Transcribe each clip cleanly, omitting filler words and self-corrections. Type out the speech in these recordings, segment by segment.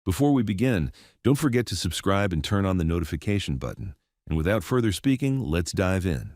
Before we begin, don't forget to subscribe and turn on the notification button. And without further speaking, let's dive in.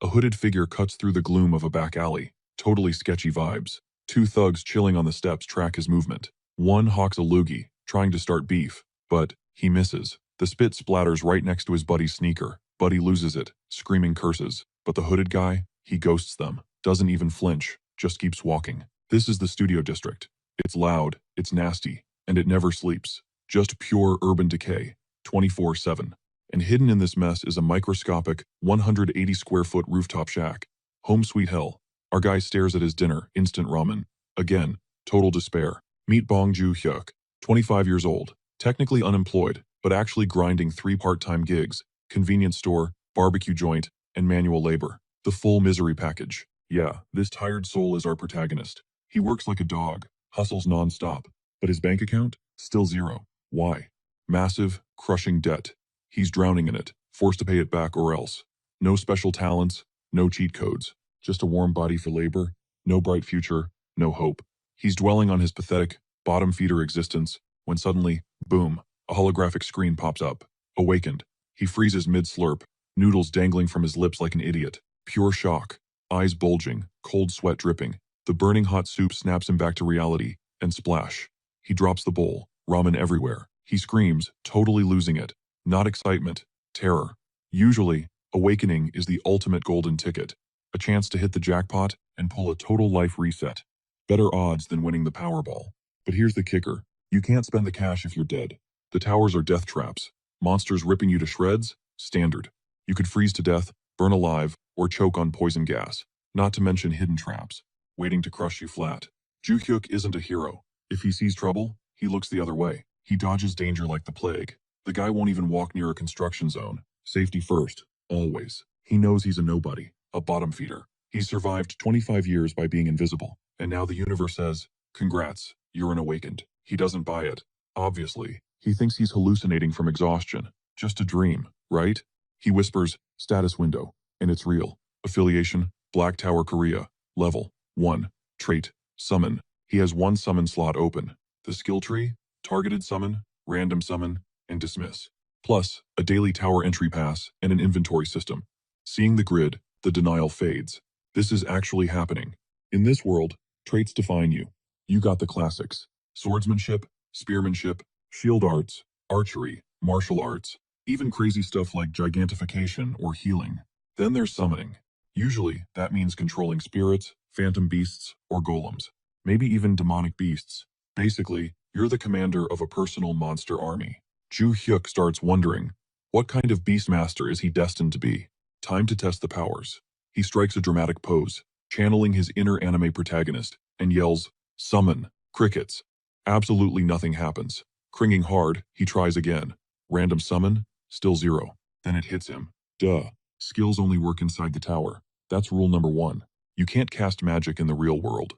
A hooded figure cuts through the gloom of a back alley. Totally sketchy vibes. Two thugs chilling on the steps track his movement. One hawks a loogie, trying to start beef, but he misses. The spit splatters right next to his buddy's sneaker. Buddy loses it, screaming curses. But the hooded guy, he ghosts them. Doesn't even flinch, just keeps walking. This is the studio district. It's loud, it's nasty, and it never sleeps. Just pure urban decay, 24/7. And hidden in this mess is a microscopic, 180 square foot rooftop shack. Home sweet hell. Our guy stares at his dinner, instant ramen. Again, total despair. Meet Bong Joo-hyuk, 25 years old, technically unemployed, but actually grinding 3 part-time gigs, convenience store, barbecue joint, and manual labor. The full misery package. Yeah, this tired soul is our protagonist. He works like a dog, hustles non-stop, but his bank account? Still zero. Why? Massive, crushing debt. He's drowning in it, forced to pay it back or else. No special talents, no cheat codes. Just a warm body for labor, no bright future, no hope. He's dwelling on his pathetic, bottom-feeder existence, when suddenly, boom, a holographic screen pops up. Awakened. He freezes mid-slurp, noodles dangling from his lips like an idiot. Pure shock. Eyes bulging, cold sweat dripping. The burning hot soup snaps him back to reality, and splash. He drops the bowl, ramen everywhere. He screams, totally losing it. Not excitement, terror. Usually, awakening is the ultimate golden ticket. A chance to hit the jackpot and pull a total life reset. Better odds than winning the Powerball. But here's the kicker. You can't spend the cash if you're dead. The towers are death traps. Monsters ripping you to shreds? Standard. You could freeze to death, burn alive, or choke on poison gas. Not to mention hidden traps, waiting to crush you flat. Joo-hyuk isn't a hero. If he sees trouble, he looks the other way. He dodges danger like the plague. The guy won't even walk near a construction zone. Safety first, always. He knows he's a nobody, a bottom feeder. He's survived 25 years by being invisible, and now the universe says, congrats, you're an awakened. He doesn't buy it. Obviously, he thinks he's hallucinating from exhaustion. Just a dream, right? He whispers, status window, and it's real. Affiliation, Black Tower Korea. Level 1. Trait, summon. He has 1 summon slot open. The skill tree, targeted summon, random summon, and dismiss. Plus, a daily tower entry pass and an inventory system. Seeing the grid, the denial fades. This is actually happening. In this world, traits define you. You got the classics. Swordsmanship, spearmanship, shield arts, archery, martial arts, even crazy stuff like gigantification or healing. Then there's summoning. Usually, that means controlling spirits, phantom beasts, or golems. Maybe even demonic beasts. Basically, you're the commander of a personal monster army. Joo-hyuk starts wondering, what kind of beastmaster is he destined to be? Time to test the powers. He strikes a dramatic pose, channeling his inner anime protagonist, and yells, summon, crickets. Absolutely nothing happens. Cringing hard, he tries again. Random summon, still 0. Then it hits him. Duh. Skills only work inside the tower. That's rule number 1. You can't cast magic in the real world.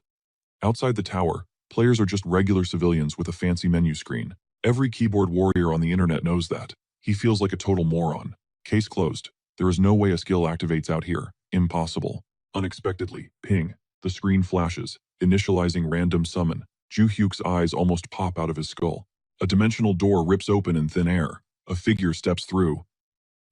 Outside the tower, players are just regular civilians with a fancy menu screen. Every keyboard warrior on the internet knows that. He feels like a total moron. Case closed. There is no way a skill activates out here. Impossible. Unexpectedly, ping. The screen flashes, initializing random summon. Joo-hyuk's eyes almost pop out of his skull. A dimensional door rips open in thin air. A figure steps through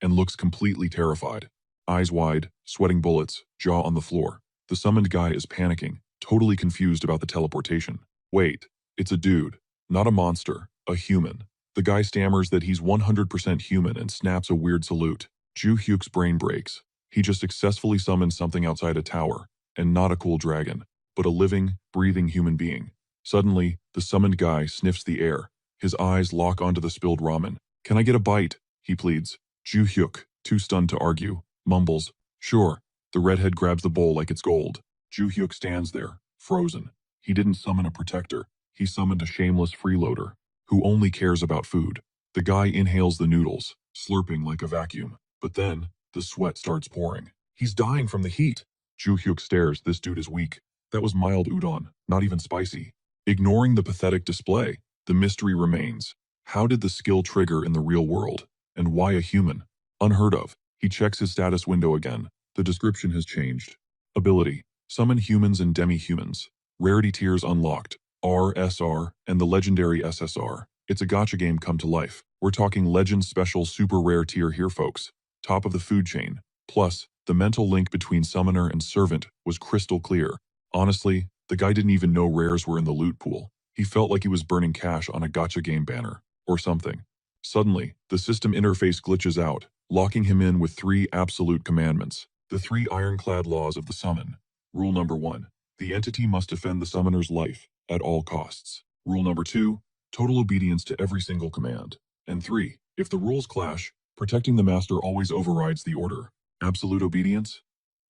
and looks completely terrified. Eyes wide, sweating bullets, jaw on the floor. The summoned guy is panicking, totally confused about the teleportation. Wait, it's a dude, not a monster. A human. The guy stammers that he's 100% human and snaps a weird salute. Joo-hyuk's brain breaks. He just successfully summoned something outside a tower, and not a cool dragon, but a living, breathing human being. Suddenly, the summoned guy sniffs the air. His eyes lock onto the spilled ramen. Can I get a bite? He pleads. Joo-hyuk, too stunned to argue, mumbles, sure. The redhead grabs the bowl like it's gold. Joo-hyuk stands there, frozen. He didn't summon a protector. He summoned a shameless freeloader who only cares about food. The guy inhales the noodles, slurping like a vacuum. But then, the sweat starts pouring. He's dying from the heat. Joo-hyuk stares. This dude is weak. That was mild udon, not even spicy. Ignoring the pathetic display, the mystery remains. How did the skill trigger in the real world? And why a human? Unheard of. He checks his status window again. The description has changed. Ability. Summon humans and demi-humans. Rarity tiers unlocked. R, SR, and the legendary SSR. It's a gacha game come to life. We're talking Legend Special Super Rare tier here, folks. Top of the food chain. Plus, the mental link between summoner and servant was crystal clear. Honestly, the guy didn't even know rares were in the loot pool. He felt like he was burning cash on a gacha game banner, or something. Suddenly, the system interface glitches out, locking him in with 3 absolute commandments. The 3 ironclad laws of the summon. Rule number 1. The entity must defend the summoner's life at all costs. Rule number 2. Total obedience to every single command. And 3. If the rules clash, protecting the master always overrides the order. Absolute obedience?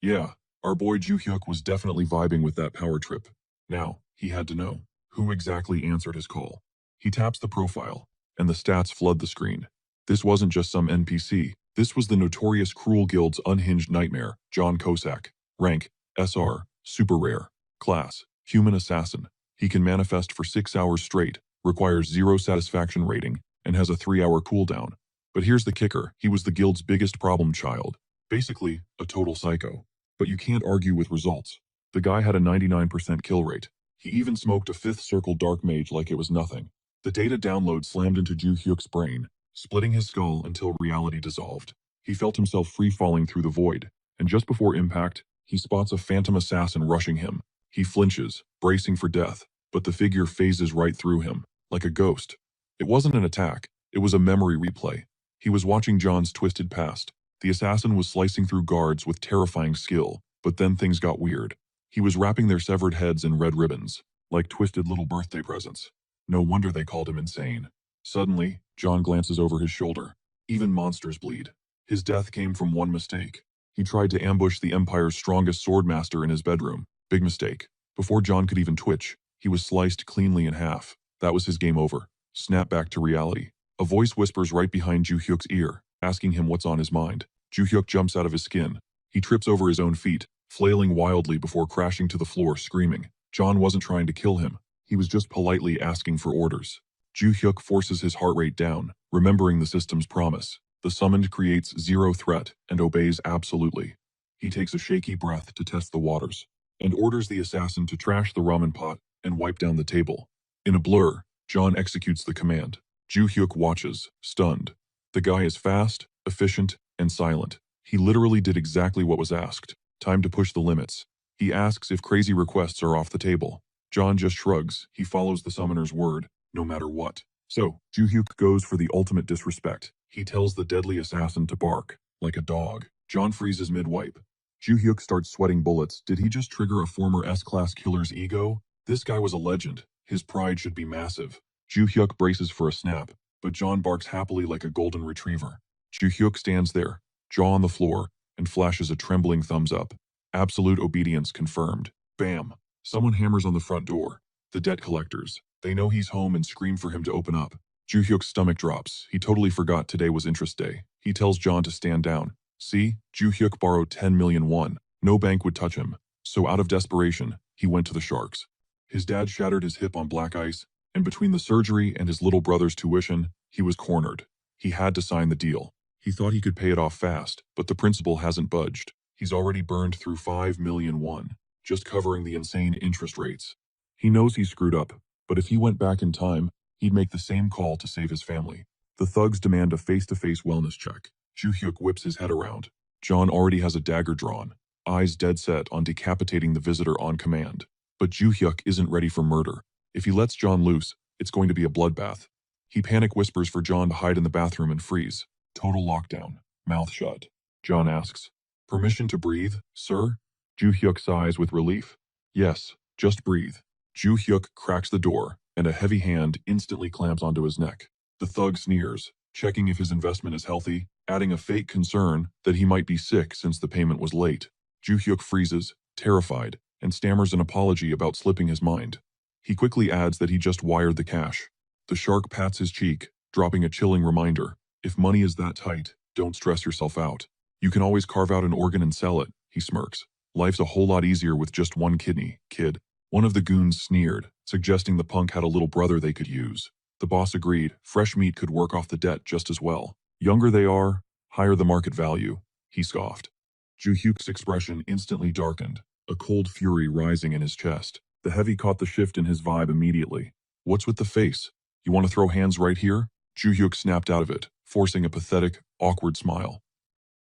Yeah, our boy Ju-hyuk was definitely vibing with that power trip. Now, he had to know who exactly answered his call. He taps the profile, and the stats flood the screen. This wasn't just some NPC. This was the notorious Cruel Guild's unhinged nightmare, John Kosak. Rank, SR, super rare. Class, human assassin. He can manifest for 6 hours straight, requires 0 satisfaction rating, and has a 3-hour cooldown. But here's the kicker, he was the guild's biggest problem child. Basically, a total psycho. But you can't argue with results. The guy had a 99% kill rate. He even smoked a 5th circle dark mage like it was nothing. The data download slammed into Ju-hyuk's brain, splitting his skull until reality dissolved. He felt himself free-falling through the void, and just before impact, he spots a phantom assassin rushing him. He flinches, bracing for death, but the figure phases right through him, like a ghost. It wasn't an attack, it was a memory replay. He was watching John's twisted past. The assassin was slicing through guards with terrifying skill, but then things got weird. He was wrapping their severed heads in red ribbons, like twisted little birthday presents. No wonder they called him insane. Suddenly, John glances over his shoulder. Even monsters bleed. His death came from one mistake. He tried to ambush the Empire's strongest swordmaster in his bedroom. Big mistake. Before John could even twitch, he was sliced cleanly in half. That was his game over. Snap back to reality. A voice whispers right behind Ju-hyuk's ear, asking him what's on his mind. Ju-hyuk jumps out of his skin. He trips over his own feet, flailing wildly before crashing to the floor, screaming. John wasn't trying to kill him. He was just politely asking for orders. Ju-hyuk forces his heart rate down, remembering the system's promise. The summoned creates 0 threat and obeys absolutely. He takes a shaky breath to test the waters, and orders the assassin to trash the ramen pot and wipe down the table. In a blur, John executes the command. Ju-hyuk watches, stunned. The guy is fast, efficient, and silent. He literally did exactly what was asked. Time to push the limits. He asks if crazy requests are off the table. John just shrugs. He follows the summoner's word, no matter what. So, Ju-hyuk goes for the ultimate disrespect. He tells the deadly assassin to bark, like a dog. John freezes mid-wipe. Ju-hyuk starts sweating bullets. Did he just trigger a former S-class killer's ego? This guy was a legend. His pride should be massive. Ju-hyuk braces for a snap, but John barks happily like a golden retriever. Ju-hyuk stands there, jaw on the floor, and flashes a trembling thumbs up. Absolute obedience confirmed. Bam! Someone hammers on the front door. The debt collectors. They know he's home and scream for him to open up. Ju-hyuk's stomach drops. He totally forgot today was interest day. He tells John to stand down. See, Ju-hyuk borrowed 10 million won. No bank would touch him. So out of desperation, he went to the sharks. His dad shattered his hip on black ice, and between the surgery and his little brother's tuition, he was cornered. He had to sign the deal. He thought he could pay it off fast, but the principal hasn't budged. He's already burned through 5 million won, just covering the insane interest rates. He knows he screwed up, but if he went back in time, he'd make the same call to save his family. The thugs demand a face-to-face wellness check. Ju-hyuk whips his head around. John already has a dagger drawn, eyes dead set on decapitating the visitor on command. But Ju-hyuk isn't ready for murder. If he lets John loose, it's going to be a bloodbath. He panic whispers for John to hide in the bathroom and freeze. Total lockdown. Mouth shut. John asks, "Permission to breathe, sir?" Ju-hyuk sighs with relief. "Yes, just breathe." Ju-hyuk cracks the door, and a heavy hand instantly clamps onto his neck. The thug sneers, checking if his investment is healthy, adding a fake concern that he might be sick since the payment was late. Ju-hyuk freezes, terrified, and stammers an apology about slipping his mind. He quickly adds that he just wired the cash. The shark pats his cheek, dropping a chilling reminder. If money is that tight, don't stress yourself out. You can always carve out an organ and sell it, he smirks. Life's a whole lot easier with just one kidney, kid. One of the goons sneered, suggesting the punk had a little brother they could use. The boss agreed, fresh meat could work off the debt just as well. Younger they are, higher the market value, he scoffed. Ju-hyuk's expression instantly darkened, a cold fury rising in his chest. The heavy caught the shift in his vibe immediately. What's with the face? You want to throw hands right here? Ju-hyuk snapped out of it, forcing a pathetic, awkward smile.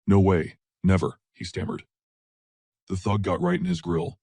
No way. Never, he stammered. The thug got right in his grill,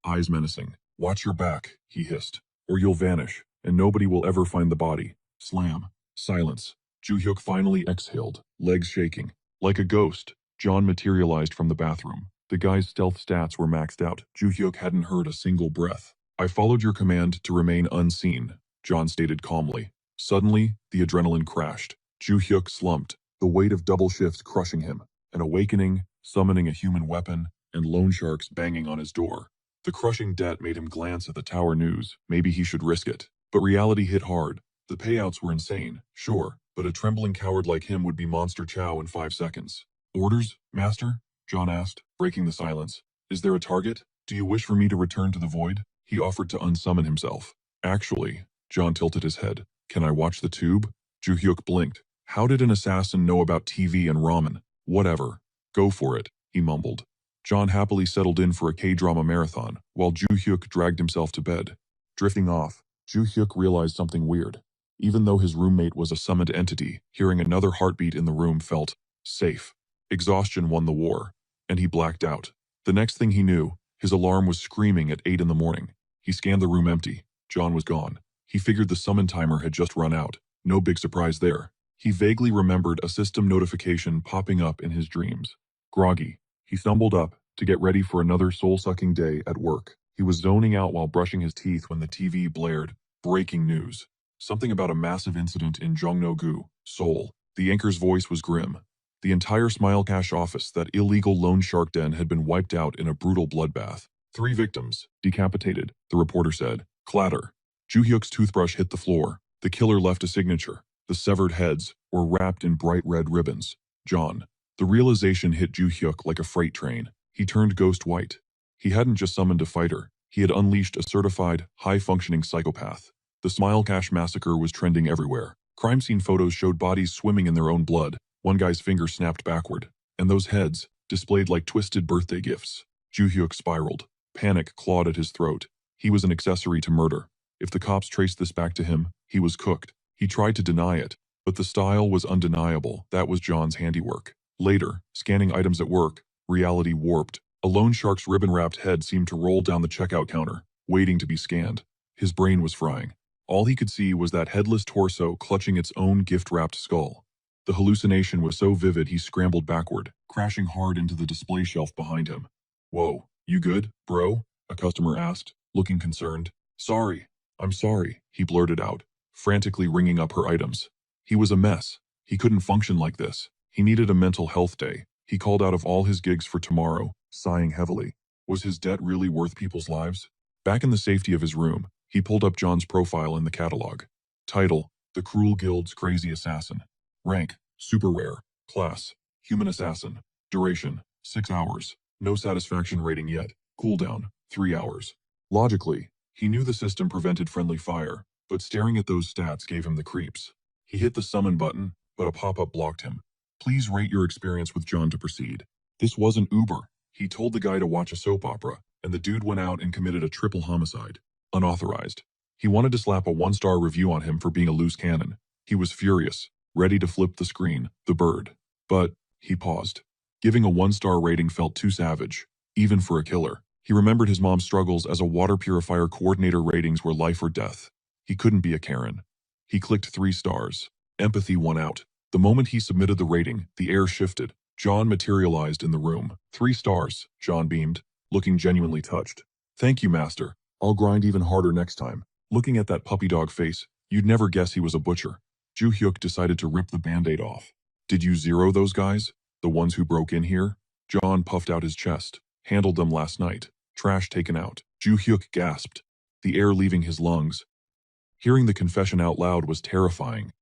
eyes menacing. Watch your back, he hissed, or you'll vanish, and nobody will ever find the body. Slam. Silence. Ju-hyuk finally exhaled, legs shaking. Like a ghost, John materialized from the bathroom. The guy's stealth stats were maxed out. Ju-hyuk hadn't heard a single breath. I followed your command to remain unseen, John stated calmly. Suddenly, the adrenaline crashed. Ju-hyuk slumped, the weight of double shifts crushing him, an awakening, summoning a human weapon, and loan sharks banging on his door. The crushing debt made him glance at the tower news. Maybe he should risk it. But reality hit hard. The payouts were insane, sure, but a trembling coward like him would be monster chow in 5 seconds. Orders, Master? John asked, breaking the silence. Is there a target? Do you wish for me to return to the void? He offered to unsummon himself. Actually, John tilted his head. Can I watch the tube? Ju-hyuk blinked. How did an assassin know about TV and ramen? Whatever. Go for it, he mumbled. John happily settled in for a K-drama marathon, while Ju-hyuk dragged himself to bed. Drifting off, Ju-hyuk realized something weird. Even though his roommate was a summoned entity, hearing another heartbeat in the room felt safe. Exhaustion won the war, and he blacked out. The next thing he knew, his alarm was screaming at 8 in the morning. He scanned the room empty. John was gone. He figured the summon timer had just run out. No big surprise there. He vaguely remembered a system notification popping up in his dreams. Groggy, he stumbled up to get ready for another soul-sucking day at work. He was zoning out while brushing his teeth when the TV blared. Breaking news. Something about a massive incident in Jongno-gu, Seoul. The anchor's voice was grim. The entire Smilecash office, that illegal loan shark den, had been wiped out in a brutal bloodbath. 3 victims, decapitated, the reporter said. Clatter. Ju-hyuk's toothbrush hit the floor. The killer left a signature. The severed heads were wrapped in bright red ribbons. John. The realization hit Ju-hyuk like a freight train. He turned ghost white. He hadn't just summoned a fighter. He had unleashed a certified, high-functioning psychopath. The Smilecash massacre was trending everywhere. Crime scene photos showed bodies swimming in their own blood. One guy's finger snapped backward. And those heads, displayed like twisted birthday gifts. Ju-hyuk spiraled. Panic clawed at his throat. He was an accessory to murder. If the cops traced this back to him, he was cooked. He tried to deny it, but the style was undeniable. That was John's handiwork. Later, scanning items at work, reality warped. A loan shark's ribbon-wrapped head seemed to roll down the checkout counter, waiting to be scanned. His brain was frying. All he could see was that headless torso clutching its own gift-wrapped skull. The hallucination was so vivid he scrambled backward, crashing hard into the display shelf behind him. Whoa, you good, bro? A customer asked, looking concerned. Sorry, I'm sorry, he blurted out, frantically ringing up her items. He was a mess. He couldn't function like this. He needed a mental health day. He called out of all his gigs for tomorrow, sighing heavily. Was his debt really worth people's lives? Back in the safety of his room, he pulled up John's profile in the catalog. Title, The Cruel Guild's Crazy Assassin. Rank, Super Rare. Class, Human Assassin. Duration, 6 hours. No satisfaction rating yet. Cooldown, 3 hours. Logically, he knew the system prevented friendly fire, but staring at those stats gave him the creeps. He hit the summon button, but a pop-up blocked him. Please rate your experience with John to proceed. This wasn't Uber. He told the guy to watch a soap opera, and the dude went out and committed a triple homicide. Unauthorized. He wanted to slap a 1-star review on him for being a loose cannon. He was furious, ready to flip the screen, the bird. But, he paused. Giving a 1-star rating felt too savage, even for a killer. He remembered his mom's struggles as a water purifier coordinator. Ratings were life or death. He couldn't be a Karen. He clicked 3 stars. Empathy won out. The moment he submitted the rating, the air shifted. John materialized in the room. 3 stars, John beamed, looking genuinely touched. Thank you, Master. I'll grind even harder next time. Looking at that puppy dog face, you'd never guess he was a butcher. Ju-hyuk decided to rip the band-aid off. Did you zero those guys? The ones who broke in here? John puffed out his chest. Handled them last night. Trash taken out. Ju-hyuk gasped, the air leaving his lungs. Hearing the confession out loud was terrifying.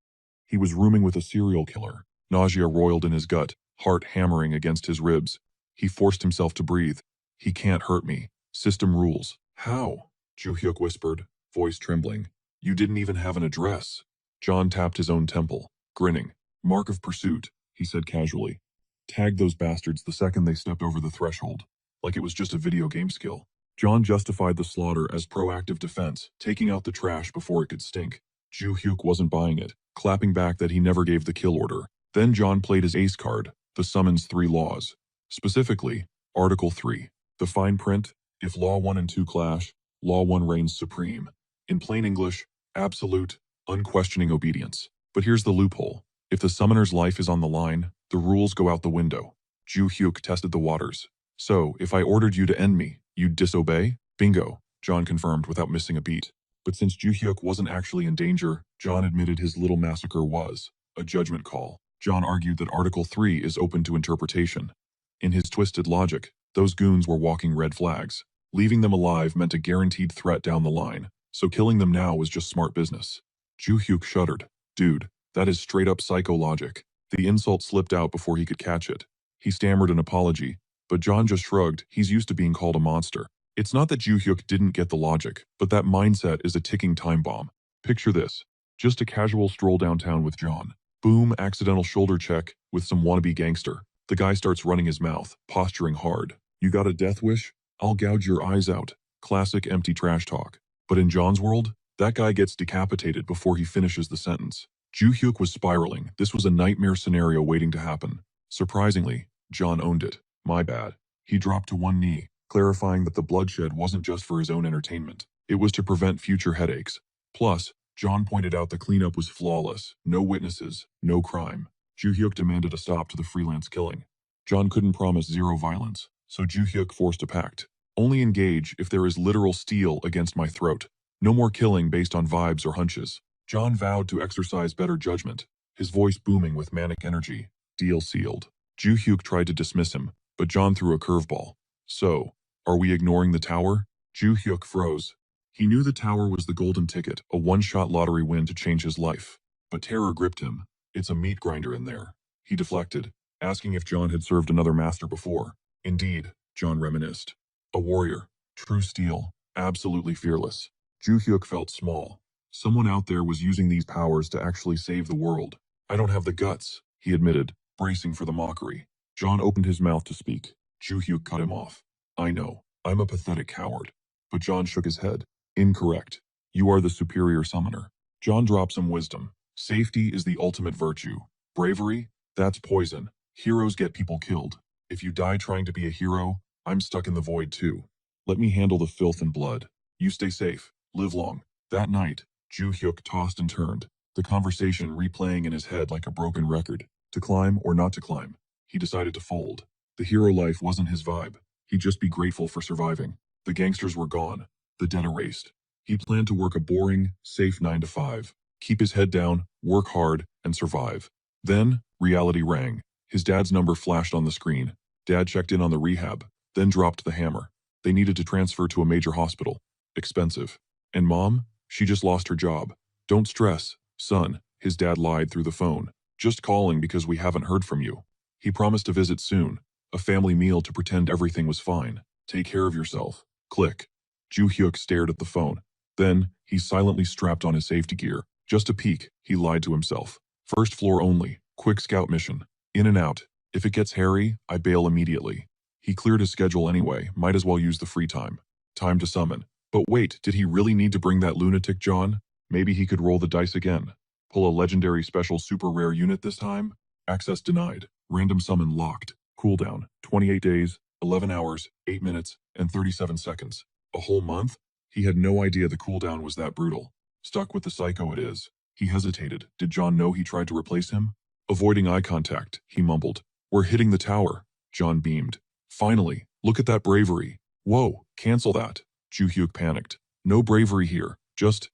He was rooming with a serial killer. Nausea roiled in his gut, heart hammering against his ribs. He forced himself to breathe. He can't hurt me. System rules. How? Ju-hyuk whispered, voice trembling. You didn't even have an address. John tapped his own temple, grinning. Mark of pursuit, he said casually. Tag those bastards the second they stepped over the threshold. Like it was just a video game skill. John justified the slaughter as proactive defense, taking out the trash before it could stink. Ju Hyuk wasn't buying it, clapping back that he never gave the kill order. Then John played his ace card, the summon's 3 laws. Specifically, Article 3. The fine print, if Law 1 and 2 clash, Law 1 reigns supreme. In plain English, absolute, unquestioning obedience. But here's the loophole. If the summoner's life is on the line, the rules go out the window. Ju Hyuk tested the waters. So, if I ordered you to end me, you'd disobey? Bingo, John confirmed without missing a beat. But since Ju Hyuk wasn't actually in danger, John admitted his little massacre was a judgment call. John argued that Article 3 is open to interpretation. In his twisted logic, those goons were walking red flags. Leaving them alive meant a guaranteed threat down the line, so killing them now was just smart business. Ju Hyuk shuddered. Dude, that is straight up psycho logic. The insult slipped out before he could catch it. He stammered an apology, but John just shrugged. He's used to being called a monster. It's not that Ju Hyuk didn't get the logic, but that mindset is a ticking time bomb. Picture this. Just a casual stroll downtown with John. Boom, accidental shoulder check with some wannabe gangster. The guy starts running his mouth, posturing hard. You got a death wish? I'll gouge your eyes out. Classic empty trash talk. But in John's world, that guy gets decapitated before he finishes the sentence. Ju Hyuk was spiraling. This was a nightmare scenario waiting to happen. Surprisingly, John owned it. My bad. He dropped to one knee, clarifying that the bloodshed wasn't just for his own entertainment. It was to prevent future headaches. Plus, John pointed out the cleanup was flawless. No witnesses, no crime. Ju Hyuk demanded a stop to the freelance killing. John couldn't promise zero violence, so Ju Hyuk forced a pact. Only engage if there is literal steel against my throat. No more killing based on vibes or hunches. John vowed to exercise better judgment, his voice booming with manic energy. Deal sealed. Ju Hyuk tried to dismiss him, but John threw a curveball. So, are we ignoring the tower? Ju Hyuk froze. He knew the tower was the golden ticket, a one-shot lottery win to change his life. But terror gripped him. It's a meat grinder in there. He deflected, asking if John had served another master before. Indeed, John reminisced. A warrior, true steel, absolutely fearless. Ju Hyuk felt small. Someone out there was using these powers to actually save the world. I don't have the guts, he admitted, bracing for the mockery. John opened his mouth to speak. Ju Hyuk cut him off. I know, I'm a pathetic coward. But John shook his head. Incorrect. You are the superior summoner. John dropped some wisdom. Safety is the ultimate virtue. Bravery? That's poison. Heroes get people killed. If you die trying to be a hero, I'm stuck in the void too. Let me handle the filth and blood. You stay safe. Live long. That night, Ju Hyuk tossed and turned, the conversation replaying in his head like a broken record. To climb or not to climb? He decided to fold. The hero life wasn't his vibe. He'd just be grateful for surviving. The gangsters were gone. The debt erased. He planned to work a boring, safe 9 to 5. Keep his head down, work hard, and survive. Then, reality rang. His dad's number flashed on the screen. Dad checked in on the rehab, then dropped the hammer. They needed to transfer to a major hospital. Expensive. And Mom? She just lost her job. Don't stress, son, his dad lied through the phone. Just calling because we haven't heard from you. He promised to visit soon. A family meal to pretend everything was fine. Take care of yourself. Click. Ju Hyuk stared at the phone. Then, he silently strapped on his safety gear. Just a peek, he lied to himself. First floor only. Quick scout mission. In and out. If it gets hairy, I bail immediately. He cleared his schedule anyway, might as well use the free time. Time to summon. But wait, did he really need to bring that lunatic John? Maybe he could roll the dice again. Pull a legendary special super rare unit this time? Access denied. Random summon locked. Cooldown, 28 days, 11 hours, 8 minutes, and 37 seconds. A whole month? He had no idea the cooldown was that brutal. Stuck with the psycho it is. He hesitated. Did John know he tried to replace him? Avoiding eye contact, he mumbled. We're hitting the tower. John beamed. Finally, look at that bravery. Whoa, cancel that. Ju Hyuk panicked. No bravery here, just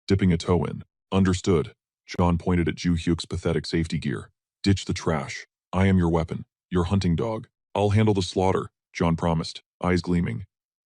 dipping a toe in. Understood. John pointed at Ju Hyuk's pathetic safety gear. Ditch the trash. I am your weapon, your hunting dog. I'll handle the slaughter, John promised, eyes gleaming.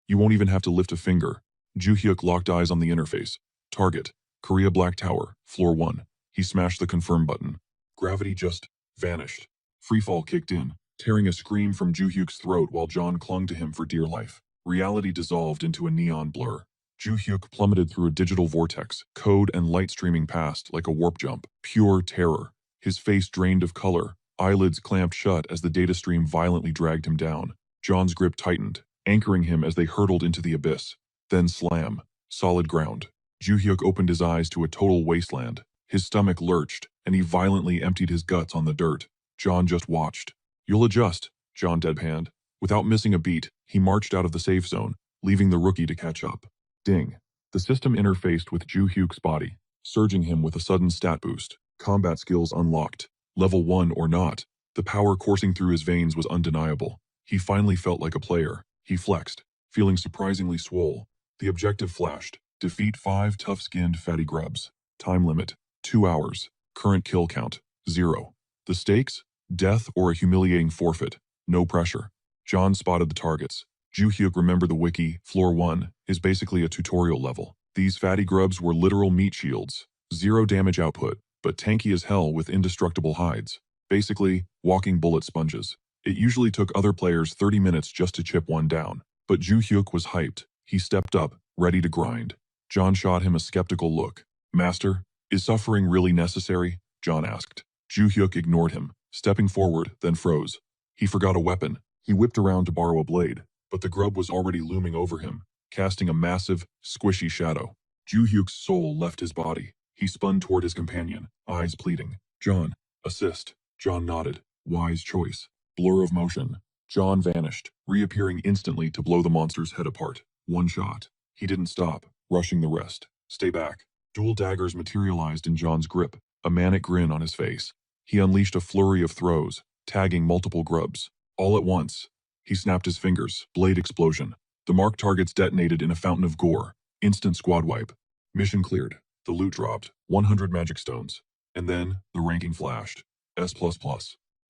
You won't even have to lift a finger. Ju Hyuk locked eyes on the interface. Target, Korea Black Tower, floor 1. He smashed the confirm button. Gravity just vanished. Freefall kicked in, tearing a scream from Ju Hyuk's throat while John clung to him for dear life. Reality dissolved into a neon blur. Ju Hyuk plummeted through a digital vortex, code and light streaming past like a warp jump. Pure terror. His face drained of color, eyelids clamped shut as the data stream violently dragged him down. John's grip tightened, anchoring him as they hurtled into the abyss. Then slam. Solid ground. Ju-hyuk opened his eyes to a total wasteland. His stomach lurched, and he violently emptied his guts on the dirt. John just watched. "You'll adjust," John deadpanned. Without missing a beat, he marched out of the safe zone, leaving the rookie to catch up. Ding. The system interfaced with Ju-hyuk's body, surging him with a sudden stat boost. Combat skills unlocked. Level 1 or not. The power coursing through his veins was undeniable. He finally felt like a player. He flexed, feeling surprisingly swole. The objective flashed. Defeat 5 tough-skinned fatty grubs. Time limit, 2 hours. Current kill count, 0. The stakes? Death or a humiliating forfeit. No pressure. John spotted the targets. Ju-hyuk remembered the wiki. Floor 1 is basically a tutorial level. These fatty grubs were literal meat shields. 0 damage output, but tanky as hell with indestructible hides. Basically, walking bullet sponges. It usually took other players 30 minutes just to chip one down. But Ju-hyuk was hyped. He stepped up, ready to grind. John shot him a skeptical look. "Master, is suffering really necessary?" John asked. Ju-hyuk ignored him, stepping forward, then froze. He forgot a weapon. He whipped around to borrow a blade, but the grub was already looming over him, casting a massive, squishy shadow. Ju-hyuk's soul left his body. He spun toward his companion, eyes pleading. "John, assist." John nodded. Wise choice. Blur of motion. John vanished, reappearing instantly to blow the monster's head apart. One shot. He didn't stop, rushing the rest. "Stay back." Dual daggers materialized in John's grip, a manic grin on his face. He unleashed a flurry of throws, tagging multiple grubs. All at once, he snapped his fingers, blade explosion. The marked targets detonated in a fountain of gore. Instant squad wipe. Mission cleared. The loot dropped, 100 magic stones. And then, the ranking flashed. S++.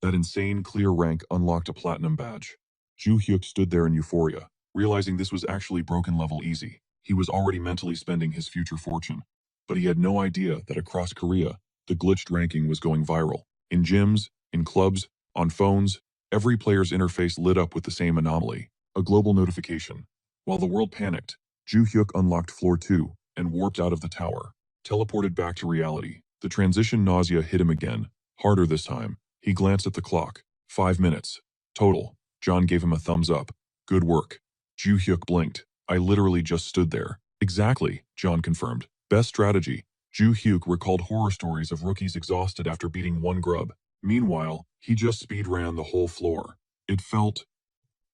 That insane clear rank unlocked a platinum badge. Ju-hyuk stood there in euphoria, realizing this was actually broken level easy. He was already mentally spending his future fortune. But he had no idea that across Korea, the glitched ranking was going viral. In gyms, in clubs, on phones, every player's interface lit up with the same anomaly, a global notification. While the world panicked, Ju-hyuk unlocked floor 2 and warped out of the tower, teleported back to reality. The transition nausea hit him again, harder this time. He glanced at the clock. 5 minutes. Total. John gave him a thumbs up. "Good work." Ju-hyuk blinked. "I literally just stood there." "Exactly," John confirmed. "Best strategy." Ju-hyuk recalled horror stories of rookies exhausted after beating one grub. Meanwhile, he just speed ran the whole floor. It felt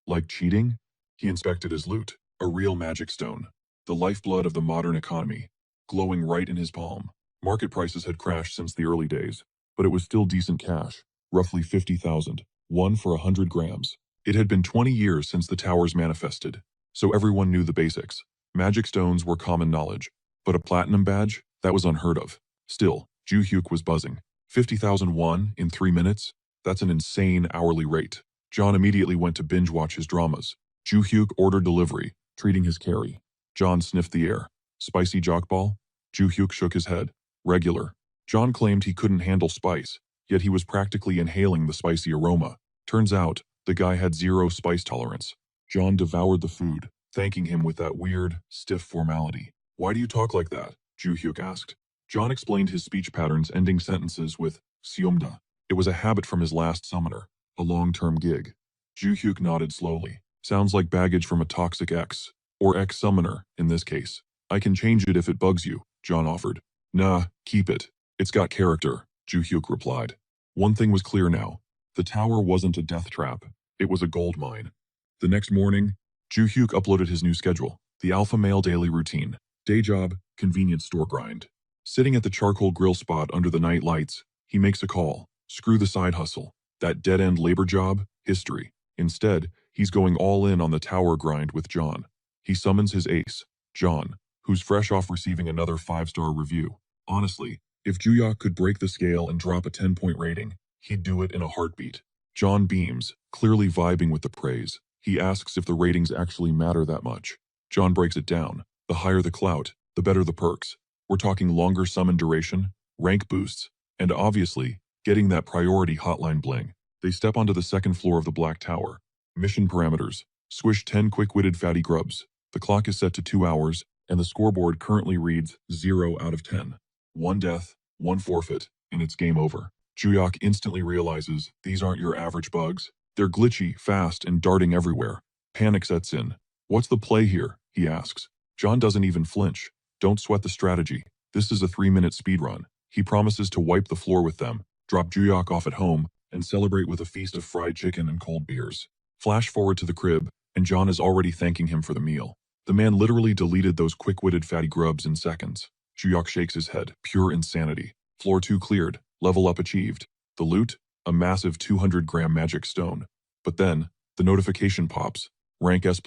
like cheating. He inspected his loot, a real magic stone, the lifeblood of the modern economy, glowing right in his palm. Market prices had crashed since the early days, but it was still decent cash, roughly 50,000, one for 100 grams. It had been 20 years since the towers manifested, so everyone knew the basics. Magic stones were common knowledge, but a platinum badge? That was unheard of. Still, Ju-hyuk was buzzing. 50,000 won in 3 minutes? That's an insane hourly rate. John immediately went to binge watch his dramas. Ju-hyuk ordered delivery, treating his carry. John sniffed the air. Spicy jockball? Ju-hyuk shook his head. Regular. John claimed he couldn't handle spice, yet he was practically inhaling the spicy aroma. Turns out, the guy had 0 spice tolerance. John devoured the food, thanking him with that weird, stiff formality. "Why do you talk like that?" Ju-hyuk asked. John explained his speech patterns, ending sentences with "siomda." It was a habit from his last summoner, a long-term gig. Ju-hyuk nodded slowly. "Sounds like baggage from a toxic ex, or ex-summoner, in this case. I can change it if it bugs you," John offered. "Nah, keep it. It's got character," Ju-hyuk replied. One thing was clear now. The tower wasn't a death trap. It was a gold mine. The next morning, Ju-hyuk uploaded his new schedule, the alpha male daily routine. Day job, convenience store grind. Sitting at the charcoal grill spot under the night lights, he makes a call. Screw the side hustle. That dead-end labor job, history. Instead, he's going all in on the tower grind with John. He summons his ace, John, who's fresh off receiving another 5-star review. Honestly, if Ju-hyuk could break the scale and drop a 10-point rating, he'd do it in a heartbeat. John beams, clearly vibing with the praise. He asks if the ratings actually matter that much. John breaks it down. The higher the clout, the better the perks. We're talking longer summon duration, rank boosts, and obviously, getting that priority hotline bling. They step onto the second floor of the Black Tower. Mission parameters. Squish 10 quick-witted fatty grubs. The clock is set to 2 hours, and the scoreboard currently reads 0 out of 10. 1 death, 1 forfeit, and it's game over. Ju-hyuk instantly realizes these aren't your average bugs. They're glitchy, fast, and darting everywhere. Panic sets in. "What's the play here?" he asks. John doesn't even flinch. Don't sweat the strategy. This is a 3-minute speedrun. He promises to wipe the floor with them, drop Juyok off at home, and celebrate with a feast of fried chicken and cold beers. Flash forward to the crib, and John is already thanking him for the meal. The man literally deleted those quick-witted fatty grubs in seconds. Juyok shakes his head. Pure insanity. Floor 2 cleared. Level up achieved. The loot? A massive 200-gram magic stone. But then, the notification pops. Rank S++.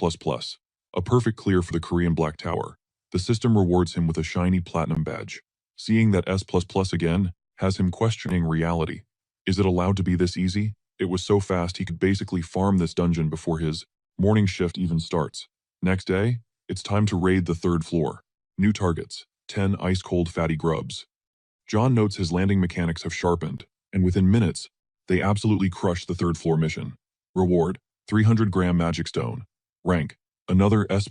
A perfect clear for the Korean Black Tower. The system rewards him with a shiny platinum badge. Seeing that S++ again has him questioning reality. Is it allowed to be this easy? It was so fast he could basically farm this dungeon before his morning shift even starts. Next day, it's time to raid the 3rd floor. New targets, 10 ice-cold fatty grubs. John notes his landing mechanics have sharpened, and within minutes, they absolutely crush the 3rd floor mission. Reward, 300-gram magic stone. Rank, another S++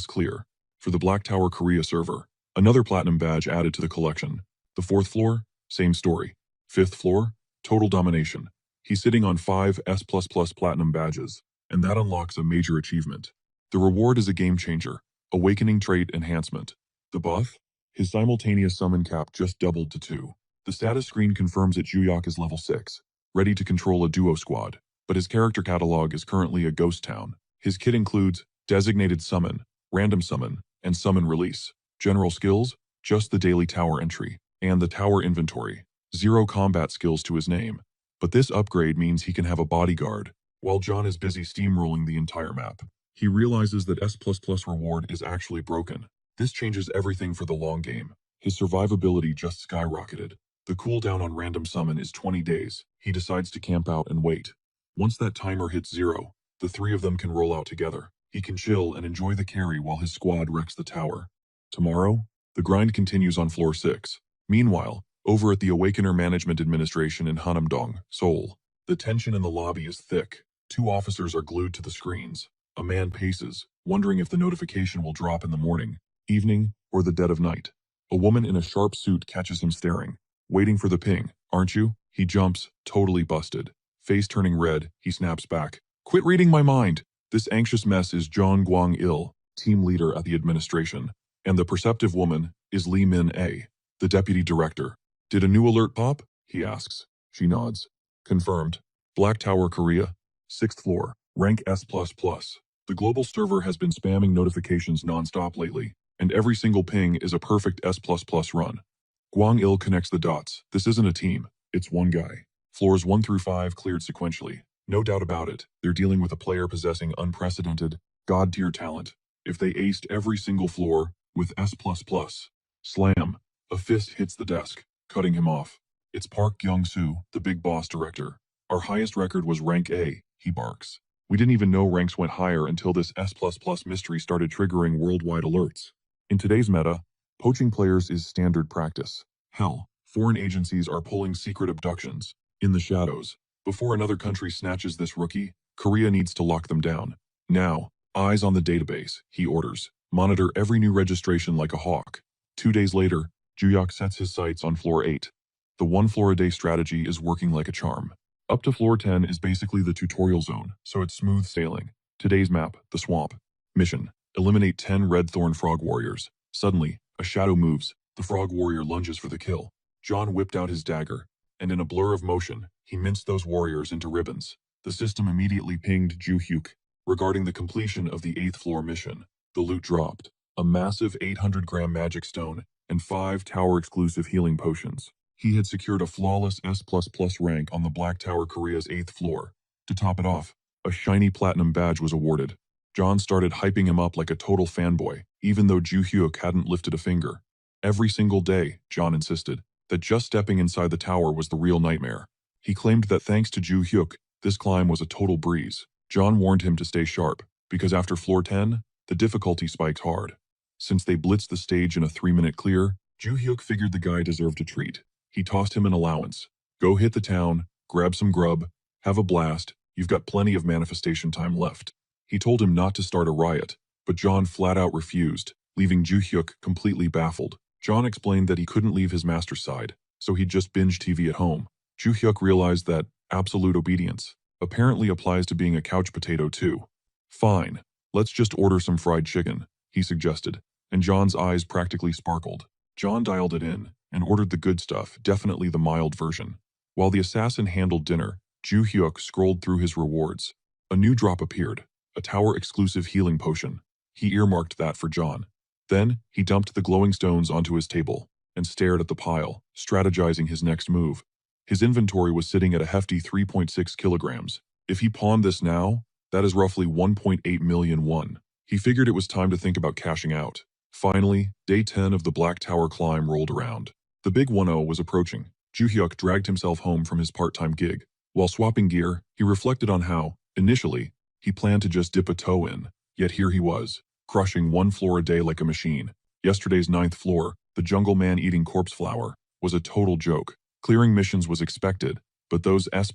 clear. For the Black Tower Korea server, another platinum badge added to the collection. The 4th floor, same story. 5th floor, total domination. He's sitting on 5 S++ platinum badges, and that unlocks a major achievement. The reward is a game changer, awakening trait enhancement. The buff? His simultaneous summon cap just doubled to 2. The status screen confirms that Juyok is level 6, ready to control a duo squad, but his character catalog is currently a ghost town. His kit includes designated summon, random summon, and summon release. General skills? Just the daily tower entry, and the tower inventory. 0 combat skills to his name. But this upgrade means he can have a bodyguard, while John is busy steamrolling the entire map. He realizes that S++ reward is actually broken. This changes everything for the long game. His survivability just skyrocketed. The cooldown on random summon is 20 days. He decides to camp out and wait. Once that timer hits 0, the 3 of them can roll out together. He can chill and enjoy the carry while his squad wrecks the tower. Tomorrow, the grind continues on floor 6. Meanwhile, over at the Awakener Management Administration in Hanamdong, Seoul, the tension in the lobby is thick. 2 officers are glued to the screens. A man paces, wondering if the notification will drop in the morning, evening, or the dead of night. A woman in a sharp suit catches him staring. Waiting for the ping, aren't you? He jumps, totally busted. Face turning red, he snaps back. Quit reading my mind! This anxious mess is John Gwang-il, team leader at the administration. And the perceptive woman is Lee Min-a, the deputy director. Did a new alert pop? He asks. She nods. Confirmed. Black Tower Korea, 6th floor, rank S++. The global server has been spamming notifications non-stop lately, and every single ping is a perfect S++ run. Gwang-il connects the dots. This isn't a team, it's one guy. Floors 1 through 5 cleared sequentially. No doubt about it, they're dealing with a player possessing unprecedented, god-tier talent. If they aced every single floor with S++. Slam. A fist hits the desk, cutting him off. It's Park Kyung-soo, the big boss director. Our highest record was rank A, he barks. We didn't even know ranks went higher until this S++ mystery started triggering worldwide alerts. In today's meta, poaching players is standard practice. Hell, foreign agencies are pulling secret abductions, in the shadows. Before another country snatches this rookie, Korea needs to lock them down. Now, eyes on the database, he orders. Monitor every new registration like a hawk. 2 days later, Juyok sets his sights on floor 8. The 1 floor a day strategy is working like a charm. Up to floor 10 is basically the tutorial zone, so it's smooth sailing. Today's map, the swamp. Mission, eliminate 10 red thorn frog warriors. Suddenly, a shadow moves. The frog warrior lunges for the kill. John whipped out his dagger, and in a blur of motion, he minced those warriors into ribbons. The system immediately pinged Ju-hyuk regarding the completion of the 8th floor mission. The loot dropped. A massive 800-gram magic stone and 5 tower-exclusive healing potions. He had secured a flawless S++ rank on the Black Tower Korea's 8th floor. To top it off, a shiny platinum badge was awarded. John started hyping him up like a total fanboy, even though Ju-hyuk hadn't lifted a finger. Every single day, John insisted, that just stepping inside the tower was the real nightmare. He claimed that thanks to Ju-hyuk, this climb was a total breeze. John warned him to stay sharp, because after floor 10, the difficulty spiked hard. Since they blitzed the stage in a 3-minute clear, Ju-hyuk figured the guy deserved a treat. He tossed him an allowance. Go hit the town, grab some grub, have a blast, you've got plenty of manifestation time left. He told him not to start a riot, but John flat out refused, leaving Ju-hyuk completely baffled. John explained that he couldn't leave his master's side, so he'd just binge TV at home. Ju-hyuk realized that absolute obedience apparently applies to being a couch potato too. Fine, let's just order some fried chicken, he suggested. and John's eyes practically sparkled. John dialed it in and ordered the good stuff, definitely the mild version. While the assassin handled dinner, Ju Hyuk scrolled through his rewards. A new drop appeared, a tower-exclusive healing potion. He earmarked that for John. Then, he dumped the glowing stones onto his table and stared at the pile, strategizing his next move. His inventory was sitting at a hefty 3.6 kilograms. If he pawned this now, that is roughly 1.8 million won. He figured it was time to think about cashing out. Finally, day 10 of the Black Tower climb rolled around. The big 1-0 was approaching. Ju Hyuk dragged himself home from his part-time gig. While swapping gear, he reflected on how, initially, he planned to just dip a toe in. Yet here he was, crushing one floor a day like a machine. Yesterday's 9th floor, the jungle man eating corpse flower, was a total joke. Clearing missions was expected, but those S++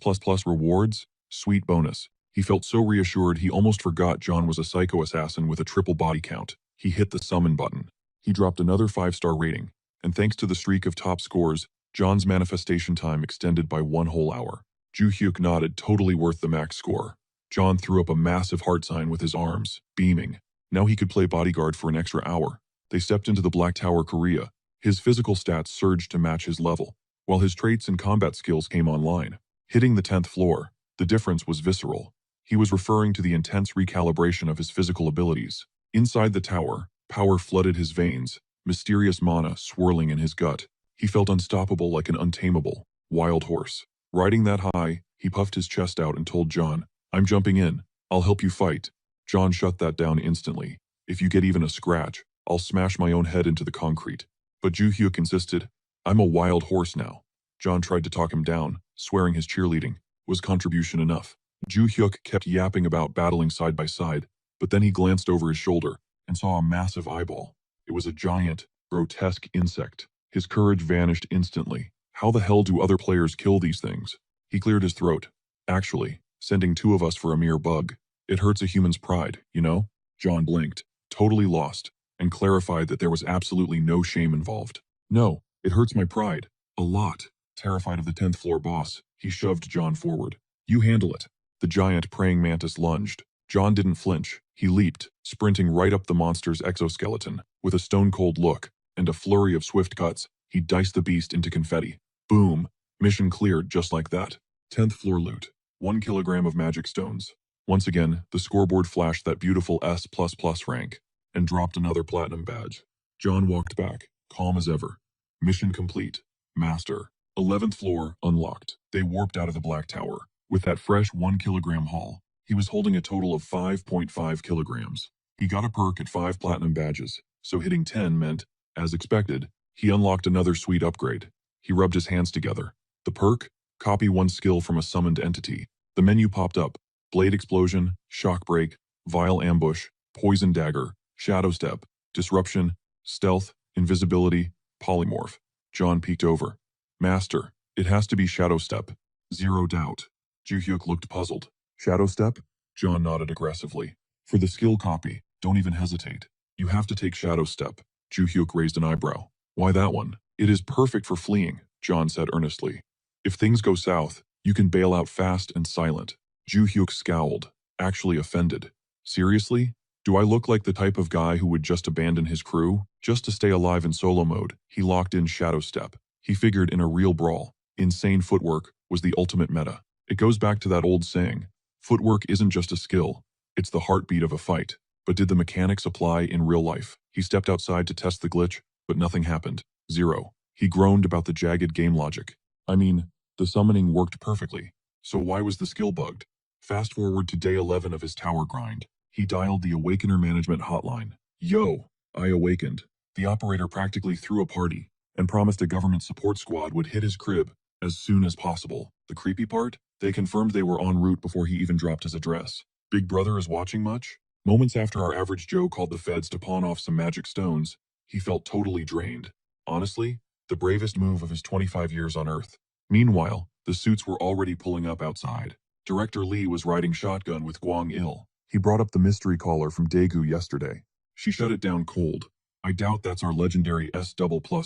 rewards? Sweet bonus. He felt so reassured he almost forgot John was a psycho assassin with a triple body count. He hit the summon button. He dropped another 5-star rating, and thanks to the streak of top scores, John's manifestation time extended by 1 whole hour. Ju Hyuk nodded, totally worth the max score. John threw up a massive heart sign with his arms, beaming. Now he could play bodyguard for an extra hour. They stepped into the Black Tower Korea. His physical stats surged to match his level, while his traits and combat skills came online. Hitting the 10th floor, the difference was visceral. He was referring to the intense recalibration of his physical abilities. Inside the tower, power flooded his veins, mysterious mana swirling in his gut. He felt unstoppable like an untamable, wild horse. Riding that high, he puffed his chest out and told John, "I'm jumping in. I'll help you fight." John shut that down instantly. "If you get even a scratch, I'll smash my own head into the concrete." But Ju Hyuk insisted, "I'm a wild horse now." John tried to talk him down, swearing his cheerleading was contribution enough. Ju Hyuk kept yapping about battling side by side, but then he glanced over his shoulder and saw a massive eyeball. It was a giant, grotesque insect. His courage vanished instantly. How the hell do other players kill these things? He cleared his throat. "Actually, sending 2 of us for a mere bug. It hurts a human's pride, you know?" John blinked, totally lost, and clarified that there was absolutely no shame involved. "No, it hurts my pride. A lot." Terrified of the 10th floor boss, he shoved John forward. "You handle it." The giant praying mantis lunged. John didn't flinch. He leaped, sprinting right up the monster's exoskeleton. With a stone-cold look and a flurry of swift cuts, he diced the beast into confetti. Boom! Mission cleared just like that. 10th floor loot. 1 kilogram of magic stones. Once again, the scoreboard flashed that beautiful S++ rank and dropped another platinum badge. John walked back, calm as ever. Mission complete. Master. 11th floor unlocked. They warped out of the Black Tower. With that fresh 1 kilogram haul, he was holding a total of 5.5 kilograms. He got a perk at 5 platinum badges, so hitting 10 meant, as expected, he unlocked another sweet upgrade. He rubbed his hands together. The perk? Copy 1 skill from a summoned entity. The menu popped up. Blade Explosion, Shock Break, Vile Ambush, Poison Dagger, Shadow Step, Disruption, Stealth, Invisibility, Polymorph. John peeked over. "Master, it has to be Shadow Step." "Zero doubt." Ju Hyuk looked puzzled. "Shadow Step?" John nodded aggressively. "For the skill copy, don't even hesitate. You have to take Shadow Step." Ju Hyuk raised an eyebrow. "Why that one?" "It is perfect for fleeing," John said earnestly. "If things go south, you can bail out fast and silent." Ju Hyuk scowled, actually offended. "Seriously? Do I look like the type of guy who would just abandon his crew? Just to stay alive in solo mode, he locked in Shadow Step. He figured in a real brawl, insane footwork was the ultimate meta. It goes back to that old saying, footwork isn't just a skill, it's the heartbeat of a fight. But did the mechanics apply in real life? He stepped outside to test the glitch, but nothing happened. Zero. He groaned about the jagged game logic. I mean, the summoning worked perfectly. So why was the skill bugged? Fast forward to day 11 of his tower grind. He dialed the Awakener Management hotline. "Yo, I awakened." The operator practically threw a party and promised a government support squad would hit his crib as soon as possible. The creepy part? They confirmed they were en route before he even dropped his address. Big Brother is watching much? Moments after our average Joe called the feds to pawn off some magic stones, he felt totally drained. Honestly, the bravest move of his 25 years on Earth. Meanwhile, the suits were already pulling up outside. Director Lee was riding shotgun with Gwang Il. He brought up the mystery caller from Daegu yesterday. She shut it down cold. I doubt that's our legendary S++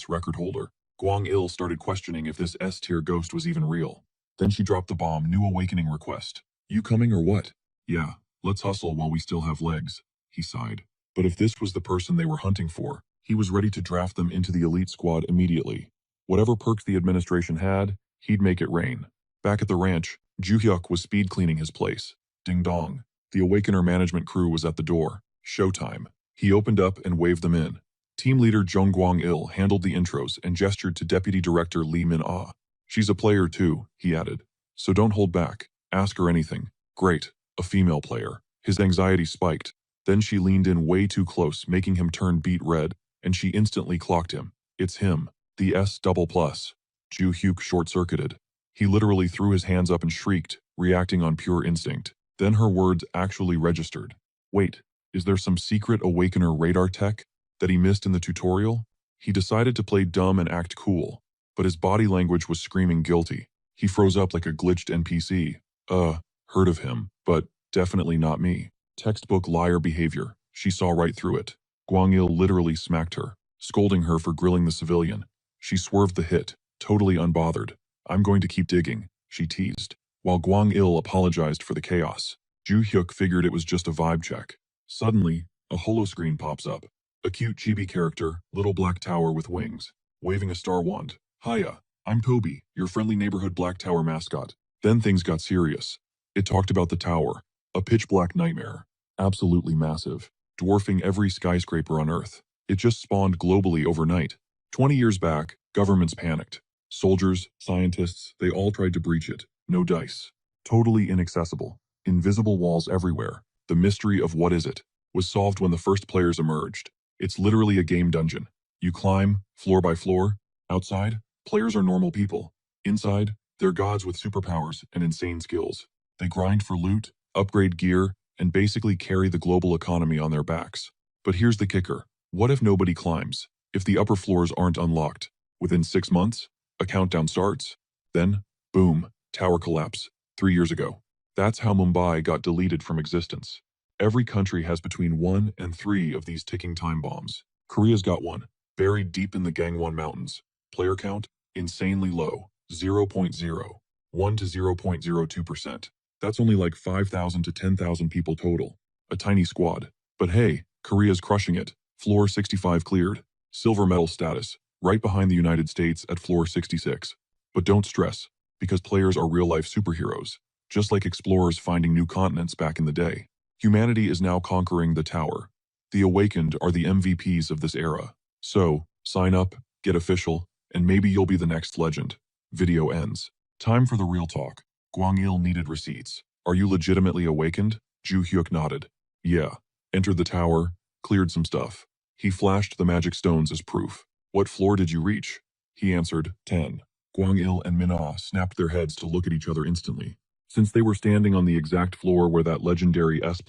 record holder. Gwang Il started questioning if this S-tier ghost was even real. Then she dropped the bomb, new awakening request. "You coming or what?" "Yeah, let's hustle while we still have legs," he sighed. But if this was the person they were hunting for, he was ready to draft them into the elite squad immediately. Whatever perks the administration had, he'd make it rain. Back at the ranch, Ju-hyuk was speed cleaning his place. Ding dong. The Awakener management crew was at the door. Showtime. He opened up and waved them in. Team leader Jung Kwang-il handled the intros and gestured to Deputy Director Lee Min-ah. She's a player too, he added. So don't hold back. Ask her anything. Great. A female player. His anxiety spiked. Then she leaned in way too close, making him turn beet red, and she instantly clocked him. It's him. The S double plus. Ju-hyuk short-circuited. He literally threw his hands up and shrieked, reacting on pure instinct. Then her words actually registered. Wait, is there some secret Awakener radar tech that he missed in the tutorial? He decided to play dumb and act cool, but his body language was screaming guilty. He froze up like a glitched NPC. Heard of him, but definitely not me. Textbook liar behavior. She saw right through it. Kwang-il literally smacked her, scolding her for grilling the civilian. She swerved the hit, totally unbothered. I'm going to keep digging, she teased. While Kwang-il apologized for the chaos, Ju-hyuk figured it was just a vibe check. Suddenly, a holoscreen pops up. A cute chibi character, little black tower with wings, waving a star wand. Hiya, I'm Toby, your friendly neighborhood Black Tower mascot. Then things got serious. It talked about the tower, a pitch-black nightmare. Absolutely massive, dwarfing every skyscraper on Earth. It just spawned globally overnight. 20 years back, governments panicked. Soldiers, scientists, they all tried to breach it. No dice. Totally inaccessible. Invisible walls everywhere. The mystery of what is it was solved when the first players emerged. It's literally a game dungeon. You climb, floor by floor. Outside, players are normal people. Inside, they're gods with superpowers and insane skills. They grind for loot, upgrade gear, and basically carry the global economy on their backs. But here's the kicker. What if nobody climbs? If the upper floors aren't unlocked? Within 6 months, a countdown starts. Then, boom, tower collapse. 3 years ago. That's how Mumbai got deleted from existence. Every country has between 1 and 3 of these ticking time bombs. Korea's got one, buried deep in the Gangwon Mountains. Player count, insanely low, 0.01 to 0.02%. That's only like 5,000 to 10,000 people total. A tiny squad. But hey, Korea's crushing it. Floor 65 cleared. Silver medal status, right behind the United States at floor 66. But don't stress, because players are real-life superheroes, just like explorers finding new continents back in the day. Humanity is now conquering the tower. The Awakened are the MVPs of this era. So, sign up, get official, and maybe you'll be the next legend. Video ends. Time for the real talk. Kwang-il needed receipts. Are you legitimately awakened? Ju-hyuk nodded. Yeah. Entered the tower, cleared some stuff. He flashed the magic stones as proof. What floor did you reach? He answered, 10. Kwang-il and Min-ah snapped their heads to look at each other instantly. Since they were standing on the exact floor where that legendary S++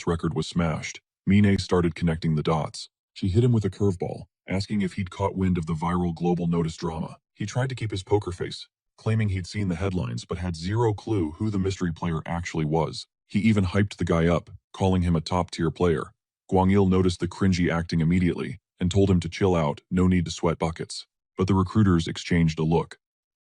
record was smashed, Mine started connecting the dots. She hit him with a curveball, asking if he'd caught wind of the viral global notice drama. He tried to keep his poker face, claiming he'd seen the headlines but had zero clue who the mystery player actually was. He even hyped the guy up, calling him a top-tier player. Kwang-il noticed the cringy acting immediately and told him to chill out, no need to sweat buckets. But the recruiters exchanged a look.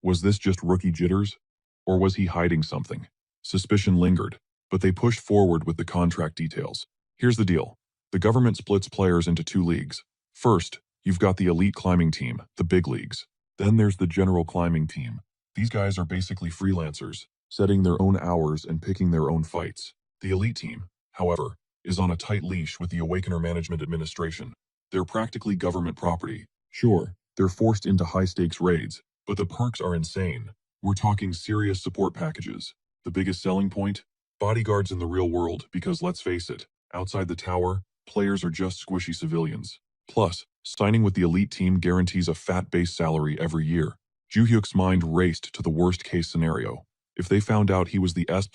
Was this just rookie jitters? Or was he hiding something? Suspicion lingered, but they pushed forward with the contract details. Here's the deal. The government splits players into 2 leagues. First, you've got the elite climbing team, the big leagues. Then there's the general climbing team. These guys are basically freelancers, setting their own hours and picking their own fights. The elite team, however, is on a tight leash with the Awakener Management Administration. They're practically government property. Sure, they're forced into high-stakes raids, but the perks are insane. We're talking serious support packages. The biggest selling point? Bodyguards in the real world, because let's face it, outside the tower, players are just squishy civilians. Plus, signing with the elite team guarantees a fat base salary every year. Ju-hyuk's mind raced to the worst-case scenario. If they found out he was the S++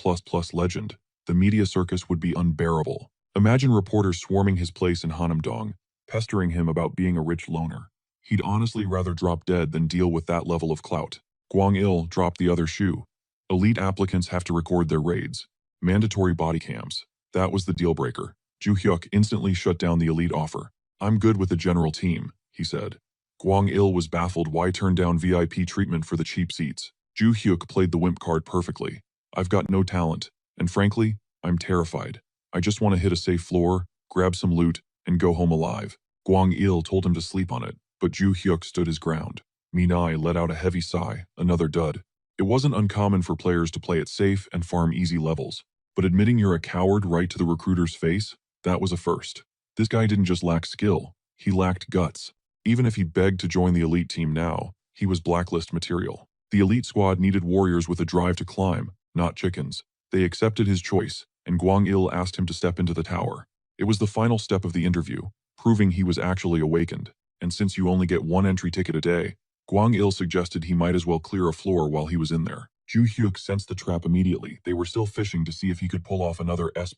legend, the media circus would be unbearable. Imagine reporters swarming his place in Hanam-dong, pestering him about being a rich loner. He'd honestly rather drop dead than deal with that level of clout. Kwang-il dropped the other shoe. Elite applicants have to record their raids. Mandatory body cams. That was the deal breaker. Ju-hyuk instantly shut down the elite offer. I'm good with the general team, he said. Kwang-il was baffled why turn down VIP treatment for the cheap seats. Ju-hyuk played the Wimp card perfectly. I've got no talent, and frankly, I'm terrified. I just want to hit a safe floor, grab some loot, and go home alive. Gwang Il told him to sleep on it, but Ju Hyuk stood his ground. Minai let out a heavy sigh, another dud. It wasn't uncommon for players to play it safe and farm easy levels, but admitting you're a coward right to the recruiter's face, that was a first. This guy didn't just lack skill, he lacked guts. Even if he begged to join the elite team now, he was blacklist material. The elite squad needed warriors with a drive to climb, not chickens. They accepted his choice, and Gwang Il asked him to step into the tower. It was the final step of the interview, proving he was actually awakened. And since you only get one entry ticket a day, Gwang Il suggested he might as well clear a floor while he was in there. Ju Hyuk sensed the trap immediately. They were still fishing to see if he could pull off another S++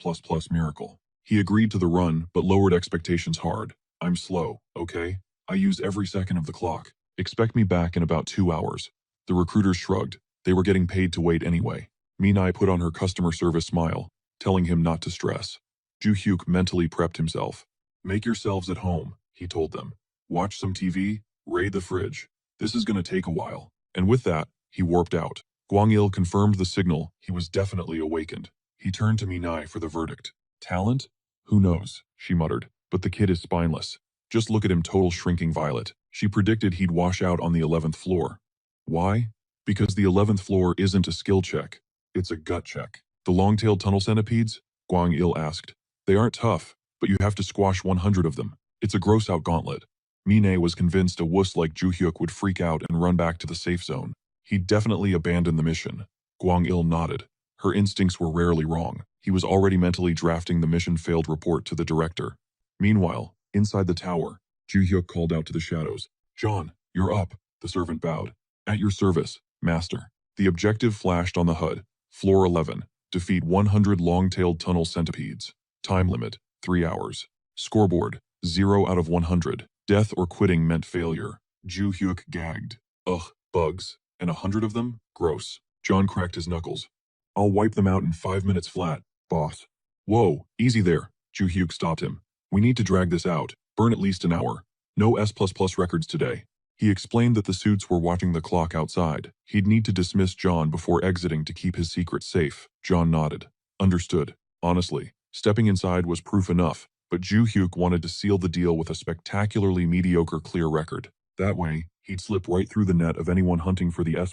miracle. He agreed to the run, but lowered expectations hard. I'm slow, okay? I use every second of the clock. Expect me back in about 2 hours. The recruiters shrugged. They were getting paid to wait anyway. Minai put on her customer service smile, telling him not to stress. Ju Hyuk mentally prepped himself. Make yourselves at home, he told them. Watch some TV, raid the fridge. This is going to take a while. And with that, he warped out. Gwang Il confirmed the signal. He was definitely awakened. He turned to Minai for the verdict. Talent? Who knows, she muttered. But the kid is spineless. Just look at him, total shrinking violet. She predicted he'd wash out on the 11th floor. Why? Because the 11th floor isn't a skill check. It's a gut check. The long-tailed tunnel centipedes? Gwang Il asked. They aren't tough, but you have to squash 100 of them. It's a gross-out gauntlet. Minai was convinced a wuss like Ju Hyuk would freak out and run back to the safe zone. He'd definitely abandon the mission. Gwang Il nodded. Her instincts were rarely wrong. He was already mentally drafting the mission failed report to the director. Meanwhile, inside the tower, Ju Hyuk called out to the shadows. John, you're up, the servant bowed. At your service, master. The objective flashed on the HUD. Floor 11. Defeat 100 long-tailed tunnel centipedes. Time limit, 3 hours. Scoreboard, 0 out of 100. Death or quitting meant failure. Ju Hyuk gagged. Ugh, bugs. And 100 of them? Gross. John cracked his knuckles. I'll wipe them out in 5 minutes flat, boss. Whoa, easy there. Ju Hyuk stopped him. We need to drag this out. Burn at least an hour. No S++ records today. He explained that the suits were watching the clock outside. He'd need to dismiss John before exiting to keep his secret safe. John nodded. Understood. Honestly, stepping inside was proof enough, but Ju Hyuk wanted to seal the deal with a spectacularly mediocre clear record. That way, he'd slip right through the net of anyone hunting for the S++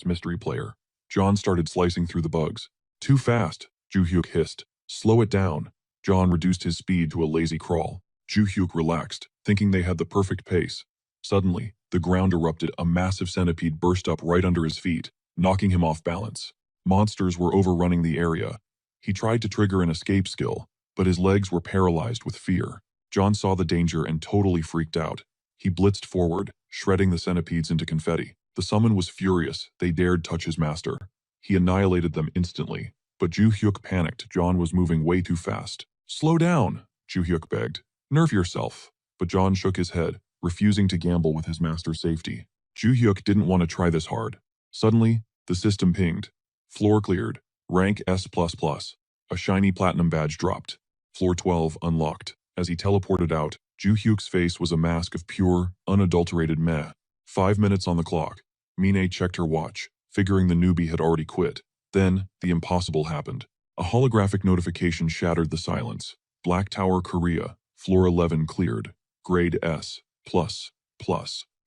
mystery player. John started slicing through the bugs. Too fast, Ju Hyuk hissed. Slow it down. John reduced his speed to a lazy crawl. Ju Hyuk relaxed, thinking they had the perfect pace. Suddenly, the ground erupted. A massive centipede burst up right under his feet, knocking him off balance. Monsters were overrunning the area. He tried to trigger an escape skill, but his legs were paralyzed with fear. John saw the danger and totally freaked out. He blitzed forward, shredding the centipedes into confetti. The summon was furious. They dared touch his master. He annihilated them instantly. But Ju Hyuk panicked. John was moving way too fast. Slow down, Ju Hyuk begged. Nerve yourself. But John shook his head, refusing to gamble with his master's safety. Ju Hyuk didn't want to try this hard. Suddenly, the system pinged. Floor cleared. Rank S++. A shiny platinum badge dropped. Floor 12 unlocked. As he teleported out, Ju Hyuk's face was a mask of pure, unadulterated meh. 5 minutes on the clock. Minai checked her watch, figuring the newbie had already quit. Then, the impossible happened. A holographic notification shattered the silence. Black Tower, Korea. Floor 11 cleared. Grade S++.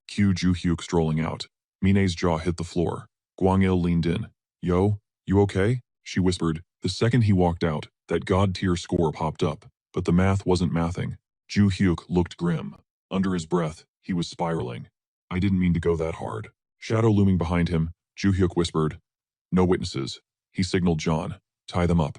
Cue Ju Hyuk strolling out. Minai's jaw hit the floor. Gwang Il leaned in. Yo, you okay? She whispered. The second he walked out, that god-tier score popped up. But the math wasn't mathing. Ju Hyuk looked grim. Under his breath, he was spiraling. I didn't mean to go that hard. Shadow looming behind him, Ju Hyuk whispered. No witnesses. He signaled John. Tie them up.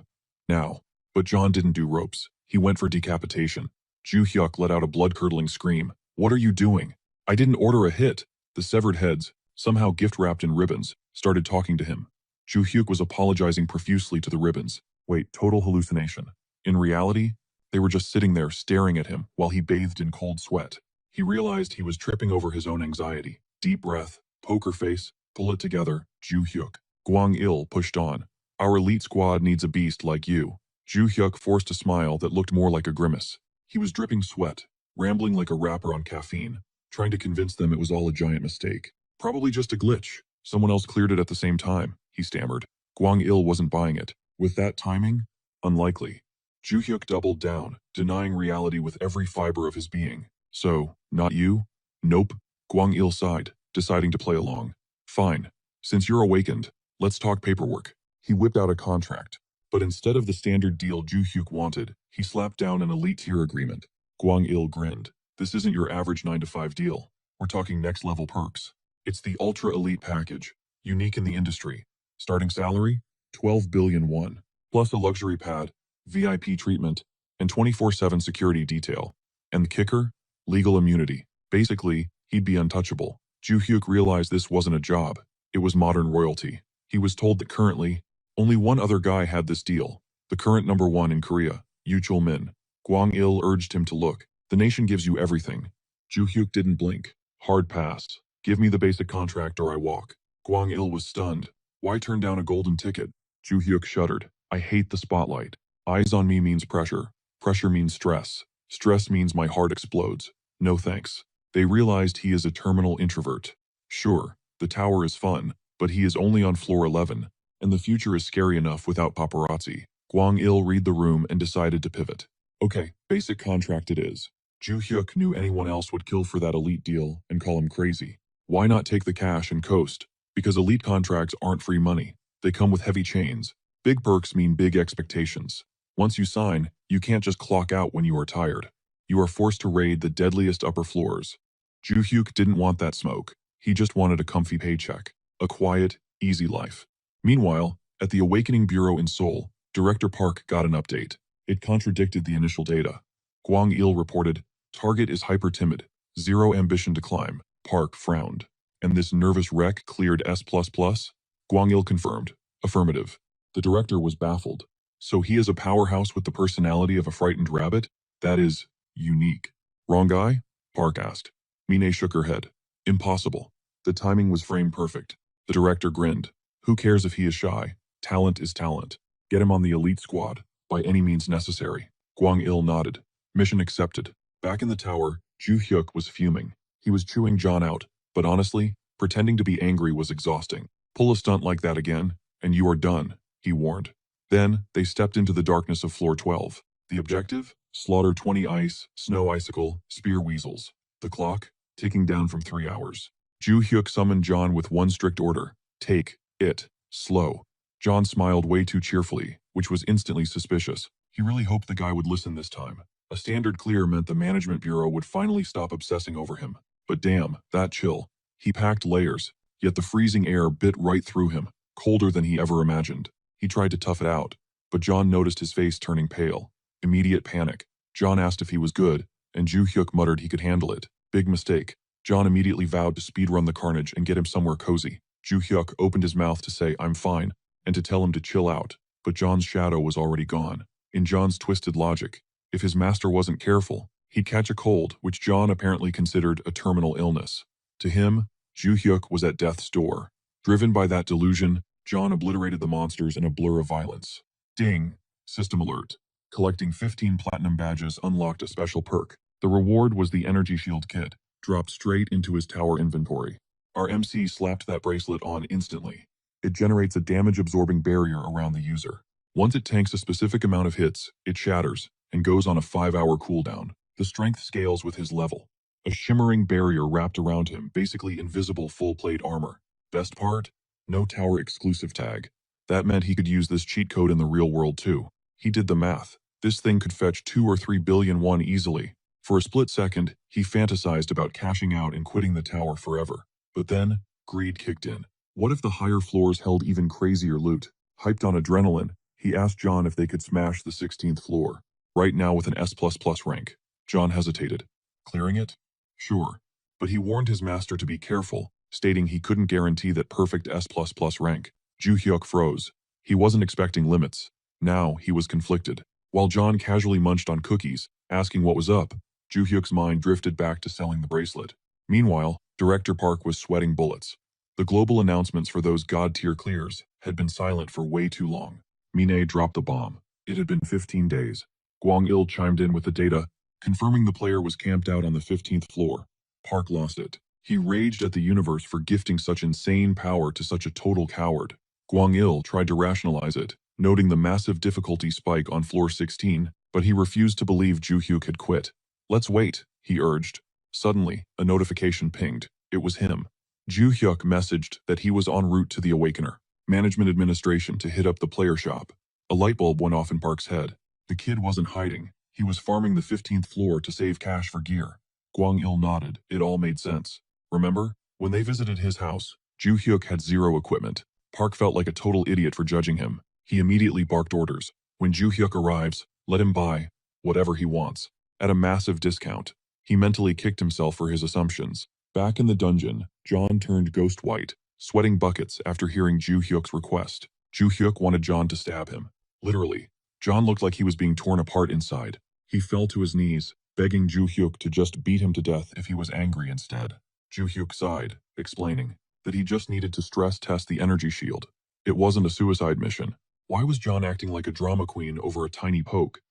Now. But John didn't do ropes. He went for decapitation. Ju Hyuk let out a blood-curdling scream. What are you doing? I didn't order a hit. The severed heads, somehow gift-wrapped in ribbons, started talking to him. Ju Hyuk was apologizing profusely to the ribbons. Wait, total hallucination. In reality, they were just sitting there staring at him while he bathed in cold sweat. He realized he was tripping over his own anxiety. Deep breath, poker face, pull it together, Ju Hyuk. Gwang Il pushed on. Our elite squad needs a beast like you. Ju Hyuk forced a smile that looked more like a grimace. He was dripping sweat, rambling like a rapper on caffeine, trying to convince them it was all a giant mistake. Probably just a glitch. Someone else cleared it at the same time, he stammered. Gwang Il wasn't buying it. With that timing? Unlikely. Ju-hyuk doubled down, denying reality with every fiber of his being. So, not you? Nope. Kwang-il sighed, deciding to play along. Fine. Since you're awakened, let's talk paperwork. He whipped out a contract. But instead of the standard deal Ju-hyuk wanted, he slapped down an elite tier agreement. Kwang-il grinned. This isn't your average 9-to-5 deal. We're talking next-level perks. It's the ultra-elite package, unique in the industry. Starting salary? 12 billion won. Plus a luxury pad, VIP treatment, and 24/7 security detail. And the kicker? Legal immunity. Basically, he'd be untouchable. Ju-hyuk realized this wasn't a job. It was modern royalty. He was told that currently, only one other guy had this deal. The current number one in Korea, Yoo Chul-min. Kwang-il urged him to look. The nation gives you everything. Ju-hyuk didn't blink. Hard pass. Give me the basic contract or I walk. Kwang-il was stunned. Why turn down a golden ticket? Ju-hyuk shuddered. I hate the spotlight. Eyes on me means pressure. Pressure means stress. Stress means my heart explodes. No thanks. They realized he is a terminal introvert. Sure, the tower is fun, but he is only on floor 11, and the future is scary enough without paparazzi. Kwang-il read the room and decided to pivot. Okay, basic contract it is. Ju-hyuk knew anyone else would kill for that elite deal and call him crazy. Why not take the cash and coast? Because elite contracts aren't free money. They come with heavy chains. Big perks mean big expectations. Once you sign, you can't just clock out when you are tired. You are forced to raid the deadliest upper floors. Ju-hyuk didn't want that smoke. He just wanted a comfy paycheck. A quiet, easy life. Meanwhile, at the Awakening Bureau in Seoul, Director Park got an update. It contradicted the initial data. Kwang-il reported, target is hyper-timid, zero ambition to climb. Park frowned. And this nervous wreck cleared S++? Kwang-il confirmed. Affirmative. The director was baffled. So he is a powerhouse with the personality of a frightened rabbit? That is unique. Wrong guy? Park asked. Mine shook her head. Impossible. The timing was frame perfect. The director grinned. Who cares if he is shy? Talent is talent. Get him on the elite squad, by any means necessary. Kwang-il nodded. Mission accepted. Back in the tower, Ju-hyuk was fuming. He was chewing John out, but honestly, pretending to be angry was exhausting. Pull a stunt like that again, and you are done, he warned. Then, they stepped into the darkness of floor 12. The objective? Slaughter 20 ice, snow icicle, spear weasels. The clock? Ticking down from 3 hours. Ju-hyuk summoned John with one strict order. Take it slow. John smiled way too cheerfully, which was instantly suspicious. He really hoped the guy would listen this time. A standard clear meant the management bureau would finally stop obsessing over him. But damn, that chill. He packed layers, yet the freezing air bit right through him, colder than he ever imagined. He tried to tough it out, but John noticed his face turning pale. Immediate panic. John asked if he was good, and Ju-hyuk muttered he could handle it. Big mistake. John immediately vowed to speedrun the carnage and get him somewhere cozy. Ju-hyuk opened his mouth to say, I'm fine, and to tell him to chill out, but John's shadow was already gone. In John's twisted logic, if his master wasn't careful, he'd catch a cold, which John apparently considered a terminal illness. To him, Ju-hyuk was at death's door. Driven by that delusion, John obliterated the monsters in a blur of violence. Ding! System alert. Collecting 15 platinum badges unlocked a special perk. The reward was the energy shield kit, dropped straight into his tower inventory. Our MC slapped that bracelet on instantly. It generates a damage-absorbing barrier around the user. Once it tanks a specific amount of hits, it shatters and goes on a 5-hour cooldown. The strength scales with his level. A shimmering barrier wrapped around him, basically invisible full-plate armor. Best part? No tower exclusive tag. That meant he could use this cheat code in the real world too. He did the math. This thing could fetch 2 or 3 billion won easily. For a split second, he fantasized about cashing out and quitting the tower forever. But then, greed kicked in. What if the higher floors held even crazier loot? Hyped on adrenaline, he asked John if they could smash the 16th floor. Right now with an S++ rank. John hesitated. Clearing it? Sure. But he warned his master to be careful, stating he couldn't guarantee that perfect S++ rank. Ju-hyuk froze. He wasn't expecting limits. Now, he was conflicted. While John casually munched on cookies, asking what was up, Ju-hyuk's mind drifted back to selling the bracelet. Meanwhile, Director Park was sweating bullets. The global announcements for those god-tier clears had been silent for way too long. Mine dropped the bomb. It had been 15 days. Kwang-il chimed in with the data, confirming the player was camped out on the 15th floor. Park lost it. He raged at the universe for gifting such insane power to such a total coward. Kwang-il tried to rationalize it. noting the massive difficulty spike on floor 16, but he refused to believe Ju-hyuk had quit. "Let's wait," he urged. Suddenly, a notification pinged. It was him. Ju-hyuk messaged that he was en route to the Awakener Management Administration to hit up the player shop. A light bulb went off in Park's head. The kid wasn't hiding. He was farming the 15th floor to save cash for gear. Kwang-il nodded. It all made sense. Remember? When they visited his house, Ju-hyuk had zero equipment. Park felt like a total idiot for judging him. He immediately barked orders. When Ju-hyuk arrives, let him buy whatever he wants, at a massive discount. He mentally kicked himself for his assumptions. Back in the dungeon, John turned ghost white, sweating buckets after hearing Ju-hyuk's request. Ju-hyuk wanted John to stab him. Literally. John looked like he was being torn apart inside. He fell to his knees, begging Ju-hyuk to just beat him to death if he was angry instead. Ju-hyuk sighed, explaining that he just needed to stress test the energy shield. It wasn't a suicide mission. Why was John acting like a drama queen over a tiny poke?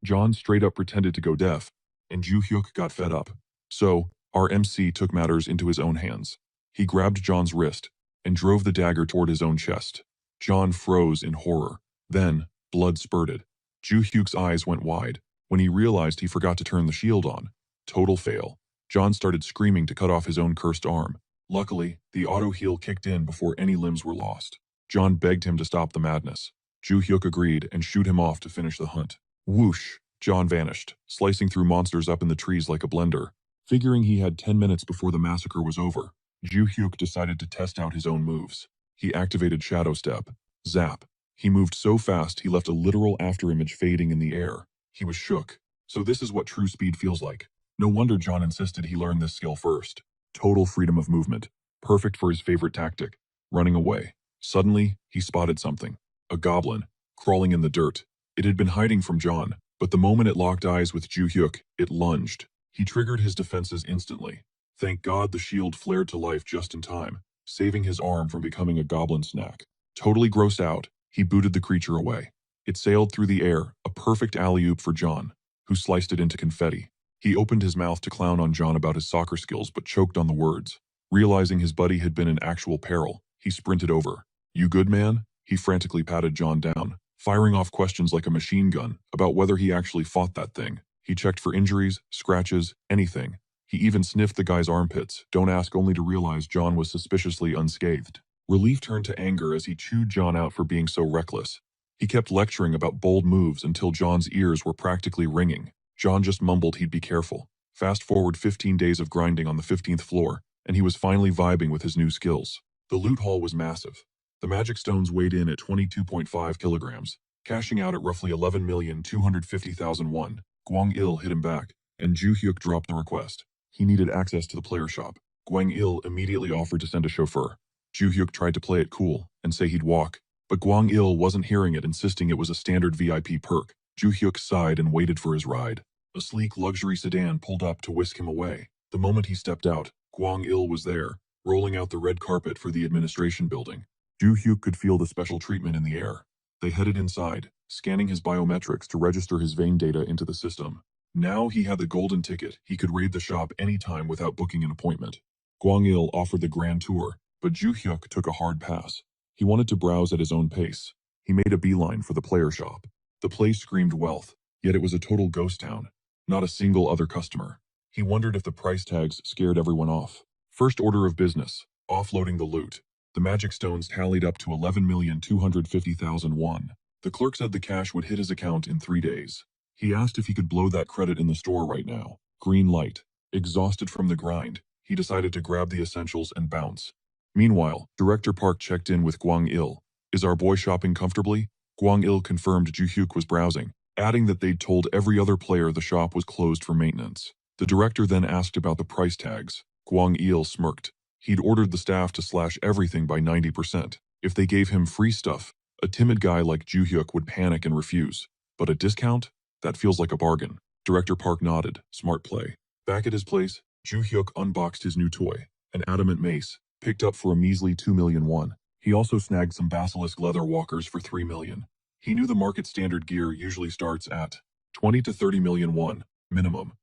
John straight up pretended to go deaf, and Ju-hyuk got fed up. So, our MC took matters into his own hands. He grabbed John's wrist and drove the dagger toward his own chest. John froze in horror. Then, blood spurted. Ju-hyuk's eyes went wide when he realized he forgot to turn the shield on. Total fail. John started screaming to cut off his own cursed arm. Luckily, the auto-heal kicked in before any limbs were lost. John begged him to stop the madness. Ju-hyuk agreed and shooed him off to finish the hunt. Whoosh! John vanished, slicing through monsters up in the trees like a blender. Figuring he had 10 minutes before the massacre was over, Ju-hyuk decided to test out his own moves. He activated Shadow Step. Zap. He moved so fast he left a literal afterimage fading in the air. He was shook. So this is what true speed feels like. No wonder John insisted he learn this skill first. Total freedom of movement. Perfect for his favorite tactic, running away. Suddenly, he spotted something. A goblin, crawling in the dirt. It had been hiding from John, but the moment it locked eyes with Ju-hyuk, it lunged. He triggered his defenses instantly. Thank God the shield flared to life just in time, saving his arm from becoming a goblin snack. Totally grossed out, he booted the creature away. It sailed through the air, a perfect alley-oop for John, who sliced it into confetti. He opened his mouth to clown on John about his soccer skills but choked on the words. Realizing his buddy had been in actual peril, he sprinted over. "You good, man?" He frantically patted John down, firing off questions like a machine gun about whether he actually fought that thing. He checked for injuries, scratches, anything. He even sniffed the guy's armpits, don't ask only to realize John was suspiciously unscathed. Relief turned to anger as he chewed John out for being so reckless. He kept lecturing about bold moves until John's ears were practically ringing. John just mumbled he'd be careful. Fast forward 15 days of grinding on the 15th floor, and he was finally vibing with his new skills. The loot haul was massive. The magic stones weighed in at 22.5 kilograms, cashing out at roughly 11,250,000 won. Kwang-il hit him back, and Ju-hyuk dropped the request. He needed access to the player shop. Kwang-il immediately offered to send a chauffeur. Ju-hyuk tried to play it cool and say he'd walk, but Kwang-il wasn't hearing it, insisting it was a standard VIP perk. Ju-hyuk sighed and waited for his ride. A sleek luxury sedan pulled up to whisk him away. The moment he stepped out, Kwang-il was there, rolling out the red carpet for the administration building. Ju-hyuk could feel the special treatment in the air. They headed inside, scanning his biometrics to register his vein data into the system. Now he had the golden ticket. He could raid the shop anytime without booking an appointment. Kwang-il offered the grand tour, but Ju-hyuk took a hard pass. He wanted to browse at his own pace. He made a beeline for the player shop. The place screamed wealth, yet it was a total ghost town. Not a single other customer. He wondered if the price tags scared everyone off. First order of business, offloading the loot. The magic stones tallied up to 11,250,000 won. The clerk said the cash would hit his account in 3 days. He asked if he could blow that credit in the store right now. Green light. Exhausted from the grind, he decided to grab the essentials and bounce. Meanwhile, Director Park checked in with Kwang-il. "Is our boy shopping comfortably?" Kwang-il confirmed Ju-hyuk was browsing, adding that they'd told every other player the shop was closed for maintenance. The director then asked about the price tags. Kwang-il smirked. He'd ordered the staff to slash everything by 90%. If they gave him free stuff, a timid guy like Ju-hyuk would panic and refuse. But a discount? That feels like a bargain. Director Park nodded. Smart play. Back at his place, Ju-hyuk unboxed his new toy, an adamant mace, picked up for a measly 2 million won. He also snagged some basilisk leather walkers for 3 million. He knew the market standard gear usually starts at 20 to 30 million won, minimum.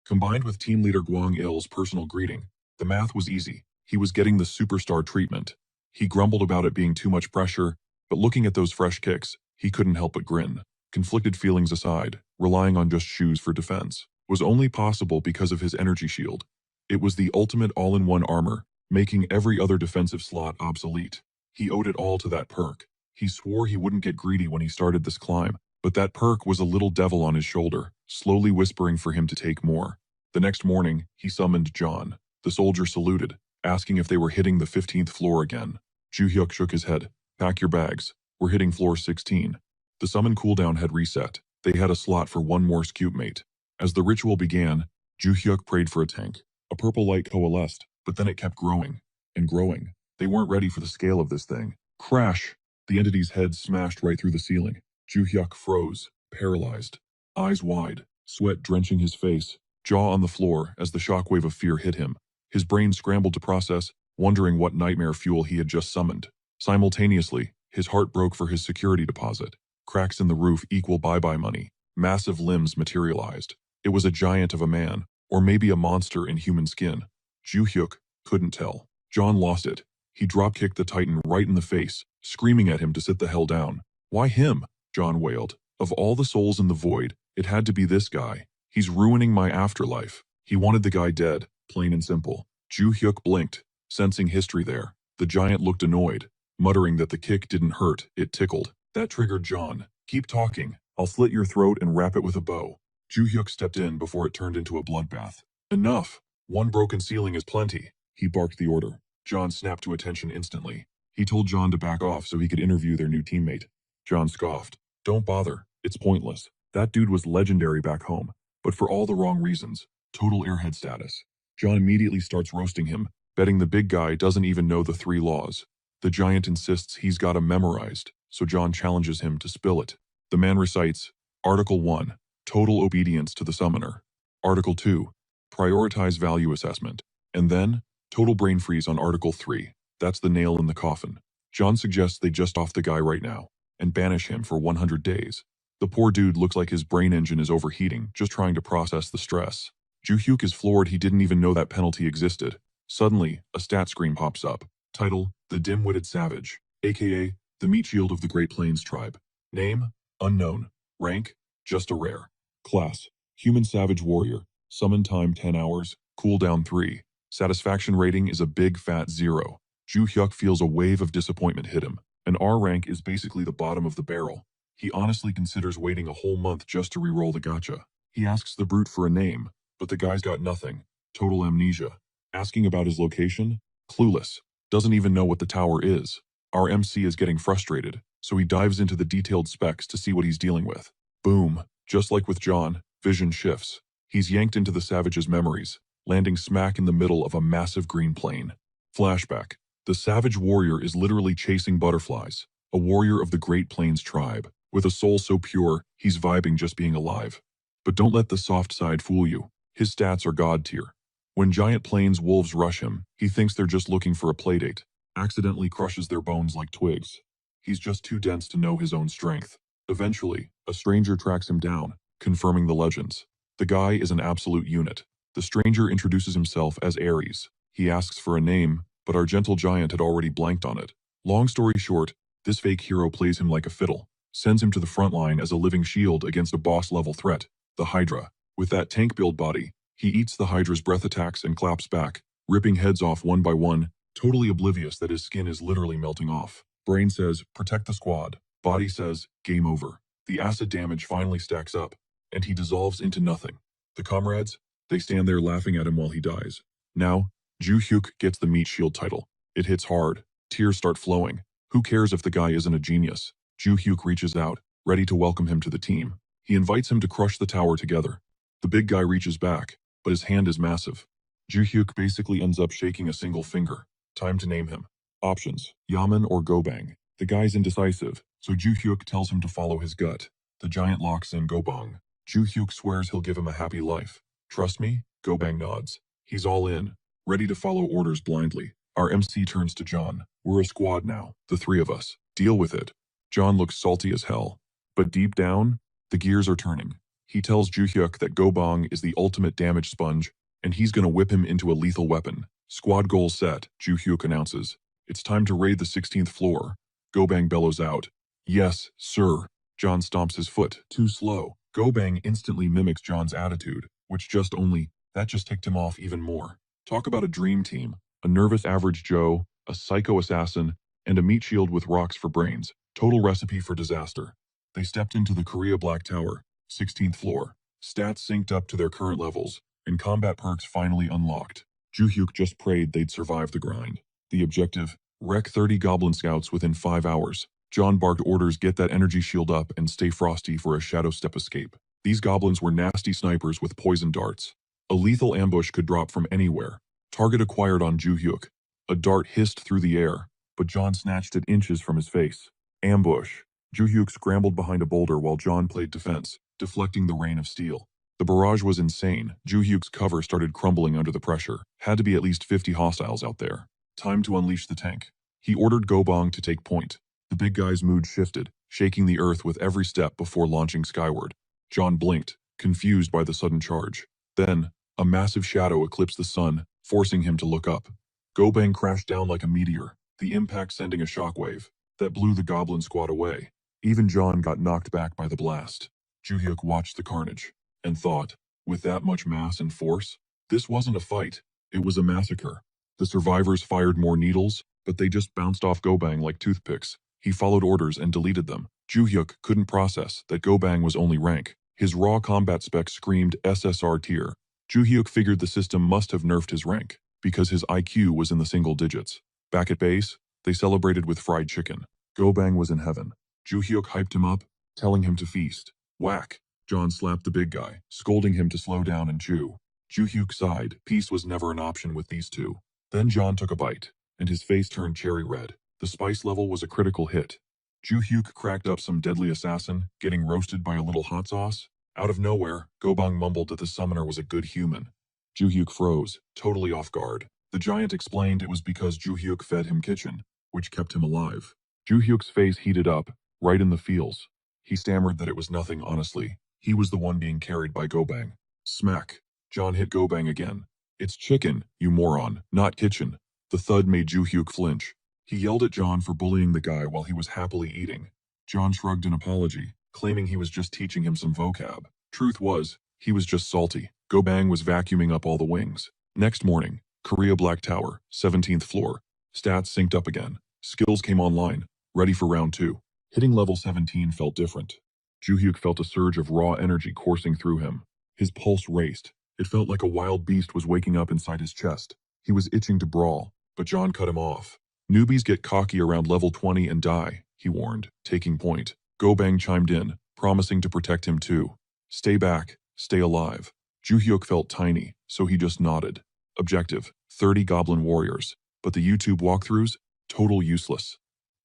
Combined with team leader Kwang-il's personal greeting, the math was easy. He was getting the superstar treatment. He grumbled about it being too much pressure, but looking at those fresh kicks, He couldn't help but grin. Conflicted feelings aside, relying on just shoes for defense was only possible because of his energy shield. It was the ultimate all-in-one armor, making every other defensive slot obsolete. He owed it all to that perk. He swore he wouldn't get greedy when he started this climb, but that perk was a little devil on his shoulder, slowly whispering for him to take more. The next morning, he summoned John. The soldier saluted, asking if they were hitting the 15th floor again. Ju-hyuk shook his head. Pack your bags. We're hitting floor 16. The summon cooldown had reset. They had a slot for one more scoop mate. As the ritual began, Ju-hyuk prayed for a tank. A purple light coalesced, but then it kept growing and growing. They weren't ready for the scale of this thing. Crash! The entity's head smashed right through the ceiling. Ju-hyuk froze, paralyzed, eyes wide, sweat drenching his face, jaw on the floor as the shockwave of fear hit him. His brain scrambled to process, wondering what nightmare fuel he had just summoned. Simultaneously, his heart broke for his security deposit. Cracks in the roof equal bye-bye money. Massive limbs materialized. It was a giant of a man, or maybe a monster in human skin. Ju-hyuk couldn't tell. John lost it. He drop-kicked the Titan right in the face, screaming at him to sit the hell down. Why him? John wailed. Of all the souls in the void, it had to be this guy. He's ruining my afterlife. He wanted the guy dead, plain and simple. Ju-hyuk blinked, sensing history there. The giant looked annoyed, muttering that the kick didn't hurt, it tickled. That triggered John. Keep talking. I'll slit your throat and wrap it with a bow. Ju-hyuk stepped in before it turned into a bloodbath. Enough. One broken ceiling is plenty. He barked the order. John snapped to attention instantly. He told John to back off so he could interview their new teammate. John scoffed. Don't bother. It's pointless. That dude was legendary back home, but for all the wrong reasons. Total airhead status. John immediately starts roasting him, betting the big guy doesn't even know the 3 laws. The giant insists he's got 'em memorized, so John challenges him to spill it. The man recites, Article 1, total obedience to the summoner. Article 2, prioritize value assessment. And then, total brain freeze on Article 3. That's the nail in the coffin. John suggests they just off the guy right now and banish him for 100 days. The poor dude looks like his brain engine is overheating, just trying to process the stress. Ju-hyuk is floored he didn't even know that penalty existed. Suddenly, a stat screen pops up. Title, The Dim-Witted Savage, aka the Meat Shield of the Great Plains Tribe. Name, unknown. Rank, just a rare. Class, Human Savage Warrior. Summon time 10 hours. Cooldown 3. Satisfaction rating is a big fat 0. Ju-hyuk feels a wave of disappointment hit him. An R rank is basically the bottom of the barrel. He honestly considers waiting a whole month just to re-roll the gacha. He asks the brute for a name, but the guy's got nothing. Total amnesia. Asking about his location? Clueless. Doesn't even know what the tower is. Our MC is getting frustrated, so he dives into the detailed specs to see what he's dealing with. Boom. Just like with John, vision shifts. He's yanked into the savage's memories, landing smack in the middle of a massive green plain. Flashback. The savage warrior is literally chasing butterflies, a warrior of the Great Plains tribe. With a soul so pure, he's vibing just being alive. But don't let the soft side fool you. His stats are god tier. When giant plains wolves rush him, he thinks they're just looking for a playdate, accidentally crushes their bones like twigs. He's just too dense to know his own strength. Eventually, a stranger tracks him down, confirming the legends. The guy is an absolute unit. The stranger introduces himself as Ares. He asks for a name, but our gentle giant had already blanked on it. Long story short, this fake hero plays him like a fiddle, sends him to the front line as a living shield against a boss-level threat, the Hydra. With that tank-build body, he eats the Hydra's breath attacks and claps back, ripping heads off one by one, totally oblivious that his skin is literally melting off. Brain says, protect the squad. Body says, game over. The acid damage finally stacks up, and he dissolves into nothing. The comrades, they stand there laughing at him while he dies. Now, Ju-hyuk gets the meat shield title. It hits hard. Tears start flowing. Who cares if the guy isn't a genius? Ju-hyuk reaches out, ready to welcome him to the team. He invites him to crush the tower together. The big guy reaches back, but his hand is massive. Ju-hyuk basically ends up shaking a single finger. Time to name him. Options, Yaman or Gobang. The guy's indecisive, so Ju-hyuk tells him to follow his gut. The giant locks in Gobang. Ju-hyuk swears he'll give him a happy life. Trust me? Gobang nods. He's all in, ready to follow orders blindly. Our MC turns to John. We're a squad now, the 3 of us. Deal with it. John looks salty as hell. But deep down, the gears are turning. He tells Ju-hyuk that Gobang is the ultimate damage sponge, and he's gonna whip him into a lethal weapon. Squad goal set, Ju-hyuk announces. It's time to raid the 16th floor. Gobang bellows out. Yes, sir. John stomps his foot, too slow. Go-Bang instantly mimics John's attitude, that just ticked him off even more. Talk about a dream team. A nervous average Joe, a psycho assassin, and a meat shield with rocks for brains. Total recipe for disaster. They stepped into the Korea Black Tower, 16th floor. Stats synced up to their current levels, and combat perks finally unlocked. Ju-hyuk just prayed they'd survive the grind. The objective, wreck 30 Goblin Scouts within 5 hours. John barked orders, get that energy shield up and stay frosty for a shadow step escape. These goblins were nasty snipers with poison darts. A lethal ambush could drop from anywhere. Target acquired on Ju-hyuk. A dart hissed through the air, but John snatched it inches from his face. Ambush. Ju-hyuk scrambled behind a boulder while John played defense, deflecting the rain of steel. The barrage was insane. Ju-hyuk's cover started crumbling under the pressure. Had to be at least 50 hostiles out there. Time to unleash the tank. He ordered Go-Bang to take point. The big guy's mood shifted, shaking the earth with every step before launching skyward. John blinked, confused by the sudden charge. Then, a massive shadow eclipsed the sun, forcing him to look up. Go-Bang crashed down like a meteor, the impact sending a shockwave that blew the goblin squad away. Even John got knocked back by the blast. Ju-hyuk watched the carnage and thought, with that much mass and force, this wasn't a fight, it was a massacre. The survivors fired more needles, but they just bounced off Go-Bang like toothpicks. He followed orders and deleted them. Ju-hyuk couldn't process that Go-Bang was only rank. His raw combat spec screamed SSR tier. Ju-hyuk figured the system must have nerfed his rank, because his IQ was in the single digits. Back at base, they celebrated with fried chicken. Go-Bang was in heaven. Ju-hyuk hyped him up, telling him to feast. Whack! John slapped the big guy, scolding him to slow down and chew. Ju-hyuk sighed. Peace was never an option with these two. Then John took a bite, and his face turned cherry red. The spice level was a critical hit. Ju-hyuk cracked up some deadly assassin, getting roasted by a little hot sauce. Out of nowhere, Go-Bang mumbled that the summoner was a good human. Ju-hyuk froze, totally off guard. The giant explained it was because Ju-hyuk fed him kitchen, which kept him alive. Ju-hyuk's face heated up, right in the feels. He stammered that it was nothing, honestly. He was the one being carried by Go-Bang. Smack. John hit Go-Bang again. It's chicken, you moron, not kitchen. The thud made Ju-hyuk flinch. He yelled at John for bullying the guy while he was happily eating. John shrugged an apology, claiming he was just teaching him some vocab. Truth was, he was just salty. Go-Bang was vacuuming up all the wings. Next morning, Korea Black Tower, 17th floor. Stats synced up again. Skills came online, ready for round 2. Hitting level 17 felt different. Ju-hyuk felt a surge of raw energy coursing through him. His pulse raced. It felt like a wild beast was waking up inside his chest. He was itching to brawl, but John cut him off. Newbies get cocky around level 20 and die, he warned, taking point. Go-Bang chimed in, promising to protect him too. Stay back, stay alive. Ju-hyuk felt tiny, so he just nodded. Objective, 30 goblin warriors. But the YouTube walkthroughs? Total useless.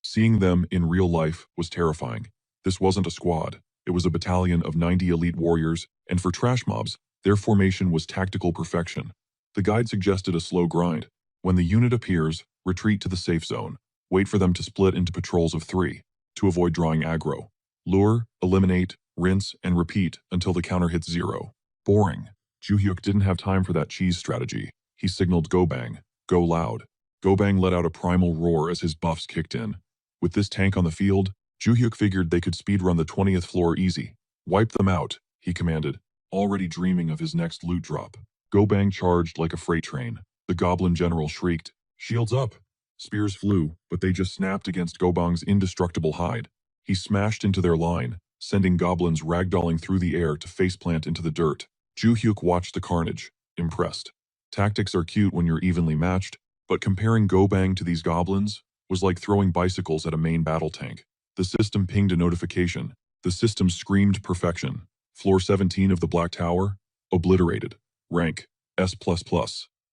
Seeing them in real life was terrifying. This wasn't a squad. It was a battalion of 90 elite warriors, and for trash mobs, their formation was tactical perfection. The guide suggested a slow grind. When the unit appears, retreat to the safe zone. Wait for them to split into patrols of 3, to avoid drawing aggro. Lure, eliminate, rinse, and repeat until the counter hits 0. Boring. Ju-hyuk didn't have time for that cheese strategy. He signaled Go-Bang, go loud. Go-Bang let out a primal roar as his buffs kicked in. With this tank on the field, Ju-hyuk figured they could speedrun the 20th floor easy. Wipe them out, he commanded, already dreaming of his next loot drop. Go-Bang charged like a freight train. The goblin general shrieked, "Shields up!" Spears flew, but they just snapped against Go-Bang's indestructible hide. He smashed into their line, sending goblins ragdolling through the air to faceplant into the dirt. Ju-hyuk watched the carnage, impressed. Tactics are cute when you're evenly matched, but comparing Go-Bang to these goblins was like throwing bicycles at a main battle tank. The system pinged a notification. The system screamed perfection. Floor 17 of the Black Tower, obliterated. Rank, S++.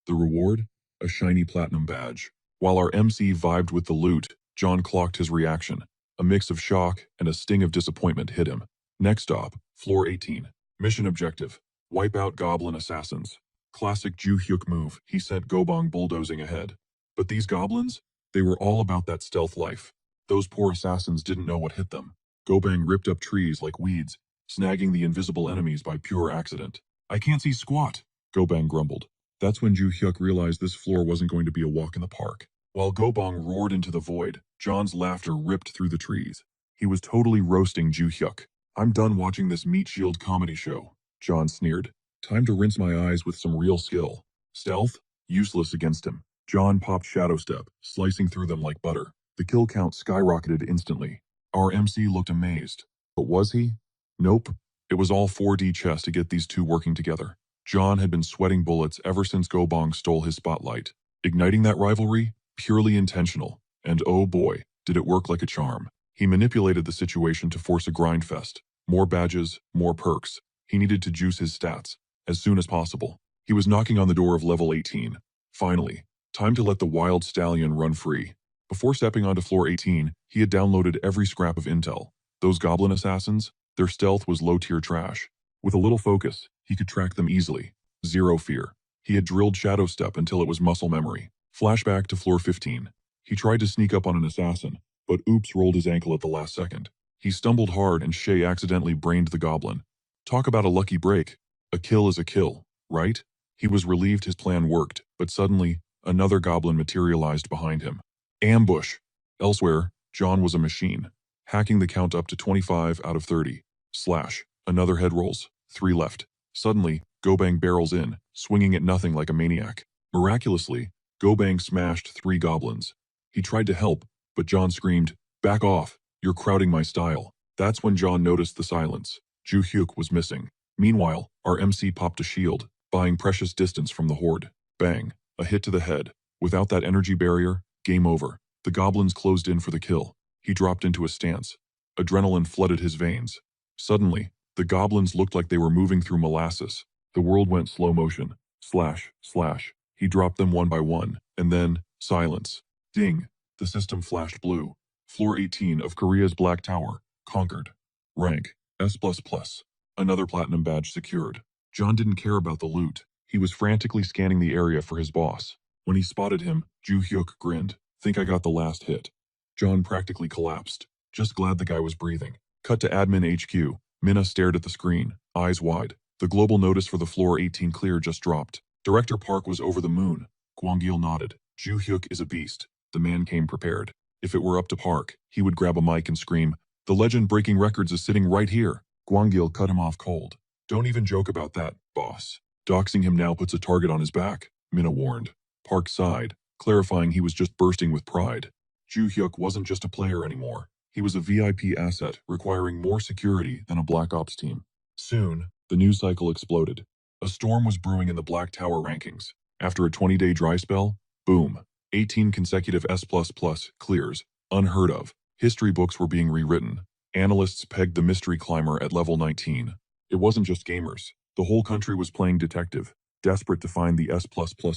The reward? A shiny platinum badge. While our MC vibed with the loot, John clocked his reaction. A mix of shock and a sting of disappointment hit him. Next stop, floor 18. Mission objective, wipe out goblin assassins. Classic Ju-hyuk move, he sent Go-Bang bulldozing ahead. But these goblins? They were all about that stealth life. Those poor assassins didn't know what hit them. Go-Bang ripped up trees like weeds, snagging the invisible enemies by pure accident. "I can't see squat," Go-Bang grumbled. That's when Ju-hyuk realized this floor wasn't going to be a walk in the park. While Go-Bang roared into the void, John's laughter ripped through the trees. He was totally roasting Ju Hyuk. "I'm done watching this meat shield comedy show," John sneered. "Time to rinse my eyes with some real skill." Stealth? Useless against him. John popped Shadow Step, slicing through them like butter. The kill count skyrocketed instantly. Our MC looked amazed. But was he? Nope. It was all 4D chess to get these two working together. John had been sweating bullets ever since Gobong stole his spotlight. Igniting that rivalry? Purely intentional. And oh boy, did it work like a charm. He manipulated the situation to force a grind fest. More badges, more perks. He needed to juice his stats as soon as possible. He was knocking on the door of level 18. Finally, time to let the wild stallion run free. Before stepping onto floor 18, he had downloaded every scrap of intel. Those goblin assassins, their stealth was low-tier trash. With a little focus, he could track them easily. Zero fear. He had drilled Shadow Step until it was muscle memory. Flashback to floor 15. He tried to sneak up on an assassin, but oops rolled his ankle at the last second. He stumbled hard and Shay accidentally brained the goblin. Talk about a lucky break. A kill is a kill, right? He was relieved his plan worked, but suddenly, another goblin materialized behind him. Ambush! Elsewhere, John was a machine, hacking the count up to 25 out of 30. Slash. Another head rolls. 3 left. Suddenly, Gobang barrels in, swinging at nothing like a maniac. Miraculously, Gobang smashed 3 goblins. He tried to help, but John screamed, "Back off, you're crowding my style." That's when John noticed the silence. Ju Hyuk was missing. Meanwhile, our MC popped a shield, buying precious distance from the horde. Bang, a hit to the head. Without that energy barrier, game over. The goblins closed in for the kill. He dropped into a stance. Adrenaline flooded his veins. Suddenly, the goblins looked like they were moving through molasses. The world went slow motion. Slash, slash. He dropped them one by one, and then, silence. Ding. The system flashed blue. Floor 18 of Korea's Black Tower, conquered. Rank, S++. Another platinum badge secured. John didn't care about the loot. He was frantically scanning the area for his boss. When he spotted him, Ju Hyuk grinned. "Think I got the last hit." John practically collapsed. Just glad the guy was breathing. Cut to admin HQ. Minna stared at the screen, eyes wide. The global notice for the floor 18 clear just dropped. Director Park was over the moon. Gwangil nodded. Ju Hyuk is a beast. The man came prepared. If it were up to Park, he would grab a mic and scream, "The legend breaking records is sitting right here." Gwangil cut him off cold. "Don't even joke about that, boss. Doxing him now puts a target on his back," Minna warned. Park sighed, clarifying he was just bursting with pride. Ju Hyuk wasn't just a player anymore. He was a VIP asset, requiring more security than a Black Ops team. Soon, the news cycle exploded. A storm was brewing in the Black Tower rankings. After a 20-day dry spell, boom, 18 consecutive S++ clears, unheard of. History books were being rewritten. Analysts pegged the mystery climber at level 19. It wasn't just gamers. The whole country was playing detective, desperate to find the S++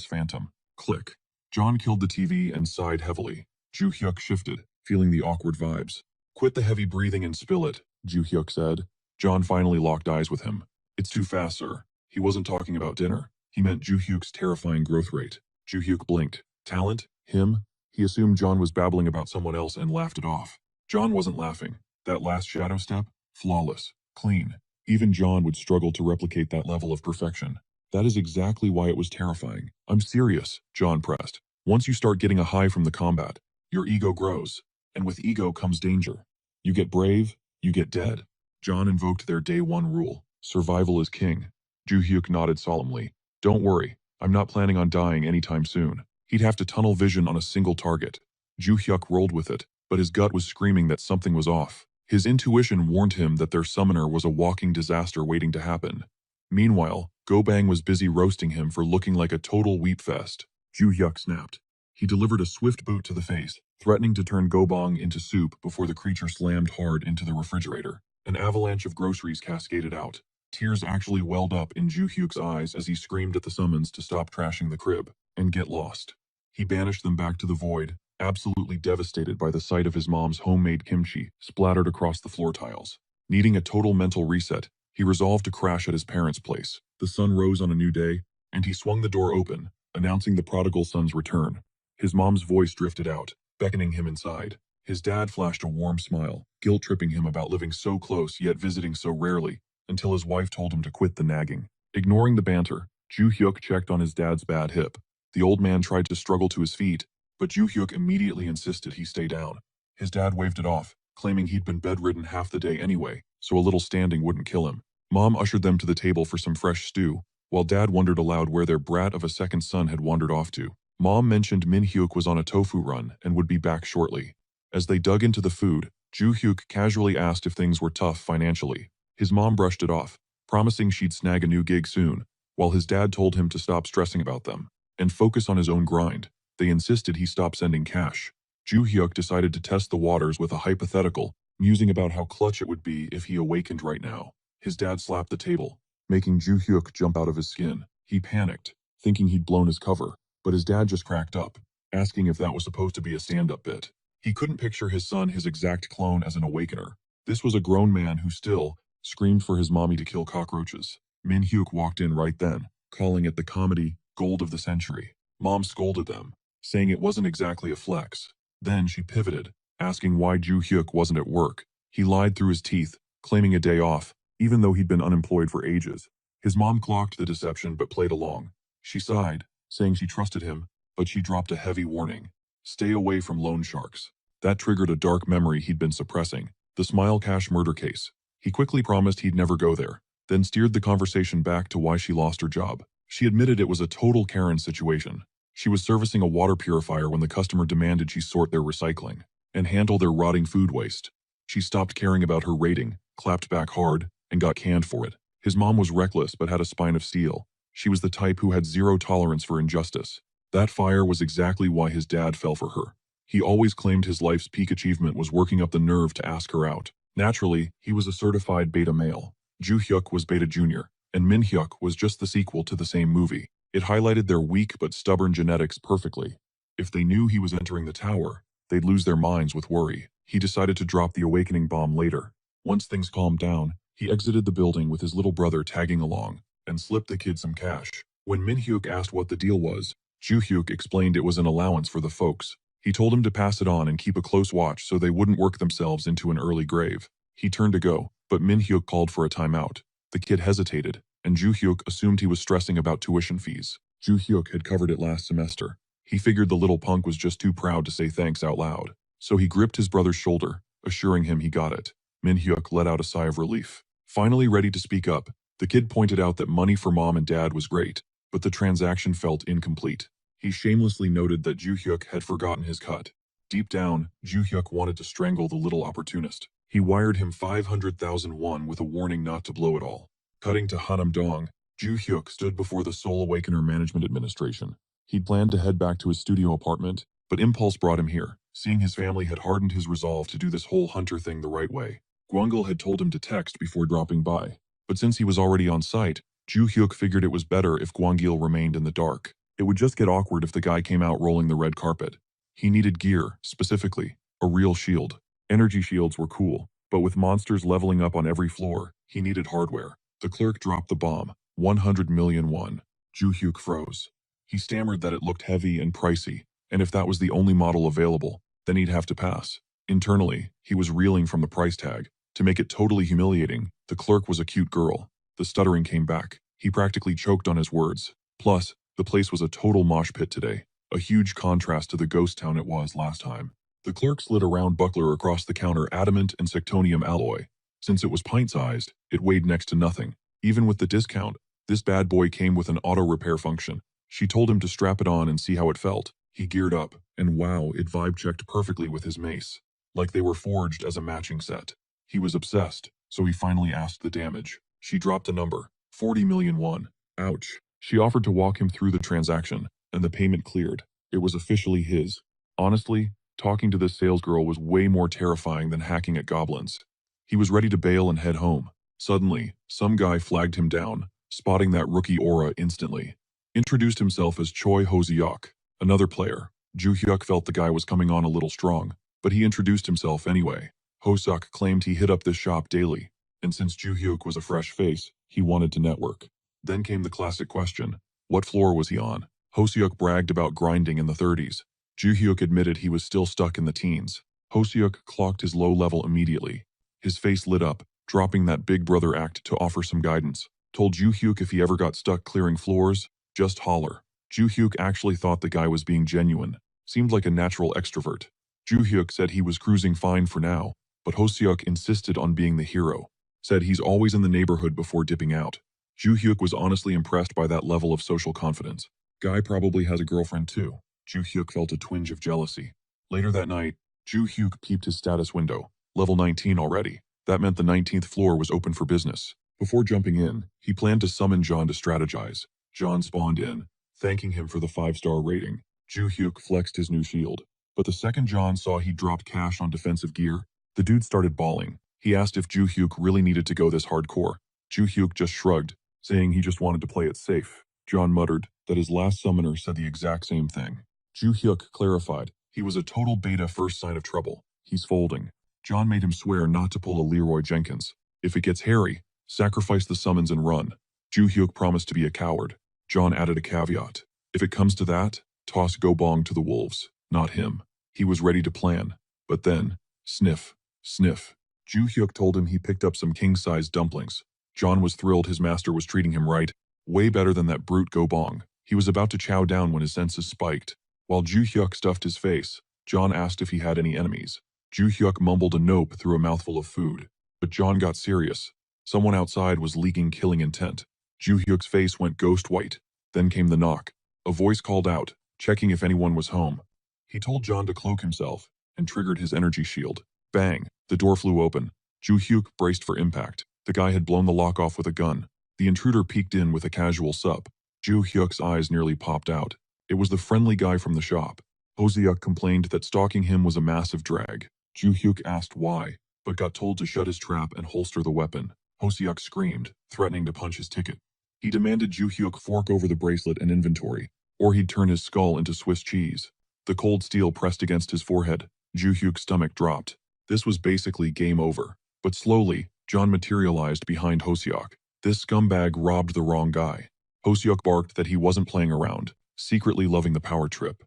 phantom. Click. John killed the TV and sighed heavily. Ju Hyuk shifted, feeling the awkward vibes. "Quit the heavy breathing and spill it," Ju Hyuk said. John finally locked eyes with him. "It's too fast, sir." He wasn't talking about dinner. He meant Ju Hyuk's terrifying growth rate. Ju Hyuk blinked. Talent? Him? He assumed John was babbling about someone else and laughed it off. John wasn't laughing. That last shadow step? Flawless. Clean. Even John would struggle to replicate that level of perfection. That is exactly why it was terrifying. "I'm serious," John pressed. "Once you start getting a high from the combat, your ego grows. And with ego comes danger. You get brave, you get dead." John invoked their day one rule. Survival is king. Ju Hyuk nodded solemnly. "Don't worry, I'm not planning on dying anytime soon." He'd have to tunnel vision on a single target. Ju Hyuk rolled with it, but his gut was screaming that something was off. His intuition warned him that their summoner was a walking disaster waiting to happen. Meanwhile, Gobang was busy roasting him for looking like a total weep fest. Ju Hyuk snapped. He delivered a swift boot to the face, threatening to turn Gobang into soup before the creature slammed hard into the refrigerator. An avalanche of groceries cascaded out. Tears actually welled up in Ju Hyuk's eyes as he screamed at the summons to stop trashing the crib and get lost. He banished them back to the void, absolutely devastated by the sight of his mom's homemade kimchi splattered across the floor tiles. Needing a total mental reset, he resolved to crash at his parents' place. The sun rose on a new day, and he swung the door open, announcing the prodigal son's return. His mom's voice drifted out, beckoning him inside. His dad flashed a warm smile, guilt-tripping him about living so close yet visiting so rarely, until his wife told him to quit the nagging. Ignoring the banter, Ju Hyuk checked on his dad's bad hip. The old man tried to struggle to his feet, but Ju Hyuk immediately insisted he stay down. His dad waved it off. claiming he'd been bedridden half the day anyway, so a little standing wouldn't kill him. Mom ushered them to the table for some fresh stew, while Dad wondered aloud where their brat of a second son had wandered off to. Mom mentioned Min Hyuk was on a tofu run and would be back shortly. As they dug into the food, Joo Hyuk casually asked if things were tough financially. His mom brushed it off, promising she'd snag a new gig soon, while his dad told him to stop stressing about them and focus on his own grind. They insisted he stop sending cash. Joo Hyuk decided to test the waters with a hypothetical, musing about how clutch it would be if he awakened right now. His dad slapped the table, making Joo Hyuk jump out of his skin. He panicked, thinking he'd blown his cover, but his dad just cracked up, asking if that was supposed to be a stand-up bit. He couldn't picture his son his exact clone as an awakener. This was a grown man who still screamed for his mommy to kill cockroaches. Min Hyuk walked in right then, calling it the comedy gold of the century. Mom scolded them, saying it wasn't exactly a flex. Then she pivoted, asking why Joo Hyuk wasn't at work. He lied through his teeth, claiming a day off, even though he'd been unemployed for ages. His mom clocked the deception but played along. She sighed, saying she trusted him, but she dropped a heavy warning. Stay away from loan sharks. That triggered a dark memory he'd been suppressing, the Smile Cash murder case. He quickly promised he'd never go there, then steered the conversation back to why she lost her job. She admitted it was a total Karen situation. She was servicing a water purifier when the customer demanded she sort their recycling and handle their rotting food waste. She stopped caring about her rating, clapped back hard, and got canned for it. His mom was reckless but had a spine of steel. She was the type who had zero tolerance for injustice. That fire was exactly why his dad fell for her. He always claimed his life's peak achievement was working up the nerve to ask her out. Naturally, he was a certified beta male. Joo Hyuk was beta junior, and Min Hyuk was just the sequel to the same movie. It highlighted their weak but stubborn genetics perfectly. If they knew he was entering the tower, they'd lose their minds with worry. He decided to drop the awakening bomb later. Once things calmed down, he exited the building with his little brother tagging along, and slipped the kid some cash. When Min Hyuk asked what the deal was, Joo Hyuk explained it was an allowance for the folks. He told him to pass it on and keep a close watch so they wouldn't work themselves into an early grave. He turned to go, but Min Hyuk called for a timeout. The kid hesitated, and Joo Hyuk assumed he was stressing about tuition fees. Joo Hyuk had covered it last semester. He figured the little punk was just too proud to say thanks out loud. So he gripped his brother's shoulder, assuring him he got it. Min Hyuk let out a sigh of relief. Finally ready to speak up, the kid pointed out that money for mom and dad was great, but the transaction felt incomplete. He shamelessly noted that Joo Hyuk had forgotten his cut. Deep down, Joo Hyuk wanted to strangle the little opportunist. He wired him 500,000 won with a warning not to blow it all. Cutting to Hanam Dong, Joo Hyuk stood before the Soul Awakener Management Administration. He'd planned to head back to his studio apartment, but impulse brought him here. Seeing his family had hardened his resolve to do this whole hunter thing the right way. Gwangil had told him to text before dropping by, but since he was already on site, Joo Hyuk figured it was better if Gwangil remained in the dark. It would just get awkward if the guy came out rolling the red carpet. He needed gear, specifically, a real shield. Energy shields were cool, but with monsters leveling up on every floor, he needed hardware. The clerk dropped the bomb, 100 million won. Joo Hyuk froze. He stammered that it looked heavy and pricey, and if that was the only model available, then he'd have to pass. Internally, he was reeling from the price tag. To make it totally humiliating, the clerk was a cute girl. The stuttering came back. He practically choked on his words. Plus, the place was a total mosh pit today, a huge contrast to the ghost town it was last time. The clerk slid a round buckler across the counter, adamant and sectonium alloy. Since it was pint-sized, it weighed next to nothing. Even with the discount, this bad boy came with an auto repair function. She told him to strap it on and see how it felt. He geared up, and wow, it vibe-checked perfectly with his mace, like they were forged as a matching set. He was obsessed, so he finally asked the damage. She dropped a number, 40 million won. Ouch. She offered to walk him through the transaction, and the payment cleared. It was officially his. Honestly, talking to this salesgirl was way more terrifying than hacking at goblins. He was ready to bail and head home. Suddenly, some guy flagged him down, spotting that rookie aura instantly. Introduced himself as Choi Ho-seok, another player. Joo Hyuk felt the guy was coming on a little strong, but he introduced himself anyway. Ho-seok claimed he hit up this shop daily, and since Joo Hyuk was a fresh face, he wanted to network. Then came the classic question, what floor was he on? Ho-seok bragged about grinding in the 30s. Joo Hyuk admitted he was still stuck in the teens. Ho-seok clocked his low level immediately. His face lit up, dropping that big brother act to offer some guidance. Told Joo Hyuk if he ever got stuck clearing floors, just holler. Joo Hyuk actually thought the guy was being genuine. Seemed like a natural extrovert. Joo Hyuk said he was cruising fine for now, but Hoseok insisted on being the hero, said he's always in the neighborhood before dipping out. Joo Hyuk was honestly impressed by that level of social confidence. Guy probably has a girlfriend too. Joo Hyuk felt a twinge of jealousy. Later that night, Joo Hyuk peeped his status window. Level 19 already. That meant the 19th floor was open for business. Before jumping in, he planned to summon John to strategize. John spawned in, thanking him for the 5-star rating. Joo Hyuk flexed his new shield. But the second John saw he dropped cash on defensive gear, the dude started bawling. He asked if Joo Hyuk really needed to go this hardcore. Joo Hyuk just shrugged, saying he just wanted to play it safe. John muttered that his last summoner said the exact same thing. Joo Hyuk clarified he was a total beta first sign of trouble. He's folding. John made him swear not to pull a Leroy Jenkins. If it gets hairy, sacrifice the summons and run. Joo Hyuk promised to be a coward. John added a caveat. If it comes to that, toss Go Bong to the wolves, not him. He was ready to plan. But then, sniff, sniff. Joo Hyuk told him he picked up some king-sized dumplings. John was thrilled his master was treating him right, way better than that brute Go Bong. He was about to chow down when his senses spiked. While Joo Hyuk stuffed his face, John asked if he had any enemies. Joo Hyuk mumbled a nope through a mouthful of food. But John got serious. Someone outside was leaking killing intent. Joo Hyuk's face went ghost white. Then came the knock. A voice called out, checking if anyone was home. He told John to cloak himself, and triggered his energy shield. Bang! The door flew open. Joo Hyuk braced for impact. The guy had blown the lock off with a gun. The intruder peeked in with a casual sup. Joo Hyuk's eyes nearly popped out. It was the friendly guy from the shop. Hoseok complained that stalking him was a massive drag. Joo Hyuk asked why, but got told to shut his trap and holster the weapon. Hoseok screamed, threatening to punch his ticket. He demanded Joo Hyuk fork over the bracelet and inventory, or he'd turn his skull into Swiss cheese. The cold steel pressed against his forehead. Joo Hyuk's stomach dropped. This was basically game over. But slowly, John materialized behind Hoseok. This scumbag robbed the wrong guy. Hoseok barked that he wasn't playing around, secretly loving the power trip.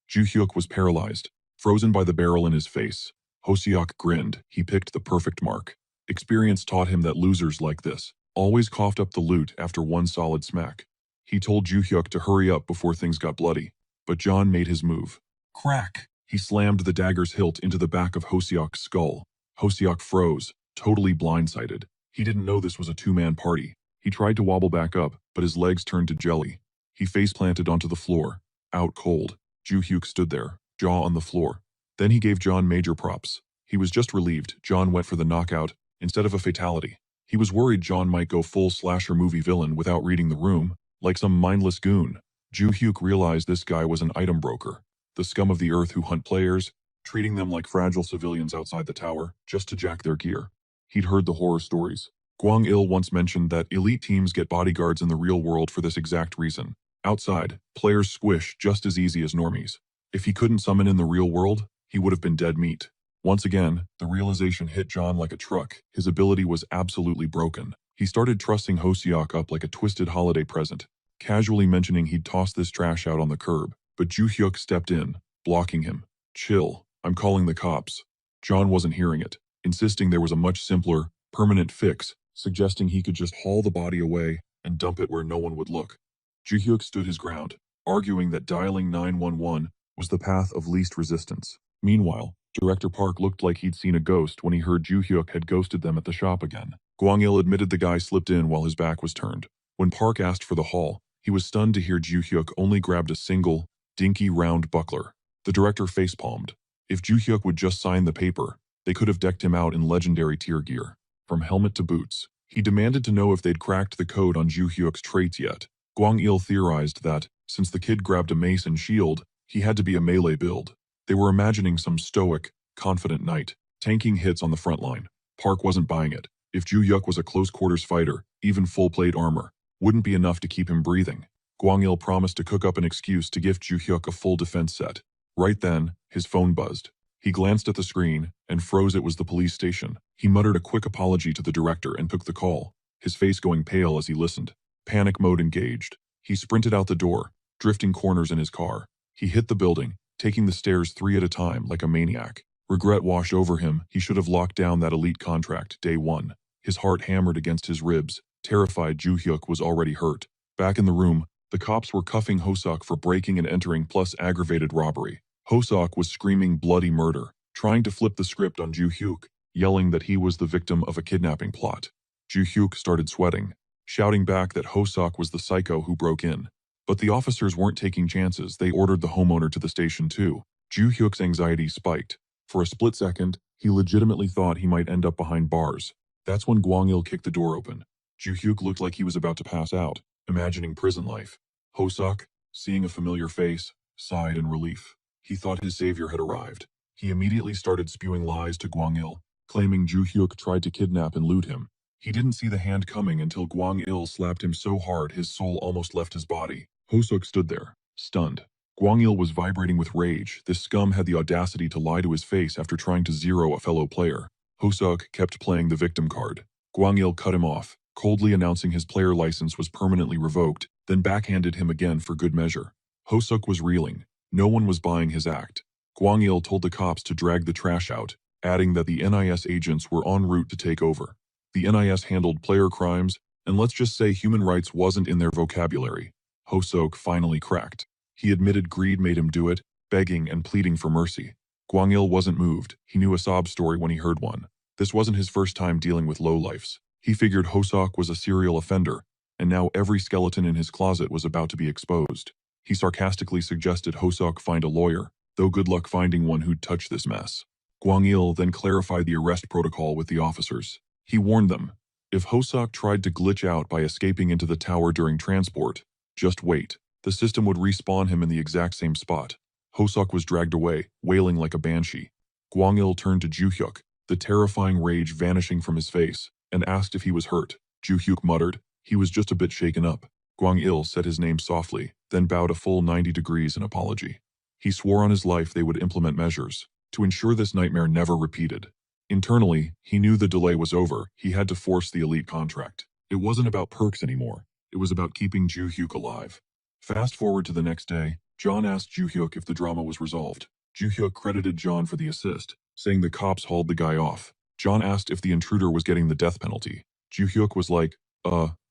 Joo Hyuk was paralyzed, frozen by the barrel in his face. Hoseok grinned. He picked the perfect mark. Experience taught him that losers like this always coughed up the loot after one solid smack. He told Joo Hyuk to hurry up before things got bloody, but John made his move. Crack! He slammed the dagger's hilt into the back of Hoseok's skull. Hoseok froze, totally blindsided. He didn't know this was a two-man party. He tried to wobble back up, but his legs turned to jelly. He face-planted onto the floor, out cold. Joo Hyuk stood there, jaw on the floor. Then he gave John major props. He was just relieved John went for the knockout instead of a fatality. He was worried John might go full slasher movie villain without reading the room, like some mindless goon. Joo Hyuk realized this guy was an item broker, the scum of the earth who hunt players, treating them like fragile civilians outside the tower, just to jack their gear. He'd heard the horror stories. Gwang Il once mentioned that elite teams get bodyguards in the real world for this exact reason. Outside, players squish just as easy as normies. If he couldn't summon in the real world, he would have been dead meat. Once again, the realization hit John like a truck. His ability was absolutely broken. He started trussing Hoseok up like a twisted holiday present, casually mentioning he'd toss this trash out on the curb. But Joo Hyuk stepped in, blocking him. Chill, I'm calling the cops. John wasn't hearing it, insisting there was a much simpler, permanent fix, suggesting he could just haul the body away and dump it where no one would look. Joo Hyuk stood his ground, arguing that dialing 911 was the path of least resistance. Meanwhile, Director Park looked like he'd seen a ghost when he heard Joo Hyuk had ghosted them at the shop again. Gwang Il admitted the guy slipped in while his back was turned. When Park asked for the haul, he was stunned to hear Joo Hyuk only grabbed a single, dinky round buckler. The director facepalmed. If Joo Hyuk would just sign the paper, they could have decked him out in legendary tier gear, from helmet to boots. He demanded to know if they'd cracked the code on Joo Hyuk's traits yet. Gwang Il theorized that, since the kid grabbed a mace and shield, he had to be a melee build. They were imagining some stoic, confident knight, tanking hits on the front line. Park wasn't buying it. If Joo Hyuk was a close-quarters fighter, even full-plate armor wouldn't be enough to keep him breathing. Gwang Il promised to cook up an excuse to gift Joo Hyuk a full defense set. Right then, his phone buzzed. He glanced at the screen and froze. It was the police station. He muttered a quick apology to the director and took the call, his face going pale as he listened. Panic mode engaged. He sprinted out the door, drifting corners in his car. He hit the building, taking the stairs 3 at a time like a maniac. Regret washed over him. He should have locked down that elite contract day one. His heart hammered against his ribs. Terrified Joo Hyuk was already hurt. Back in the room, the cops were cuffing Hoseok for breaking and entering plus aggravated robbery. Hoseok was screaming bloody murder, trying to flip the script on Joo Hyuk. yelling that he was the victim of a kidnapping plot. Ju-hyuk started sweating, shouting back that Hosok was the psycho who broke in. But the officers weren't taking chances. They ordered the homeowner to the station too. Ju-hyuk's anxiety spiked. For a split second, he legitimately thought he might end up behind bars. That's when Gwang-il kicked the door open. Ju-hyuk looked like he was about to pass out, imagining prison life. Hosok, seeing a familiar face, sighed in relief. He thought his savior had arrived. He immediately started spewing lies to Gwang-il, claiming Ju-hyuk tried to kidnap and loot him. He didn't see the hand coming until Gwang-il slapped him so hard his soul almost left his body. Hosok stood there, stunned. Gwang-il was vibrating with rage. This scum had the audacity to lie to his face after trying to zero a fellow player. Hosok kept playing the victim card. Gwang-il cut him off, coldly announcing his player license was permanently revoked, then backhanded him again for good measure. Hosok was reeling. No one was buying his act. Gwang-il told the cops to drag the trash out, adding that the NIS agents were en route to take over. The NIS handled player crimes, and let's just say human rights wasn't in their vocabulary. Hosok finally cracked. He admitted greed made him do it, begging and pleading for mercy. Gwang-il wasn't moved. He knew a sob story when he heard one. This wasn't his first time dealing with lowlifes. He figured Hosok was a serial offender, and now every skeleton in his closet was about to be exposed. He sarcastically suggested Hosok find a lawyer, though good luck finding one who'd touch this mess. Gwang-il then clarified the arrest protocol with the officers. He warned them, if Hosok tried to glitch out by escaping into the tower during transport, just wait. The system would respawn him in the exact same spot. Hosok was dragged away, wailing like a banshee. Gwang-il turned to Ju-hyuk, the terrifying rage vanishing from his face, and asked if he was hurt. Ju-hyuk muttered, he was just a bit shaken up. Gwang-il said his name softly, then bowed a full 90 degrees in apology. He swore on his life they would implement measures to ensure this nightmare never repeated. Internally, he knew the delay was over. He had to force the elite contract. It wasn't about perks anymore. It was about keeping Ju-hyuk alive. Fast forward to the next day, John asked Ju-hyuk if the drama was resolved. Ju-hyuk credited John for the assist, saying the cops hauled the guy off. John asked if the intruder was getting the death penalty. Ju-hyuk was like,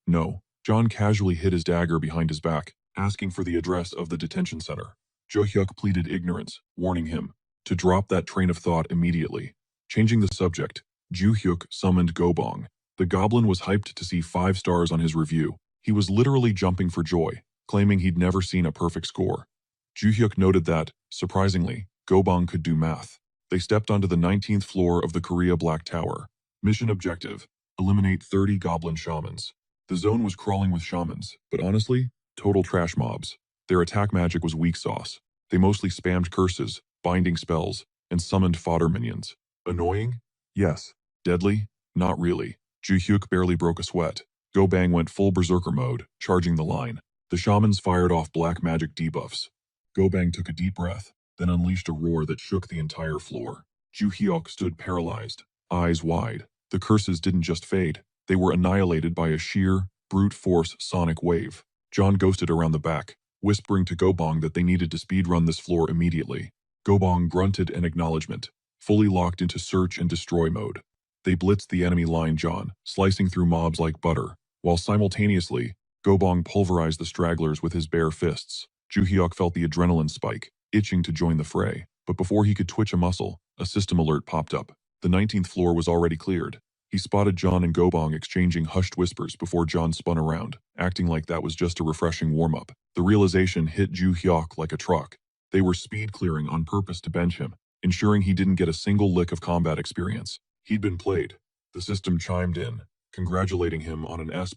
no. John casually hid his dagger behind his back, asking for the address of the detention center. Ju-hyuk pleaded ignorance, warning him to drop that train of thought immediately. Changing the subject, Ju-hyuk summoned Gobong. The goblin was hyped to see 5 stars on his review. He was literally jumping for joy, claiming he'd never seen a perfect score. Ju-hyuk noted that, surprisingly, Gobong could do math. They stepped onto the 19th floor of the Korea Black Tower. Mission objective, eliminate 30 goblin shamans. The zone was crawling with shamans, but honestly, total trash mobs. Their attack magic was weak sauce. They mostly spammed curses, binding spells, and summoned fodder minions. Annoying? Yes. Deadly? Not really. Ju-hyuk barely broke a sweat. Gobang went full berserker mode, charging the line. The shamans fired off black magic debuffs. Gobang took a deep breath, then unleashed a roar that shook the entire floor. Ju-hyuk stood paralyzed, eyes wide. The curses didn't just fade. They were annihilated by a sheer, brute force sonic wave. John ghosted around the back, whispering to Gobong that they needed to speedrun this floor immediately. Gobong grunted an acknowledgement, fully locked into search and destroy mode. They blitzed the enemy line John, slicing through mobs like butter, while simultaneously, Gobong pulverized the stragglers with his bare fists. Ju-hyuk felt the adrenaline spike, itching to join the fray. But before he could twitch a muscle, a system alert popped up. The 19th floor was already cleared. He spotted John and Gobong exchanging hushed whispers before John spun around, acting like that was just a refreshing warm-up. The realization hit Ju-hyuk like a truck. They were speed clearing on purpose to bench him, ensuring he didn't get a single lick of combat experience. He'd been played. The system chimed in, congratulating him on an S++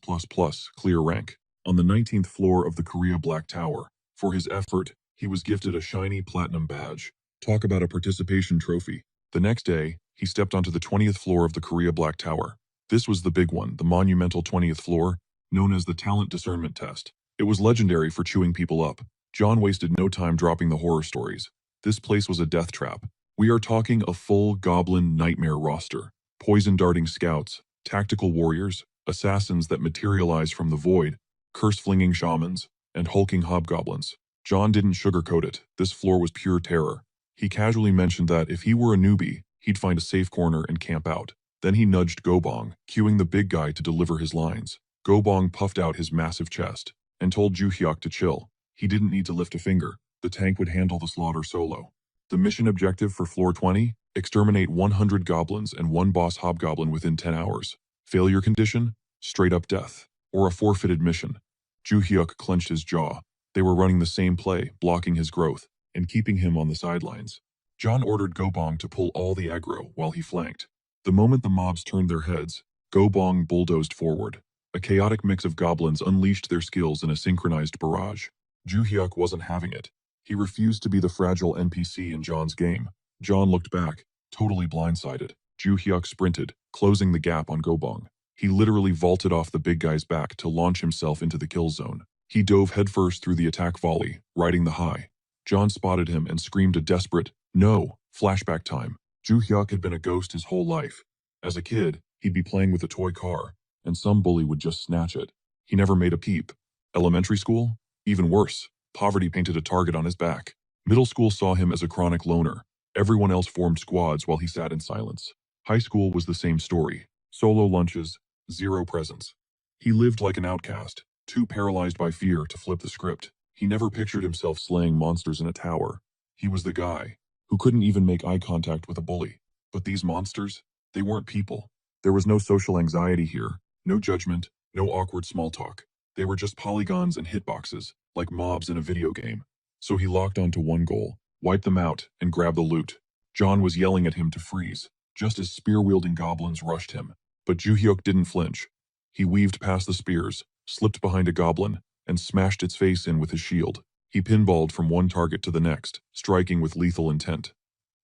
clear rank. On the 19th floor of the Korea Black Tower, for his effort, he was gifted a shiny platinum badge. Talk about a participation trophy. The next day, he stepped onto the 20th floor of the Korea Black Tower. This was the big one, the monumental 20th floor, known as the Talent Discernment Test. It was legendary for chewing people up. John wasted no time dropping the horror stories. This place was a death trap. We are talking a full goblin nightmare roster. Poison-darting scouts, tactical warriors, assassins that materialize from the void, curse-flinging shamans, and hulking hobgoblins. John didn't sugarcoat it. This floor was pure terror. He casually mentioned that if he were a newbie, he'd find a safe corner and camp out. Then he nudged Gobong, cueing the big guy to deliver his lines. Gobong puffed out his massive chest and told Ju-hyuk to chill. He didn't need to lift a finger. The tank would handle the slaughter solo. The mission objective for floor 20? Exterminate 100 goblins and one boss hobgoblin within 10 hours. Failure condition? Straight up death. Or a forfeited mission. Ju Hyuk clenched his jaw. They were running the same play, blocking his growth, and keeping him on the sidelines. John ordered Gobong to pull all the aggro while he flanked. The moment the mobs turned their heads, Gobong bulldozed forward. A chaotic mix of goblins unleashed their skills in a synchronized barrage. Ju Hyuk wasn't having it. He refused to be the fragile NPC in John's game. John looked back, totally blindsided. Ju Hyuk sprinted, closing the gap on Gobong. He literally vaulted off the big guy's back to launch himself into the kill zone. He dove headfirst through the attack volley, riding the high. John spotted him and screamed a desperate, "No!" Flashback time. Ju Hyuk had been a ghost his whole life. As a kid, he'd be playing with a toy car, and some bully would just snatch it. He never made a peep. Elementary school? Even worse. Poverty painted a target on his back. Middle school saw him as a chronic loner. Everyone else formed squads while he sat in silence. High school was the same story. Solo lunches, zero presents. He lived like an outcast, too paralyzed by fear to flip the script. He never pictured himself slaying monsters in a tower. He was the guy who couldn't even make eye contact with a bully. But these monsters, they weren't people. There was no social anxiety here, no judgment, no awkward small talk. They were just polygons and hitboxes, like mobs in a video game. So he locked onto one goal, wipe them out, and grab the loot. John was yelling at him to freeze, just as spear-wielding goblins rushed him. But Ju Hyuk didn't flinch. He weaved past the spears, slipped behind a goblin, and smashed its face in with his shield. He pinballed from one target to the next, striking with lethal intent.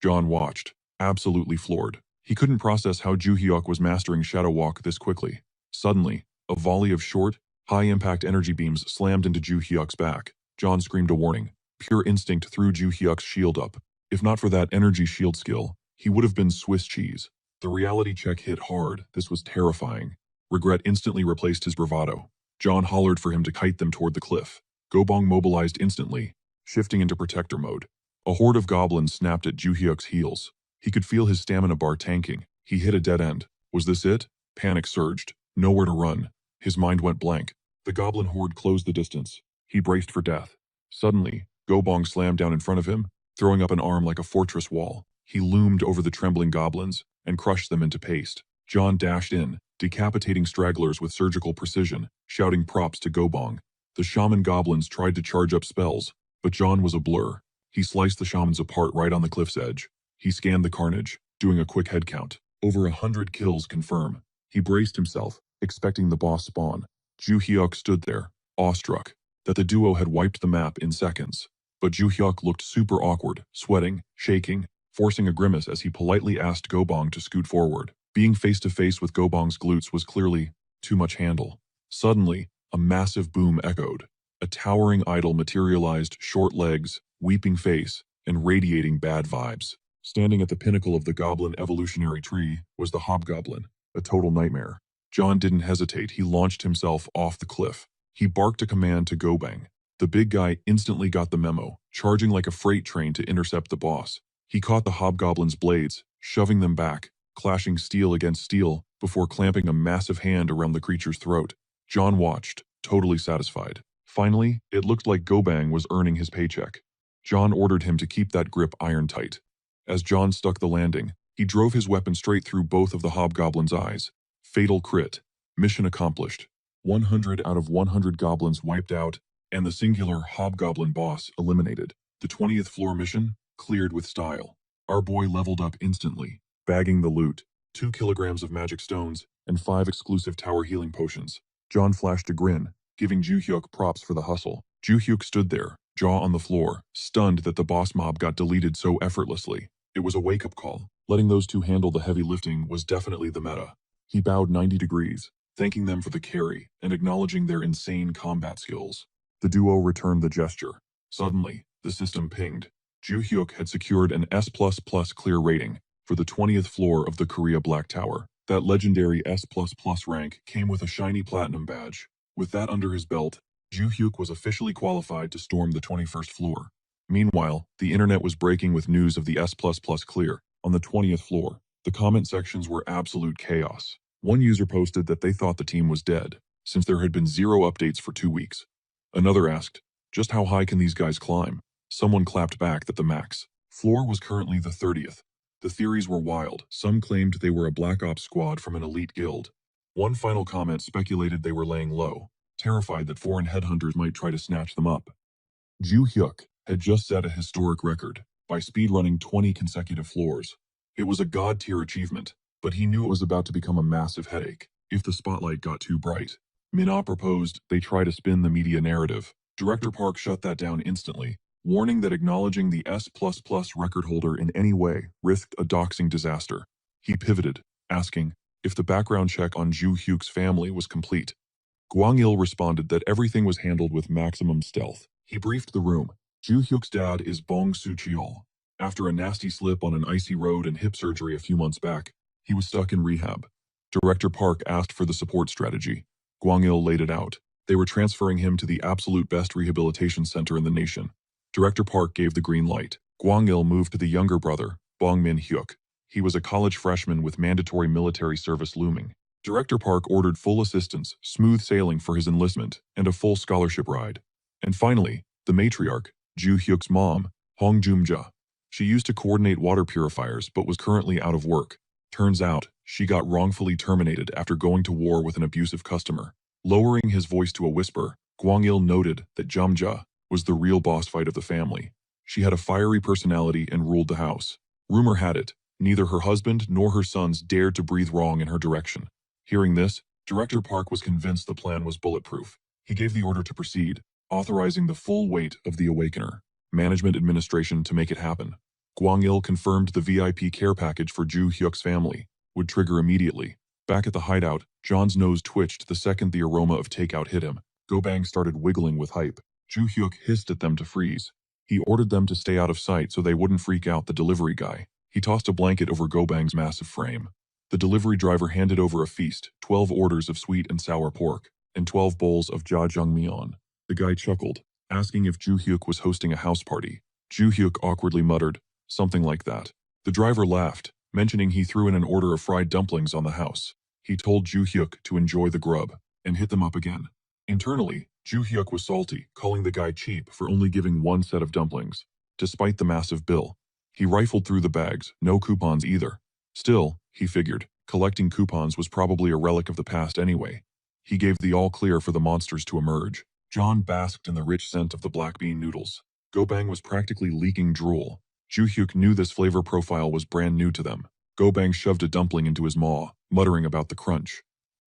John watched, absolutely floored. He couldn't process how Ju Hyuk was mastering Shadow Walk this quickly. Suddenly, a volley of short, high-impact energy beams slammed into Ju Hyuk's back. John screamed a warning. Pure instinct threw Ju Hyuk's shield up. If not for that energy shield skill, he would have been Swiss cheese. The reality check hit hard. This was terrifying. Regret instantly replaced his bravado. John hollered for him to kite them toward the cliff. Gobong mobilized instantly, shifting into protector mode. A horde of goblins snapped at Ju Hyuk's heels. He could feel his stamina bar tanking. He hit a dead end. Was this it? Panic surged. Nowhere to run. His mind went blank. The goblin horde closed the distance. He braced for death. Suddenly, Gobong slammed down in front of him, throwing up an arm like a fortress wall. He loomed over the trembling goblins and crushed them into paste. John dashed in, decapitating stragglers with surgical precision, shouting props to Gobong. The shaman goblins tried to charge up spells, but John was a blur. He sliced the shamans apart right on the cliff's edge. He scanned the carnage, doing a quick head count. Over 100 kills confirm. He braced himself, expecting the boss spawn. Ju Hyuk stood there, awestruck, that the duo had wiped the map in seconds. But Ju Hyuk looked super awkward, sweating, shaking, forcing a grimace as he politely asked Gobong to scoot forward. Being face-to-face with Gobong's glutes was clearly too much handle. Suddenly, a massive boom echoed. A towering idol materialized, short legs, weeping face, and radiating bad vibes. Standing at the pinnacle of the goblin evolutionary tree was the hobgoblin, a total nightmare. John didn't hesitate. He launched himself off the cliff. He barked a command to Gobang. The big guy instantly got the memo, charging like a freight train to intercept the boss. He caught the hobgoblin's blades, shoving them back, clashing steel against steel before clamping a massive hand around the creature's throat. John watched, totally satisfied. Finally, it looked like Gobang was earning his paycheck. John ordered him to keep that grip iron tight. As John stuck the landing, he drove his weapon straight through both of the hobgoblin's eyes. Fatal crit. Mission accomplished. 100 out of 100 goblins wiped out, and the singular hobgoblin boss eliminated. The 20th floor mission cleared with style. Our boy leveled up instantly, bagging the loot, 2 kilograms of magic stones, and 5 exclusive tower healing potions. John flashed a grin, giving Ju Hyuk props for the hustle. Ju Hyuk stood there, jaw on the floor, stunned that the boss mob got deleted so effortlessly. It was a wake-up call. Letting those two handle the heavy lifting was definitely the meta. He bowed 90 degrees, thanking them for the carry and acknowledging their insane combat skills. The duo returned the gesture. Suddenly, the system pinged. Ju Hyuk had secured an S++ clear rating for the 20th floor of the Korea Black Tower. That legendary S++ rank came with a shiny platinum badge. With that under his belt, Ju Hyuk was officially qualified to storm the 21st floor. Meanwhile, the internet was breaking with news of the S++ clear. On the 20th floor, the comment sections were absolute chaos. One user posted that they thought the team was dead, since there had been 0 updates for 2 weeks. Another asked, just how high can these guys climb? Someone clapped back that the max floor was currently the 30th. The theories were wild. Some claimed they were a Black Ops squad from an elite guild. One final comment speculated they were laying low, terrified that foreign headhunters might try to snatch them up. Ju Hyuk had just set a historic record by speedrunning 20 consecutive floors. It was a god-tier achievement, but he knew it was about to become a massive headache if the spotlight got too bright. Minna proposed they try to spin the media narrative. Director Park shut that down instantly, warning that acknowledging the S++ record holder in any way risked a doxing disaster. He pivoted, asking if the background check on Ju Hyuk's family was complete. Gwang-il responded that everything was handled with maximum stealth. He briefed the room. Ju Hyuk's dad is Bong Soo-cheol. After a nasty slip on an icy road and hip surgery a few months back, he was stuck in rehab. Director Park asked for the support strategy. Gwang-il laid it out. They were transferring him to the absolute best rehabilitation center in the nation. Director Park gave the green light. Gwang-il moved to the younger brother, Bong Min-hyuk. He was a college freshman with mandatory military service looming. Director Park ordered full assistance, smooth sailing for his enlistment, and a full scholarship ride. And finally, the matriarch, Ju Hyuk's mom, Hong Jum-ja. She used to coordinate water purifiers but was currently out of work. Turns out, she got wrongfully terminated after going to war with an abusive customer. Lowering his voice to a whisper, Gwang-il noted that Jum-ja was the real boss fight of the family. She had a fiery personality and ruled the house. Rumor had it, neither her husband nor her sons dared to breathe wrong in her direction. Hearing this, Director Park was convinced the plan was bulletproof. He gave the order to proceed, authorizing the full weight of the Awakener management administration to make it happen. Gwang-il confirmed the VIP care package for Ju Hyuk's family would trigger immediately. Back at the hideout, John's nose twitched the second the aroma of takeout hit him. Go-bang started wiggling with hype. Ju Hyuk hissed at them to freeze. He ordered them to stay out of sight so they wouldn't freak out the delivery guy. He tossed a blanket over Go-bang's massive frame. The delivery driver handed over a feast, 12 orders of sweet and sour pork, and 12 bowls of jjajangmyeon. The guy chuckled, asking if Ju Hyuk was hosting a house party. Ju Hyuk awkwardly muttered, something like that. The driver laughed, mentioning he threw in an order of fried dumplings on the house. He told Ju Hyuk to enjoy the grub, and hit them up again. Internally, Ju Hyuk was salty, calling the guy cheap for only giving one set of dumplings. Despite the massive bill, he rifled through the bags, no coupons either. Still, he figured, collecting coupons was probably a relic of the past anyway. He gave the all-clear for the monsters to emerge. John basked in the rich scent of the black bean noodles. Go-bang was practically leaking drool. Ju Hyuk knew this flavor profile was brand new to them. Go-bang shoved a dumpling into his maw, muttering about the crunch.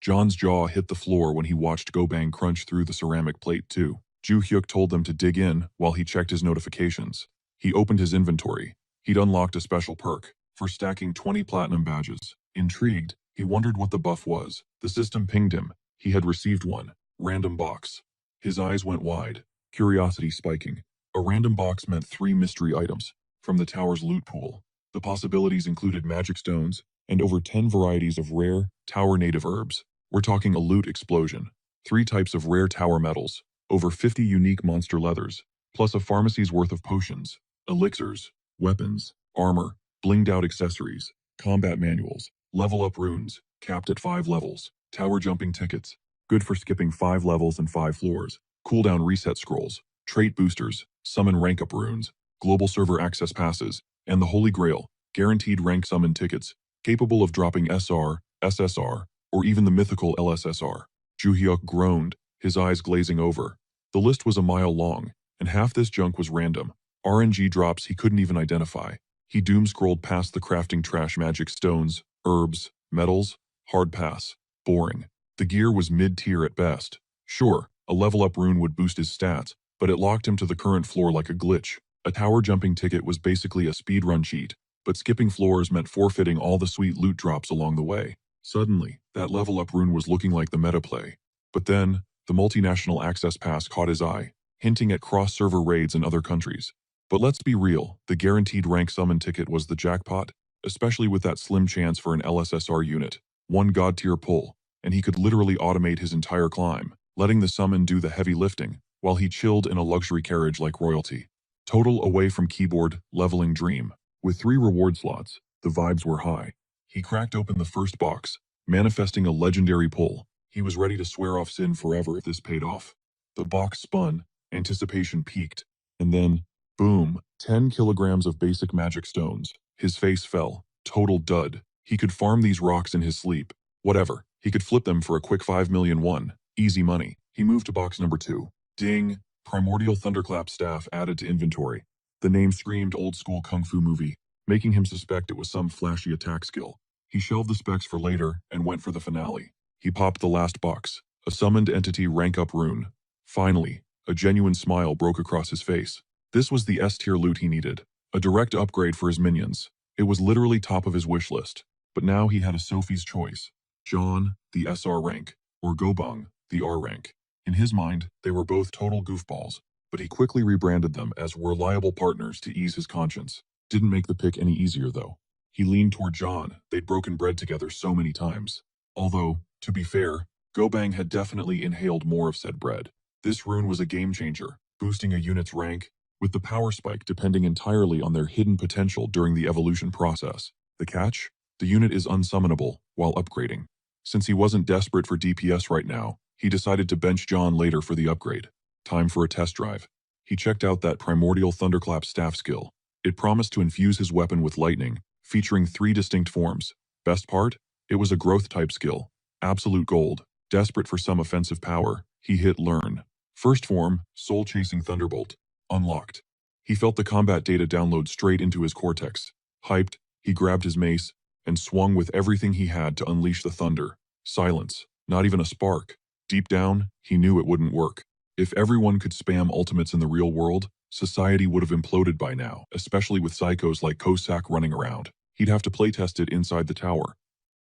John's jaw hit the floor when he watched Go-bang crunch through the ceramic plate too. Ju Hyuk told them to dig in while he checked his notifications. He opened his inventory. He'd unlocked a special perk for stacking 20 platinum badges. Intrigued, he wondered what the buff was. The system pinged him. He had received one. Random box. His eyes went wide, curiosity spiking. A random box meant 3 mystery items from the tower's loot pool. The possibilities included magic stones and over 10 varieties of rare, tower-native herbs. We're talking a loot explosion. 3 types of rare tower metals, over 50 unique monster leathers, plus a pharmacy's worth of potions, elixirs, weapons, armor, blinged-out accessories, combat manuals, level-up runes, capped at 5 levels, tower jumping tickets, good for skipping 5 levels and 5 floors, cooldown reset scrolls, trait boosters, summon rank-up runes, global server access passes, and the Holy Grail, guaranteed rank summon tickets, capable of dropping SR, SSR, or even the mythical LSSR. Ju Hyuk groaned, his eyes glazing over. The list was a mile long, and half this junk was random. RNG drops he couldn't even identify. He doom-scrolled past the crafting trash magic stones, herbs, metals, hard pass. Boring. The gear was mid-tier at best. Sure, a level-up rune would boost his stats, but it locked him to the current floor like a glitch. A tower jumping ticket was basically a speedrun cheat, but skipping floors meant forfeiting all the sweet loot drops along the way. Suddenly, that level-up rune was looking like the meta play. But then, the multinational access pass caught his eye, hinting at cross-server raids in other countries. But let's be real, the guaranteed rank summon ticket was the jackpot, especially with that slim chance for an LSSR unit. One god-tier pull, and he could literally automate his entire climb, letting the summon do the heavy lifting, while he chilled in a luxury carriage like royalty. Total away from keyboard, leveling dream. With 3 reward slots, the vibes were high. He cracked open the first box, manifesting a legendary pull. He was ready to swear off Sin forever if this paid off. The box spun, anticipation peaked, and then, boom, 10 kilograms of basic magic stones. His face fell. Total dud. He could farm these rocks in his sleep. Whatever. He could flip them for a quick 5 million won. Easy money. He moved to box number 2. Ding. Primordial Thunderclap staff added to inventory. The name screamed old school kung fu movie, making him suspect it was some flashy attack skill. He shelved the specs for later and went for the finale. He popped the last box. A summoned entity rank up rune. Finally, a genuine smile broke across his face. This was the S-tier loot he needed. A direct upgrade for his minions. It was literally top of his wish list. But now he had a Sophie's choice. John, the SR rank, or Gobang, the R rank. In his mind, they were both total goofballs, but he quickly rebranded them as reliable partners to ease his conscience. Didn't make the pick any easier though. He leaned toward John. They'd broken bread together so many times. Although, to be fair, Gobang had definitely inhaled more of said bread. This rune was a game changer, boosting a unit's rank, with the power spike depending entirely on their hidden potential during the evolution process. The catch? The unit is unsummonable while upgrading. Since he wasn't desperate for DPS right now, he decided to bench John later for the upgrade. Time for a test drive. He checked out that Primordial Thunderclap staff skill. It promised to infuse his weapon with lightning, featuring 3 distinct forms. Best part? It was a growth type skill. Absolute gold. Desperate for some offensive power, he hit learn. First form, Soul Chasing Thunderbolt. Unlocked. He felt the combat data download straight into his cortex. Hyped, he grabbed his mace and swung with everything he had to unleash the thunder. Silence. Not even a spark. Deep down, he knew it wouldn't work. If everyone could spam ultimates in the real world, society would have imploded by now, especially with psychos like Cossack running around. He'd have to playtest it inside the tower.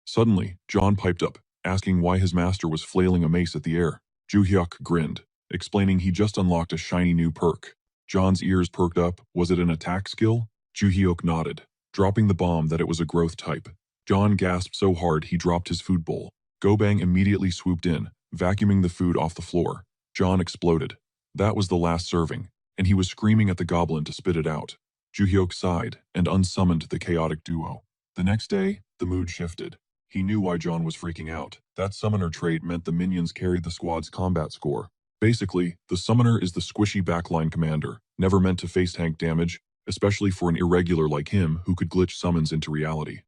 Suddenly, John piped up, asking why his master was flailing a mace at the air. Ju-hyuk grinned, explaining he just unlocked a shiny new perk. John's ears perked up. Was it an attack skill? Ju-hyuk nodded, dropping the bomb that it was a growth type. John gasped so hard he dropped his food bowl. Gobang immediately swooped in, vacuuming the food off the floor. John exploded. That was the last serving, and he was screaming at the goblin to spit it out. Ju-hyuk sighed and unsummoned the chaotic duo. The next day, the mood shifted. He knew why John was freaking out. That summoner trait meant the minions carried the squad's combat score. Basically, the summoner is the squishy backline commander, never meant to face tank damage, especially for an irregular like him who could glitch summons into reality.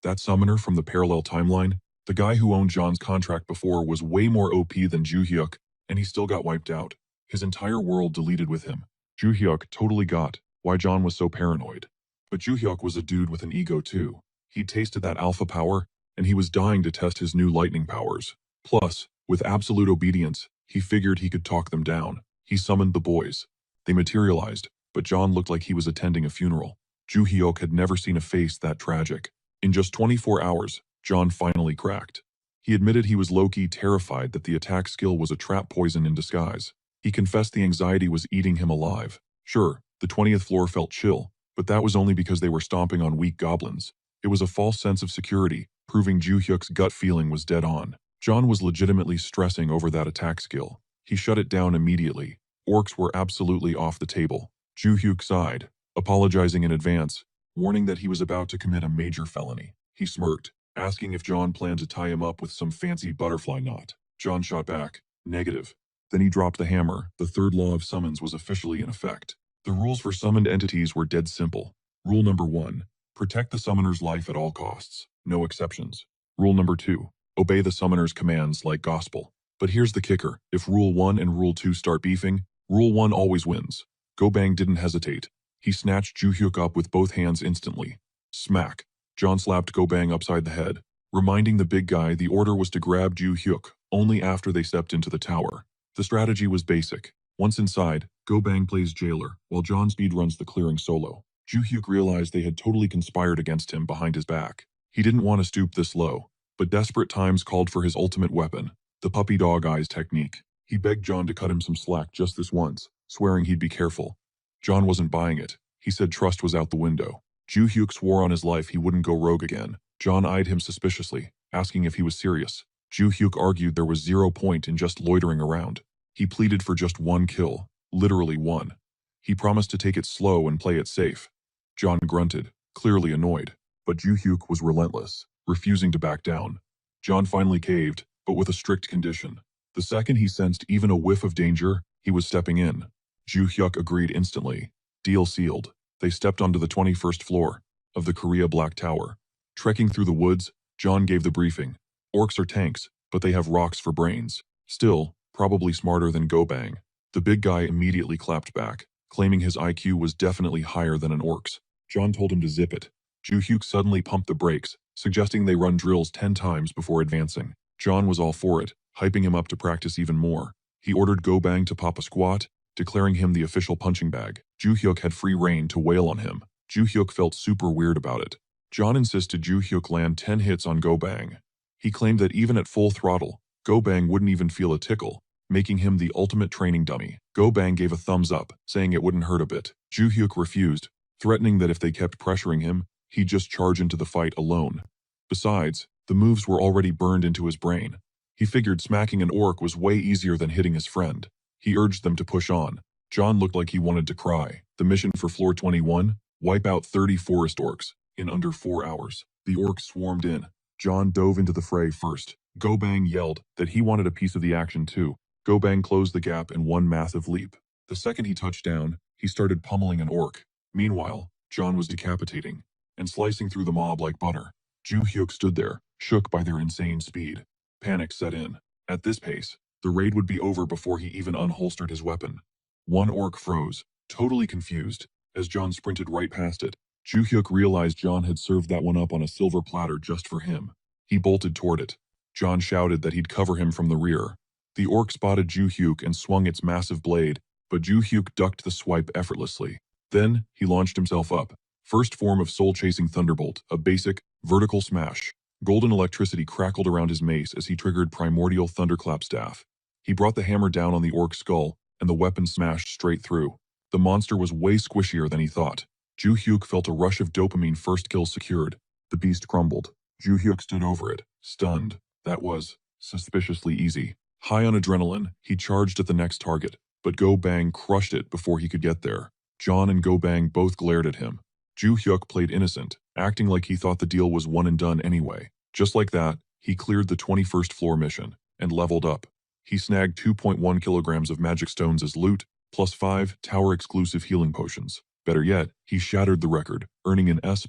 That summoner from the parallel timeline, the guy who owned John's contract before, was way more OP than Ju-hyuk, and he still got wiped out. His entire world deleted with him. Ju-hyuk totally got why John was so paranoid. But Ju-hyuk was a dude with an ego too. He'd tasted that alpha power, and he was dying to test his new lightning powers. Plus, with absolute obedience, he figured he could talk them down. He summoned the boys. They materialized, but John looked like he was attending a funeral. Ju-hyuk had never seen a face that tragic. In just 24 hours, John finally cracked. He admitted he was low-key terrified that the attack skill was a trap poison in disguise. He confessed the anxiety was eating him alive. Sure, the 20th floor felt chill, but that was only because they were stomping on weak goblins. It was a false sense of security, proving Ju-hyuk's gut feeling was dead on. John was legitimately stressing over that attack skill. He shut it down immediately. Orcs were absolutely off the table. Ju-hyuk sighed, apologizing in advance, warning that he was about to commit a major felony. He smirked, asking if John planned to tie him up with some fancy butterfly knot. John shot back, negative. Then he dropped the hammer. The third law of summons was officially in effect. The rules for summoned entities were dead simple. Rule number 1, protect the summoner's life at all costs, no exceptions. Rule number 2, obey the summoner's commands like gospel. But here's the kicker. If Rule 1 and Rule 2 start beefing, Rule 1 always wins. Gobang didn't hesitate. He snatched Ju-hyuk up with both hands instantly. Smack. John slapped Gobang upside the head, reminding the big guy the order was to grab Ju-hyuk only after they stepped into the tower. The strategy was basic. Once inside, Gobang plays jailer, while John speedruns the clearing solo. Ju-hyuk realized they had totally conspired against him behind his back. He didn't want to stoop this low, but desperate times called for his ultimate weapon, the puppy dog eyes technique. He begged John to cut him some slack just this once, swearing he'd be careful. John wasn't buying it. He said trust was out the window. Ju-hyuk swore on his life he wouldn't go rogue again. John eyed him suspiciously, asking if he was serious. Ju-hyuk argued there was 0 point in just loitering around. He pleaded for just 1 kill, literally 1. He promised to take it slow and play it safe. John grunted, clearly annoyed, but Ju-hyuk was relentless, refusing to back down. John finally caved, but with a strict condition. The second he sensed even a whiff of danger, he was stepping in. Ju-hyuk agreed instantly. Deal sealed. They stepped onto the 21st floor. of the Korea Black Tower. Trekking through the woods, John gave the briefing. Orcs are tanks, but they have rocks for brains. Still, probably smarter than Gobang. The big guy immediately clapped back, claiming his IQ was definitely higher than an orc's. John told him to zip it. Ju-hyuk suddenly pumped the brakes, suggesting they run drills 10 times before advancing. John was all for it, hyping him up to practice even more. He ordered Gobang to pop a squat, declaring him the official punching bag. Ju-hyuk had free rein to wail on him. Ju-hyuk felt super weird about it. John insisted Ju-hyuk land 10 hits on Gobang. He claimed that even at full throttle, Gobang wouldn't even feel a tickle, making him the ultimate training dummy. Gobang gave a thumbs up, saying it wouldn't hurt a bit. Ju-hyuk refused, threatening that if they kept pressuring him, he'd just charge into the fight alone. Besides, the moves were already burned into his brain. He figured smacking an orc was way easier than hitting his friend. He urged them to push on. John looked like he wanted to cry. The mission for floor 21? Wipe out 30 forest orcs in under 4 hours. The orcs swarmed in. John dove into the fray first. Gobang yelled that he wanted a piece of the action too. Gobang closed the gap in one massive leap. The second he touched down, he started pummeling an orc. Meanwhile, John was decapitating and slicing through the mob like butter. Ju-hyuk stood there, shook by their insane speed. Panic set in. At this pace, the raid would be over before he even unholstered his weapon. One orc froze, totally confused, as John sprinted right past it. Ju-hyuk realized John had served that one up on a silver platter just for him. He bolted toward it. John shouted that he'd cover him from the rear. The orc spotted Ju-hyuk and swung its massive blade, but Ju-hyuk ducked the swipe effortlessly. Then, he launched himself up. First form of soul-chasing thunderbolt, a basic, vertical smash. Golden electricity crackled around his mace as he triggered primordial thunderclap staff. He brought the hammer down on the orc's skull, and the weapon smashed straight through. The monster was way squishier than he thought. Ju-hyuk felt a rush of dopamine. First kill secured. The beast crumbled. Ju-hyuk stood over it, stunned. That was suspiciously easy. High on adrenaline, he charged at the next target, but Gobang crushed it before he could get there. John and Gobang both glared at him. Ju-hyuk played innocent, acting like he thought the deal was one and done anyway. Just like that, he cleared the 21st floor mission and leveled up. He snagged 2.1 kilograms of magic stones as loot, plus 5 tower-exclusive healing potions. Better yet, he shattered the record, earning an S++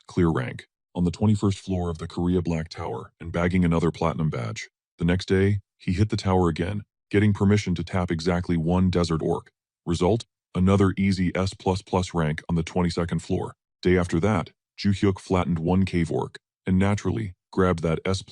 clear rank on the 21st floor of the Korea Black Tower and bagging another platinum badge. The next day, he hit the tower again, getting permission to tap exactly one desert orc. Result? Another easy S++ rank on the 22nd floor. Day after that, Ju-hyuk flattened one cave orc, and naturally, grabbed that S++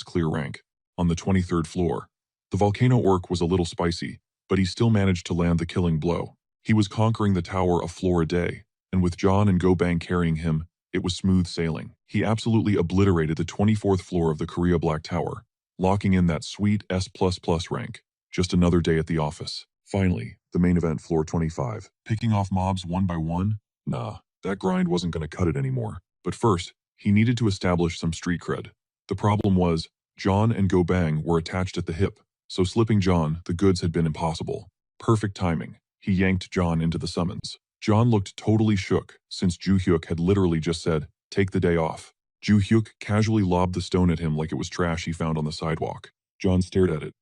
clear rank on the 23rd floor. The volcano orc was a little spicy, but he still managed to land the killing blow. He was conquering the tower a floor a day, and with John and Gobang carrying him, it was smooth sailing. He absolutely obliterated the 24th floor of the Korea Black Tower, locking in that sweet S++ rank. Just another day at the office. Finally, the main event, floor 25. Picking off mobs one by one? Nah, that grind wasn't going to cut it anymore. But first, he needed to establish some street cred. The problem was, John and Gobang were attached at the hip, so slipping John the goods had been impossible. Perfect timing. He yanked John into the summons. John looked totally shook, since Ju-hyuk had literally just said, take the day off. Ju-hyuk casually lobbed the stone at him like it was trash he found on the sidewalk. John stared at it.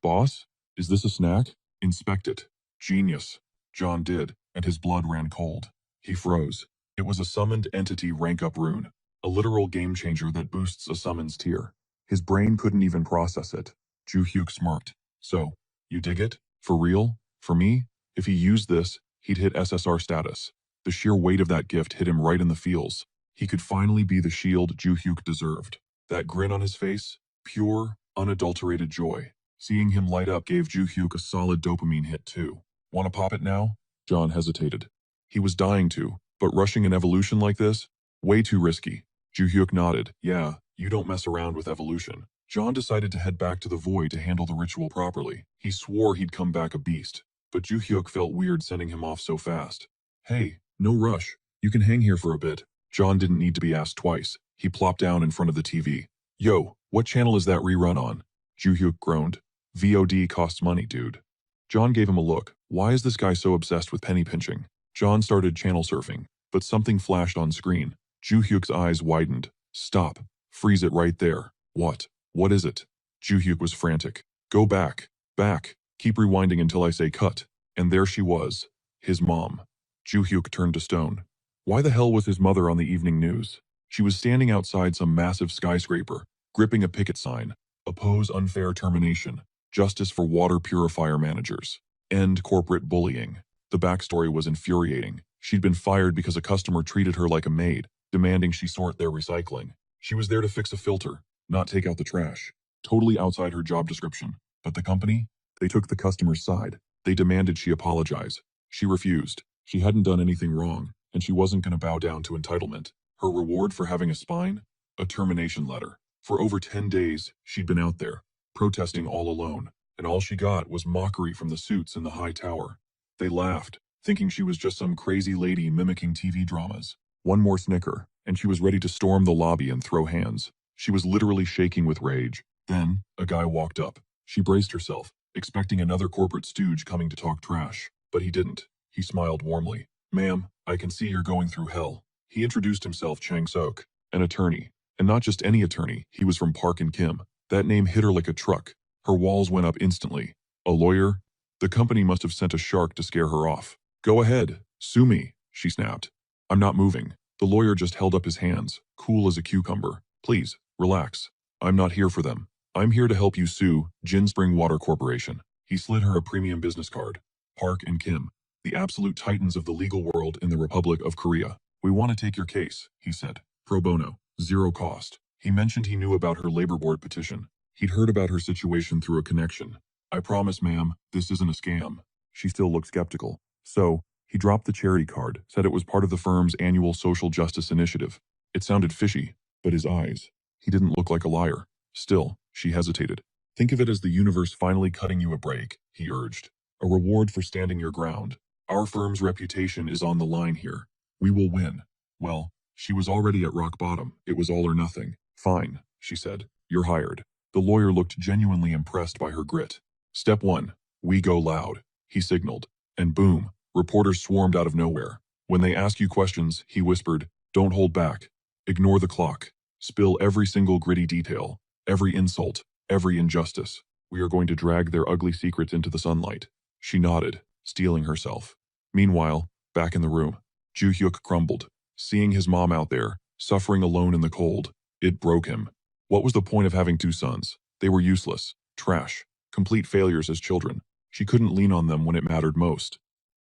Boss? Is this a snack? Inspect it. Genius. John did, and his blood ran cold. He froze. It was a summoned entity rank-up rune, a literal game-changer that boosts a summons tier. His brain couldn't even process it. Ju-hyuk smirked. So, you dig it? For real? For me? If he used this, he'd hit SSR status. The sheer weight of that gift hit him right in the feels. He could finally be the shield Ju-hyuk deserved. That grin on his face? Pure, unadulterated joy. Seeing him light up gave Ju-hyuk a solid dopamine hit too. Wanna pop it now? John hesitated. He was dying to, but rushing an evolution like this? Way too risky. Ju-hyuk nodded. Yeah, you don't mess around with evolution. John decided to head back to the void to handle the ritual properly. He swore he'd come back a beast, but Ju-hyuk felt weird sending him off so fast. Hey, no rush. You can hang here for a bit. John didn't need to be asked twice. He plopped down in front of the TV. Yo, what channel is that rerun on? Ju-hyuk groaned. VOD costs money, dude. John gave him a look. Why is this guy so obsessed with penny pinching? John started channel surfing, but something flashed on screen. Ju-hyuk's eyes widened. Stop. Freeze it right there. What? What is it? Ju-hyuk was frantic. Go back. Back. Keep rewinding until I say cut. And there she was. His mom. Ju-hyuk turned to stone. Why the hell was his mother on the evening news? She was standing outside some massive skyscraper, gripping a picket sign. Oppose unfair termination. Justice for water purifier managers. End corporate bullying. The backstory was infuriating. She'd been fired because a customer treated her like a maid, demanding she sort their recycling. She was there to fix a filter, not take out the trash. Totally outside her job description. But the company? They took the customer's side. They demanded she apologize. She refused. She hadn't done anything wrong, and she wasn't going to bow down to entitlement. Her reward for having a spine? A termination letter. For over 10 days, she'd been out there, protesting all alone, and all she got was mockery from the suits in the high tower. They laughed, thinking she was just some crazy lady mimicking TV dramas. One more snicker, and she was ready to storm the lobby and throw hands. She was literally shaking with rage. Then, a guy walked up. She braced herself, expecting another corporate stooge coming to talk trash. But he didn't. He smiled warmly. "Ma'am, I can see you're going through hell." He introduced himself, Chang Sok, an attorney. And not just any attorney, he was from Park and Kim. That name hit her like a truck. Her walls went up instantly. A lawyer? The company must have sent a shark to scare her off. "Go ahead, sue me," she snapped. "I'm not moving." The lawyer just held up his hands, cool as a cucumber. "Please, relax. I'm not here for them. I'm here to help you sue Jin Spring Water Corporation." He slid her a premium business card. "Park and Kim, the absolute titans of the legal world in the Republic of Korea. We want to take your case," he said. "Pro bono, zero cost." He mentioned he knew about her labor board petition. He'd heard about her situation through a connection. "I promise, ma'am, this isn't a scam." She still looked skeptical. So, he dropped the charity card, said it was part of the firm's annual social justice initiative. It sounded fishy, but his eyes. He didn't look like a liar. Still, she hesitated. "Think of it as the universe finally cutting you a break," he urged. "A reward for standing your ground. Our firm's reputation is on the line here. We will win." Well, she was already at rock bottom. It was all or nothing. "Fine," she said. "You're hired." The lawyer looked genuinely impressed by her grit. "Step 1. We go loud," he signaled. And boom, reporters swarmed out of nowhere. "When they ask you questions," he whispered, "don't hold back. Ignore the clock. Spill every single gritty detail, every insult, every injustice. We are going to drag their ugly secrets into the sunlight." She nodded, steeling herself. Meanwhile, back in the room, Ju Hyuk crumbled. Seeing his mom out there, suffering alone in the cold, it broke him. What was the point of having 2 sons? They were useless, trash, complete failures as children. She couldn't lean on them when it mattered most.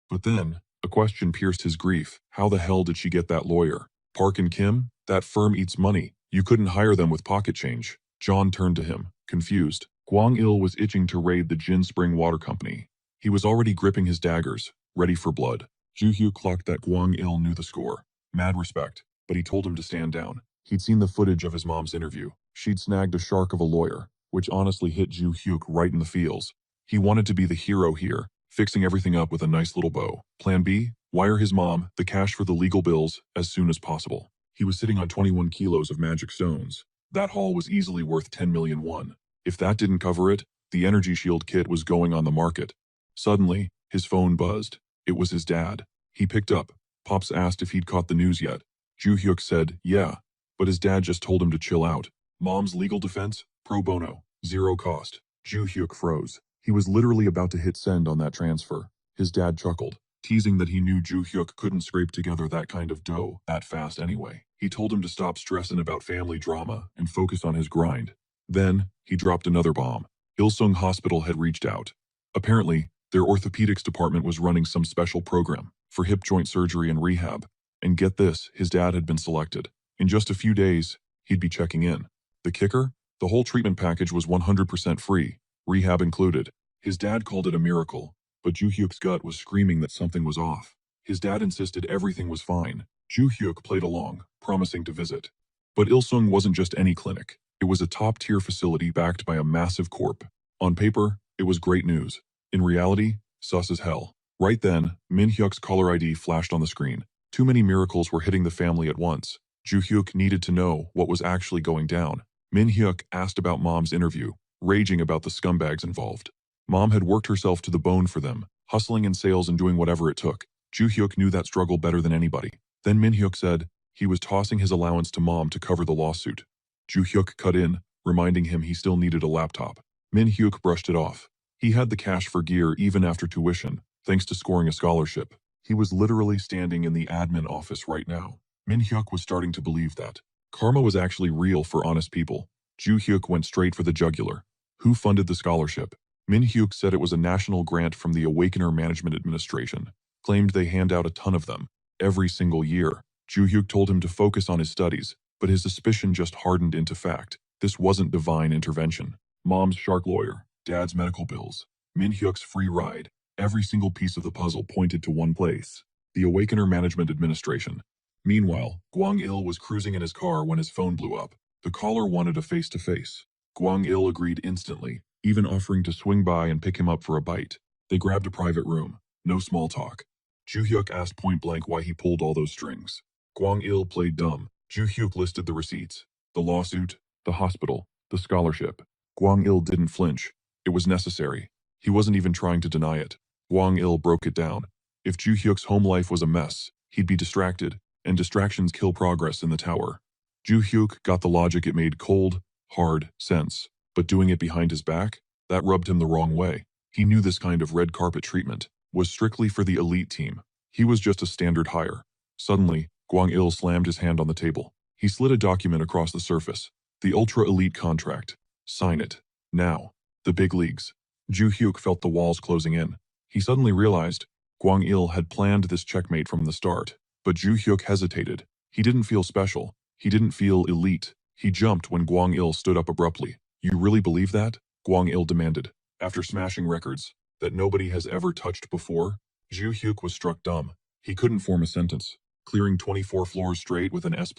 But then, a question pierced his grief. How the hell did she get that lawyer? Park and Kim? That firm eats money. You couldn't hire them with pocket change. John turned to him, confused. Gwang-il was itching to raid the Jin Spring Water Company. He was already gripping his daggers, ready for blood. Ju-hyu clocked that Gwang-il knew the score. Mad respect, but he told him to stand down. He'd seen the footage of his mom's interview. She'd snagged a shark of a lawyer, which honestly hit Ju-hyuk right in the feels. He wanted to be the hero here, fixing everything up with a nice little bow. Plan B? Wire his mom the cash for the legal bills as soon as possible. He was sitting on 21 kilos of magic stones. That haul was easily worth 10 million won. If that didn't cover it, the energy shield kit was going on the market. Suddenly, his phone buzzed. It was his dad. He picked up. Pops asked if he'd caught the news yet. Ju-hyuk said, yeah, but his dad just told him to chill out. Mom's legal defense? Pro bono. Zero cost. Ju-hyuk froze. He was literally about to hit send on that transfer. His dad chuckled, teasing that he knew Ju-hyuk couldn't scrape together that kind of dough that fast anyway. He told him to stop stressing about family drama and focus on his grind. Then, he dropped another bomb. Ilsung Hospital had reached out. Apparently, their orthopedics department was running some special program for hip joint surgery and rehab. And get this, his dad had been selected. In just a few days, he'd be checking in. The kicker? The whole treatment package was 100% free, rehab included. His dad called it a miracle, but Ju-hyuk's gut was screaming that something was off. His dad insisted everything was fine. Ju-hyuk played along, promising to visit. But Ilsung wasn't just any clinic. It was a top-tier facility backed by a massive corp. On paper, it was great news. In reality, sus as hell. Right then, Min-hyuk's caller ID flashed on the screen. Too many miracles were hitting the family at once. Ju-hyuk needed to know what was actually going down. Min-hyuk asked about Mom's interview, raging about the scumbags involved. Mom had worked herself to the bone for them, hustling in sales and doing whatever it took. Ju-hyuk knew that struggle better than anybody. Then Min-hyuk said he was tossing his allowance to Mom to cover the lawsuit. Ju-hyuk cut in, reminding him he still needed a laptop. Min-hyuk brushed it off. He had the cash for gear even after tuition, thanks to scoring a scholarship. He was literally standing in the admin office right now. Min Hyuk was starting to believe that karma was actually real for honest people. Ju Hyuk went straight for the jugular. Who funded the scholarship? Min Hyuk said it was a national grant from the Awakener Management Administration. Claimed they hand out a ton of them every single year. Ju Hyuk told him to focus on his studies, but his suspicion just hardened into fact. This wasn't divine intervention. Mom's shark lawyer, dad's medical bills, Min Hyuk's free ride. Every single piece of the puzzle pointed to one place: the Awakener Management Administration. Meanwhile, Gwang Il was cruising in his car when his phone blew up. The caller wanted a face-to-face. Gwang Il agreed instantly, even offering to swing by and pick him up for a bite. They grabbed a private room. No small talk. Ju Hyuk asked point-blank why he pulled all those strings. Gwang Il played dumb. Ju Hyuk listed the receipts. The lawsuit, the hospital, the scholarship. Gwang Il didn't flinch. It was necessary. He wasn't even trying to deny it. Gwang Il broke it down. If Ju Hyuk's home life was a mess, he'd be distracted, and distractions kill progress in the tower. Ju Hyuk got the logic. It made cold, hard sense. But doing it behind his back? That rubbed him the wrong way. He knew this kind of red carpet treatment was strictly for the elite team. He was just a standard hire. Suddenly, Gwang Il slammed his hand on the table. He slid a document across the surface. The ultra-elite contract. Sign it. Now. The big leagues. Ju Hyuk felt the walls closing in. He suddenly realized Gwang Il had planned this checkmate from the start. But Ju Hyuk hesitated. He didn't feel special. He didn't feel elite. He jumped when Gwang Il stood up abruptly. You really believe that? Gwang Il demanded. After smashing records that nobody has ever touched before, Ju Hyuk was struck dumb. He couldn't form a sentence. Clearing 24 floors straight with an S++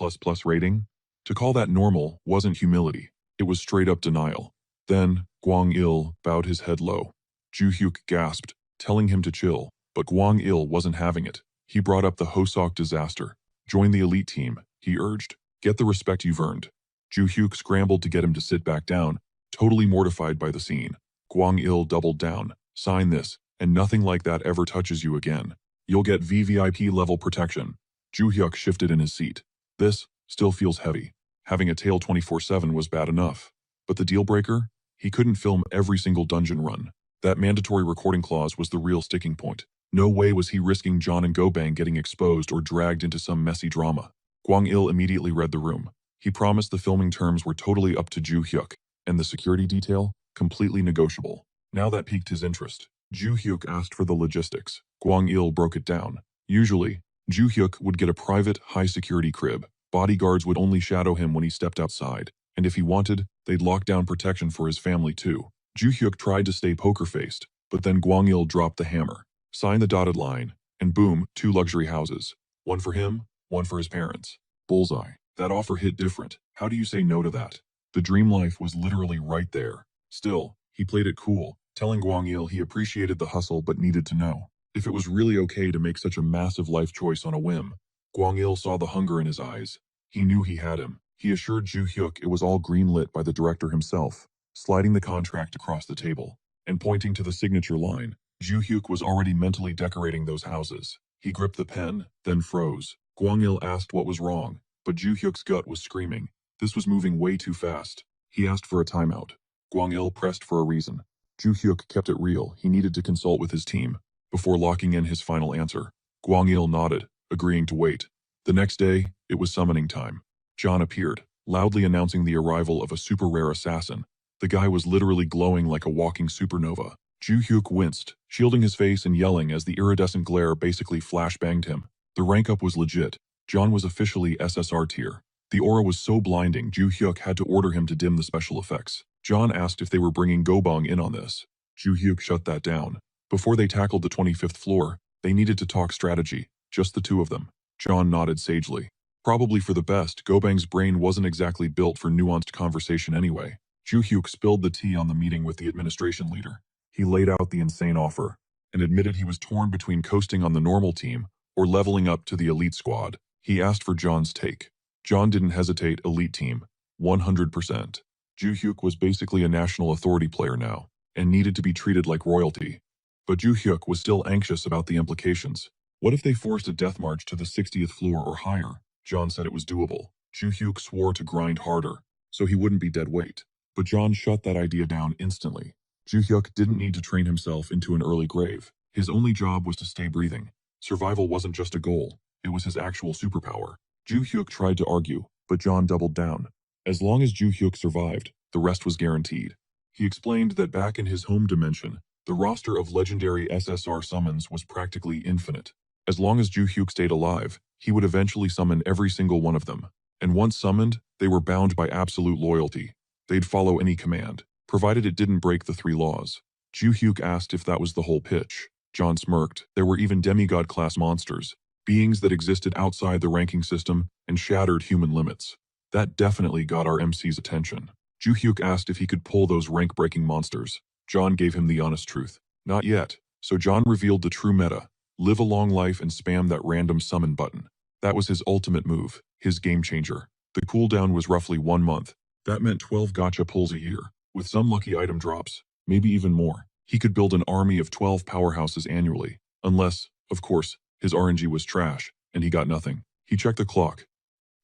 rating? To call that normal wasn't humility. It was straight-up denial. Then, Gwang Il bowed his head low. Ju Hyuk gasped, telling him to chill, but Gwang Il wasn't having it. He brought up the Hosok disaster. Join the elite team, he urged. Get the respect you've earned. Ju Hyuk scrambled to get him to sit back down, totally mortified by the scene. Gwang Il doubled down. Sign this, and nothing like that ever touches you again. You'll get VVIP level protection. Ju Hyuk shifted in his seat. This still feels heavy. Having a tail 24/7 was bad enough. But the deal breaker? He couldn't film every single dungeon run. That mandatory recording clause was the real sticking point. No way was he risking John and Gobang getting exposed or dragged into some messy drama. Gwang Il immediately read the room. He promised the filming terms were totally up to Ju Hyuk, and the security detail, completely negotiable. Now that piqued his interest. Ju Hyuk asked for the logistics. Gwang Il broke it down. Usually, Ju Hyuk would get a private, high-security crib. Bodyguards would only shadow him when he stepped outside, and if he wanted, they'd lock down protection for his family too. Ju Hyuk tried to stay poker-faced, but then Gwang Il dropped the hammer. Sign the dotted line, and boom, 2 luxury houses. One for him, one for his parents. Bullseye. That offer hit different. How do you say no to that? The dream life was literally right there. Still, he played it cool, telling Gwang Il he appreciated the hustle but needed to know if it was really okay to make such a massive life choice on a whim. Gwang Il saw the hunger in his eyes. He knew he had him. He assured Ju Hyuk it was all greenlit by the director himself, sliding the contract across the table and pointing to the signature line. Ju Hyuk was already mentally decorating those houses. He gripped the pen, then froze. Gwang Il asked what was wrong, but Ju Hyuk's gut was screaming. This was moving way too fast. He asked for a timeout. Gwang Il pressed for a reason. Ju Hyuk kept it real. He needed to consult with his team before locking in his final answer. Gwang Il nodded, agreeing to wait. The next day, it was summoning time. John appeared, loudly announcing the arrival of a super rare assassin. The guy was literally glowing like a walking supernova. Ju Hyuk winced, shielding his face and yelling as the iridescent glare basically flashbanged him. The rank up was legit. John was officially SSR tier. The aura was so blinding, Ju Hyuk had to order him to dim the special effects. John asked if they were bringing Gobang in on this. Ju Hyuk shut that down. Before they tackled the 25th floor, they needed to talk strategy, just the two of them. John nodded sagely. Probably for the best. Gobang's brain wasn't exactly built for nuanced conversation anyway. Ju Hyuk spilled the tea on the meeting with the administration leader. He laid out the insane offer and admitted he was torn between coasting on the normal team or leveling up to the elite squad. He asked for John's take. John didn't hesitate. Elite team. 100%. Ju Hyuk was basically a national authority player now and needed to be treated like royalty. But Ju Hyuk was still anxious about the implications. What if they forced a death march to the 60th floor or higher? John said it was doable. Ju Hyuk swore to grind harder, so he wouldn't be dead weight. But John shut that idea down instantly. Ju Hyuk didn't need to train himself into an early grave. His only job was to stay breathing. Survival wasn't just a goal, it was his actual superpower. Ju Hyuk tried to argue, but John doubled down. As long as Ju Hyuk survived, the rest was guaranteed. He explained that back in his home dimension, the roster of legendary SSR summons was practically infinite. As long as Ju Hyuk stayed alive, he would eventually summon every single one of them. And once summoned, they were bound by absolute loyalty. They'd follow any command, provided it didn't break the 3 laws. Ju Hyuk asked if that was the whole pitch. John smirked. There were even demigod-class monsters, beings that existed outside the ranking system and shattered human limits. That definitely got our MC's attention. Ju Hyuk asked if he could pull those rank-breaking monsters. John gave him the honest truth. Not yet. So John revealed the true meta. Live a long life and spam that random summon button. That was his ultimate move, his game changer. The cooldown was roughly 1 month. That meant 12 gacha pulls a year, with some lucky item drops, maybe even more. He could build an army of 12 powerhouses annually, unless, of course, his RNG was trash, and he got nothing. He checked the clock.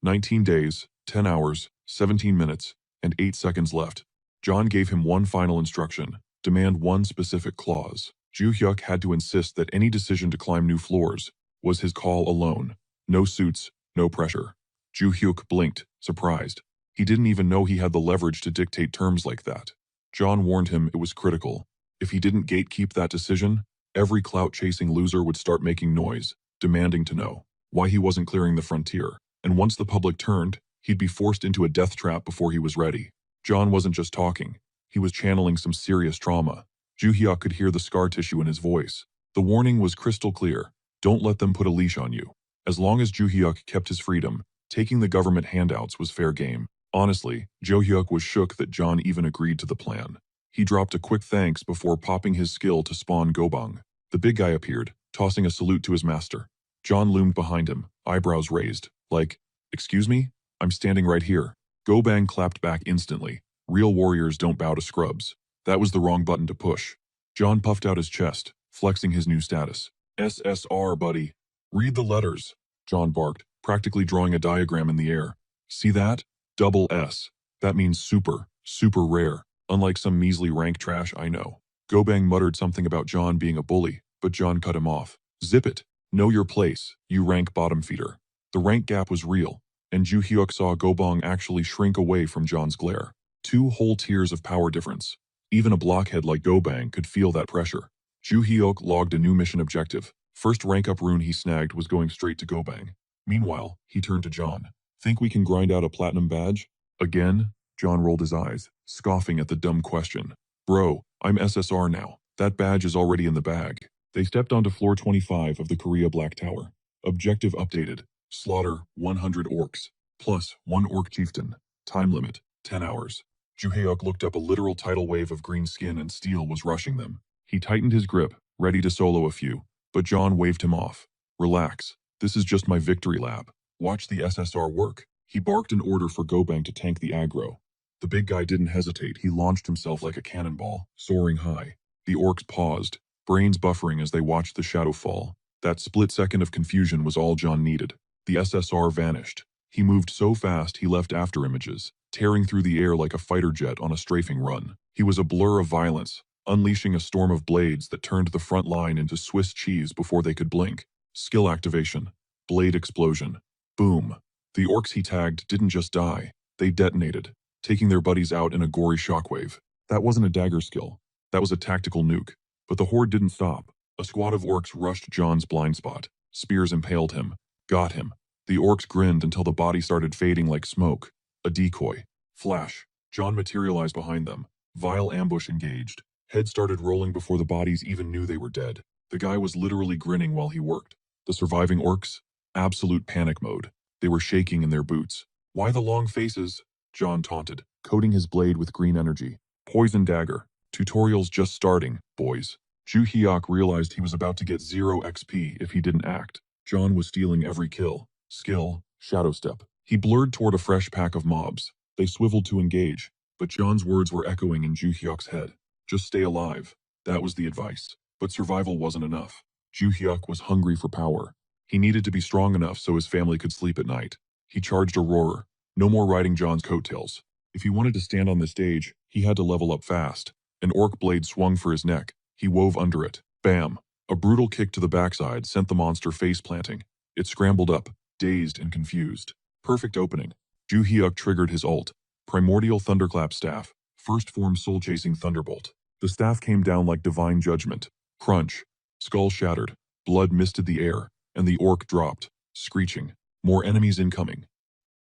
19 days, 10 hours, 17 minutes, and 8 seconds left. John gave him one final instruction: demand one specific clause. Ju Hyuk had to insist that any decision to climb new floors was his call alone. No suits, no pressure. Ju Hyuk blinked, surprised. He didn't even know he had the leverage to dictate terms like that. John warned him it was critical. If he didn't gatekeep that decision, every clout-chasing loser would start making noise, demanding to know why he wasn't clearing the frontier. And once the public turned, he'd be forced into a death trap before he was ready. John wasn't just talking. He was channeling some serious trauma. Ju Hyuk could hear the scar tissue in his voice. The warning was crystal clear. Don't let them put a leash on you. As long as Ju Hyuk kept his freedom, taking the government handouts was fair game. Honestly, Ju Hyuk was shook that John even agreed to the plan. He dropped a quick thanks before popping his skill to spawn Gobang. The big guy appeared, tossing a salute to his master. John loomed behind him, eyebrows raised, like, "Excuse me? I'm standing right here." Gobang clapped back instantly. Real warriors don't bow to scrubs. That was the wrong button to push. John puffed out his chest, flexing his new status. SSR, buddy. Read the letters. John barked, practically drawing a diagram in the air. See that? Double S. That means super, super rare. Unlike some measly rank trash I know. Gobang muttered something about John being a bully, but John cut him off. Zip it. Know your place, you rank bottom feeder. The rank gap was real, and Ju Hyuk saw Gobang actually shrink away from John's glare. 2 whole tiers of power difference. Even a blockhead like Gobang could feel that pressure. Ju Hyuk logged a new mission objective. First rank up rune he snagged was going straight to Gobang. Meanwhile, he turned to John. Think we can grind out a platinum badge? Again? John rolled his eyes, scoffing at the dumb question. Bro, I'm SSR now. That badge is already in the bag. They stepped onto floor 25 of the Korea Black Tower. Objective updated. Slaughter 100 orcs. Plus 1 orc chieftain. Time limit 10 hours. Ju Hyuk looked up. A literal tidal wave of green skin and steel was rushing them. He tightened his grip, ready to solo a few, but John waved him off. Relax. This is just my victory lap. Watch the SSR work. He barked an order for Gobang to tank the aggro. The big guy didn't hesitate. He launched himself like a cannonball, soaring high. The orcs paused, brains buffering as they watched the shadow fall. That split second of confusion was all John needed. The SSR vanished. He moved so fast he left afterimages, tearing through the air like a fighter jet on a strafing run. He was a blur of violence, unleashing a storm of blades that turned the front line into Swiss cheese before they could blink. Skill activation. Blade explosion. Boom. The orcs he tagged didn't just die. They detonated, taking their buddies out in a gory shockwave. That wasn't a dagger skill. That was a tactical nuke. But the horde didn't stop. A squad of orcs rushed John's blind spot. Spears impaled him. Got him. The orcs grinned until the body started fading like smoke. A decoy. Flash. John materialized behind them. Vile ambush engaged. Heads started rolling before the bodies even knew they were dead. The guy was literally grinning while he worked. The surviving orcs? Absolute panic mode. They were shaking in their boots. Why the long faces? John taunted, coating his blade with green energy. Poison dagger. Tutorial's just starting, boys. Ju Hyuk realized he was about to get 0 XP if he didn't act. John was stealing every kill. Skill, shadow step. He blurred toward a fresh pack of mobs. They swiveled to engage, but John's words were echoing in Ju Hyuk's head. Just stay alive. That was the advice. But survival wasn't enough. Ju Hyuk was hungry for power. He needed to be strong enough so his family could sleep at night. He charged a roarer. No more riding John's coattails. If he wanted to stand on the stage, he had to level up fast. An orc blade swung for his neck. He wove under it. Bam! A brutal kick to the backside sent the monster face-planting. It scrambled up, dazed and confused. Perfect opening. Ju Hyuk triggered his ult. Primordial Thunderclap Staff. First form soul-chasing Thunderbolt. The staff came down like divine judgment. Crunch. Skull shattered. Blood misted the air, and the orc dropped, screeching. More enemies incoming.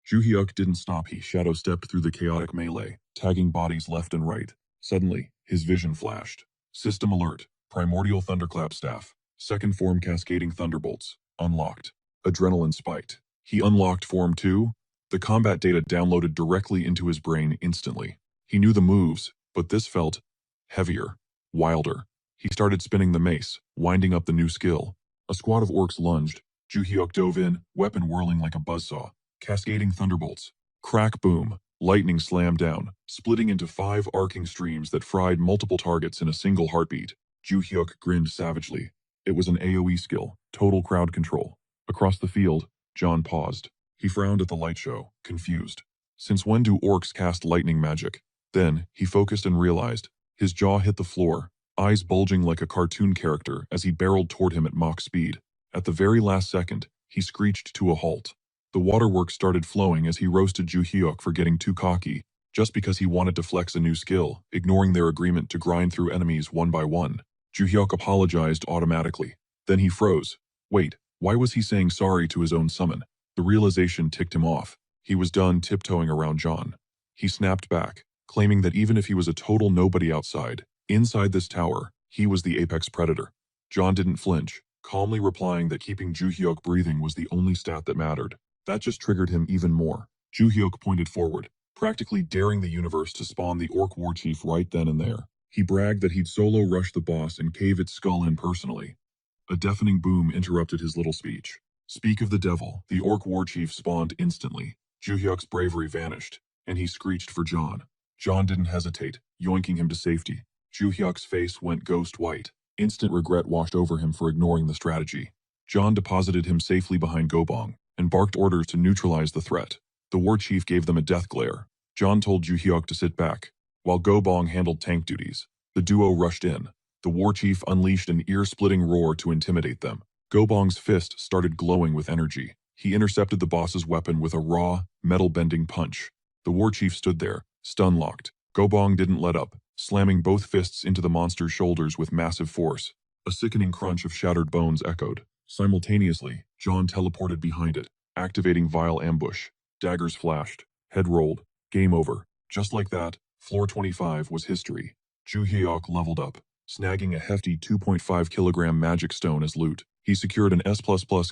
Ju Hyuk didn't stop. He shadow-stepped through the chaotic melee, tagging bodies left and right. Suddenly, his vision flashed. System alert. Primordial Thunderclap Staff. Second form Cascading Thunderbolts. Unlocked. Adrenaline spiked. He unlocked Form 2. The combat data downloaded directly into his brain instantly. He knew the moves, but this felt heavier, wilder. He started spinning the mace, winding up the new skill. A squad of orcs lunged. Ju Hyuk dove in, weapon whirling like a buzzsaw. Cascading Thunderbolts. Crack boom. Lightning slammed down, splitting into 5 arcing streams that fried multiple targets in a single heartbeat. Ju Hyuk grinned savagely. It was an AoE skill, total crowd control. Across the field, John paused. He frowned at the light show, confused. Since when do orcs cast lightning magic? Then, he focused and realized. His jaw hit the floor, eyes bulging like a cartoon character as he barreled toward him at Mach speed. At the very last second, he screeched to a halt. The waterworks started flowing as he roasted Ju Hyuk for getting too cocky, just because he wanted to flex a new skill, ignoring their agreement to grind through enemies one by one. Ju Hyuk apologized automatically. Then he froze. Wait, why was he saying sorry to his own summon? The realization ticked him off. He was done tiptoeing around John. He snapped back, claiming that even if he was a total nobody outside, inside this tower, he was the apex predator. John didn't flinch, calmly replying that keeping Ju Hyuk breathing was the only stat that mattered. That just triggered him even more. Ju Hyuk pointed forward, practically daring the universe to spawn the orc war chief right then and there. He bragged that he'd solo rush the boss and cave its skull in personally. A deafening boom interrupted his little speech. Speak of the devil, the orc war chief spawned instantly. Ju Hyuk's bravery vanished, and he screeched for John. John didn't hesitate, yoinking him to safety. Ju Hyuk's face went ghost white. Instant regret washed over him for ignoring the strategy. John deposited him safely behind Gobong and barked orders to neutralize the threat. The war chief gave them a death glare. John told Ju Hyuk to sit back, while Gobong handled tank duties. The duo rushed in. The war chief unleashed an ear-splitting roar to intimidate them. Gobong's fist started glowing with energy. He intercepted the boss's weapon with a raw, metal-bending punch. The war chief stood there, stun-locked. Gobong didn't let up, slamming both fists into the monster's shoulders with massive force. A sickening crunch of shattered bones echoed. Simultaneously, John teleported behind it, activating Vile Ambush. Daggers flashed. Head rolled. Game over. Just like that, floor 25 was history. Ju Hyuk leveled up, snagging a hefty 2.5 kilogram magic stone as loot. He secured an S++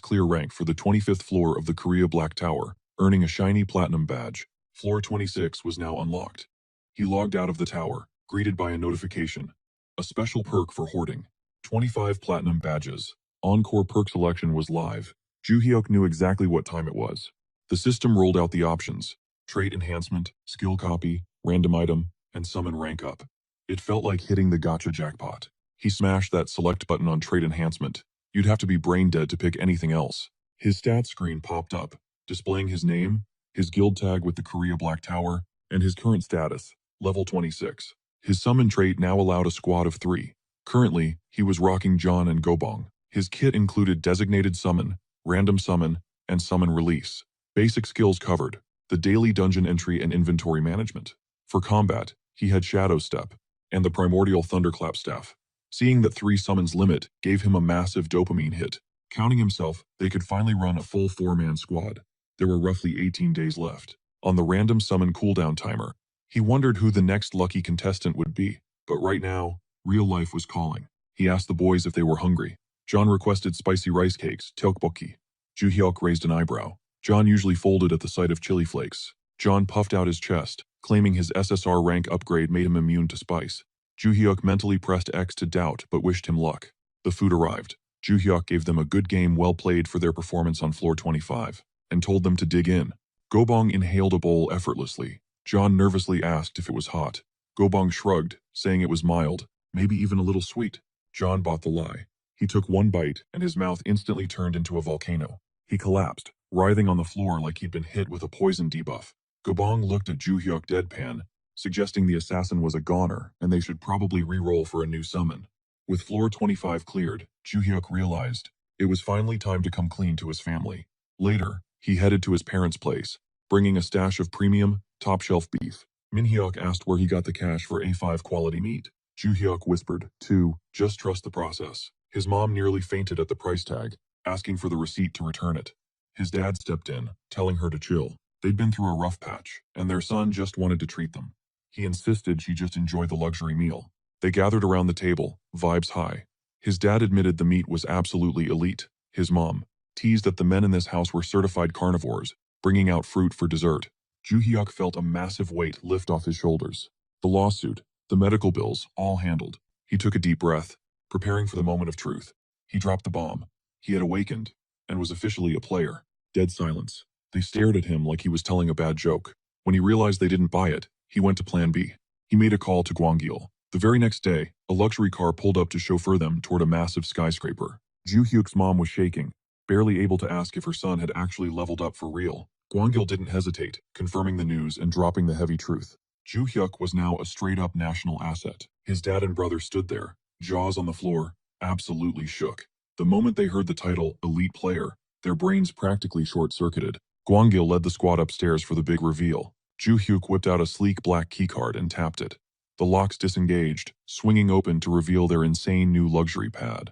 clear rank for the 25th floor of the Korea Black Tower, earning a shiny platinum badge. Floor 26 was now unlocked. He logged out of the tower, greeted by a notification. A special perk for hoarding. 25 platinum badges. Encore perk selection was live. Ju Hyuk knew exactly what time it was. The system rolled out the options: trait enhancement, skill copy, random item, and summon rank up. It felt like hitting the gotcha jackpot. He smashed that select button on trait enhancement. You'd have to be brain dead to pick anything else. His stats screen popped up, displaying his name, his guild tag with the Korea Black Tower, and his current status, level 26. His summon trait now allowed a squad of 3. Currently, he was rocking John and Gobong. His kit included designated summon, random summon, and summon release. Basic skills covered, the daily dungeon entry and inventory management. For combat, he had Shadow Step, and the Primordial Thunderclap Staff. Seeing that 3 summons limit gave him a massive dopamine hit. Counting himself, they could finally run a full 4-man squad. There were roughly 18 days left. On the random summon cooldown timer, he wondered who the next lucky contestant would be. But right now, real life was calling. He asked the boys if they were hungry. John requested spicy rice cakes, tteokbokki. Ju Hyuk raised an eyebrow. John usually folded at the sight of chili flakes. John puffed out his chest, claiming his SSR-Rank upgrade made him immune to spice. Ju Hyuk mentally pressed X to doubt but wished him luck. The food arrived. Ju Hyuk gave them a good game well played for their performance on floor 25, and told them to dig in. Gobong inhaled a bowl effortlessly. John nervously asked if it was hot. Gobong shrugged, saying it was mild, maybe even a little sweet. John bought the lie. He took one bite, and his mouth instantly turned into a volcano. He collapsed, writhing on the floor like he'd been hit with a poison debuff. Gobong looked at Ju Hyuk deadpan, suggesting the assassin was a goner and they should probably re-roll for a new summon. With floor 25 cleared, Joo-hyuk realized it was finally time to come clean to his family. Later, he headed to his parents' place, bringing a stash of premium, top-shelf beef. Min-hyuk asked where he got the cash for A5 quality meat. Joo-hyuk whispered, just trust the process. His mom nearly fainted at the price tag, asking for the receipt to return it. His dad stepped in, telling her to chill. They'd been through a rough patch, and their son just wanted to treat them. He insisted she just enjoy the luxury meal. They gathered around the table, vibes high. His dad admitted the meat was absolutely elite. His mom teased that the men in this house were certified carnivores, bringing out fruit for dessert. Joo-hyuk felt a massive weight lift off his shoulders. The lawsuit, the medical bills, all handled. He took a deep breath, preparing for the moment of truth. He dropped the bomb. He had awakened, and was officially a player. Dead silence. They stared at him like he was telling a bad joke. When he realized they didn't buy it, he went to plan B. He made a call to Gwangil. The very next day, a luxury car pulled up to chauffeur them toward a massive skyscraper. Joo-hyuk's mom was shaking, barely able to ask if her son had actually leveled up for real. Gwangil didn't hesitate, confirming the news and dropping the heavy truth. Joo-hyuk was now a straight-up national asset. His dad and brother stood there, jaws on the floor, absolutely shook. The moment they heard the title, Elite Player, their brains practically short-circuited. Gwangil led the squad upstairs for the big reveal. Joo-hyuk whipped out a sleek black keycard and tapped it. The locks disengaged, swinging open to reveal their insane new luxury pad.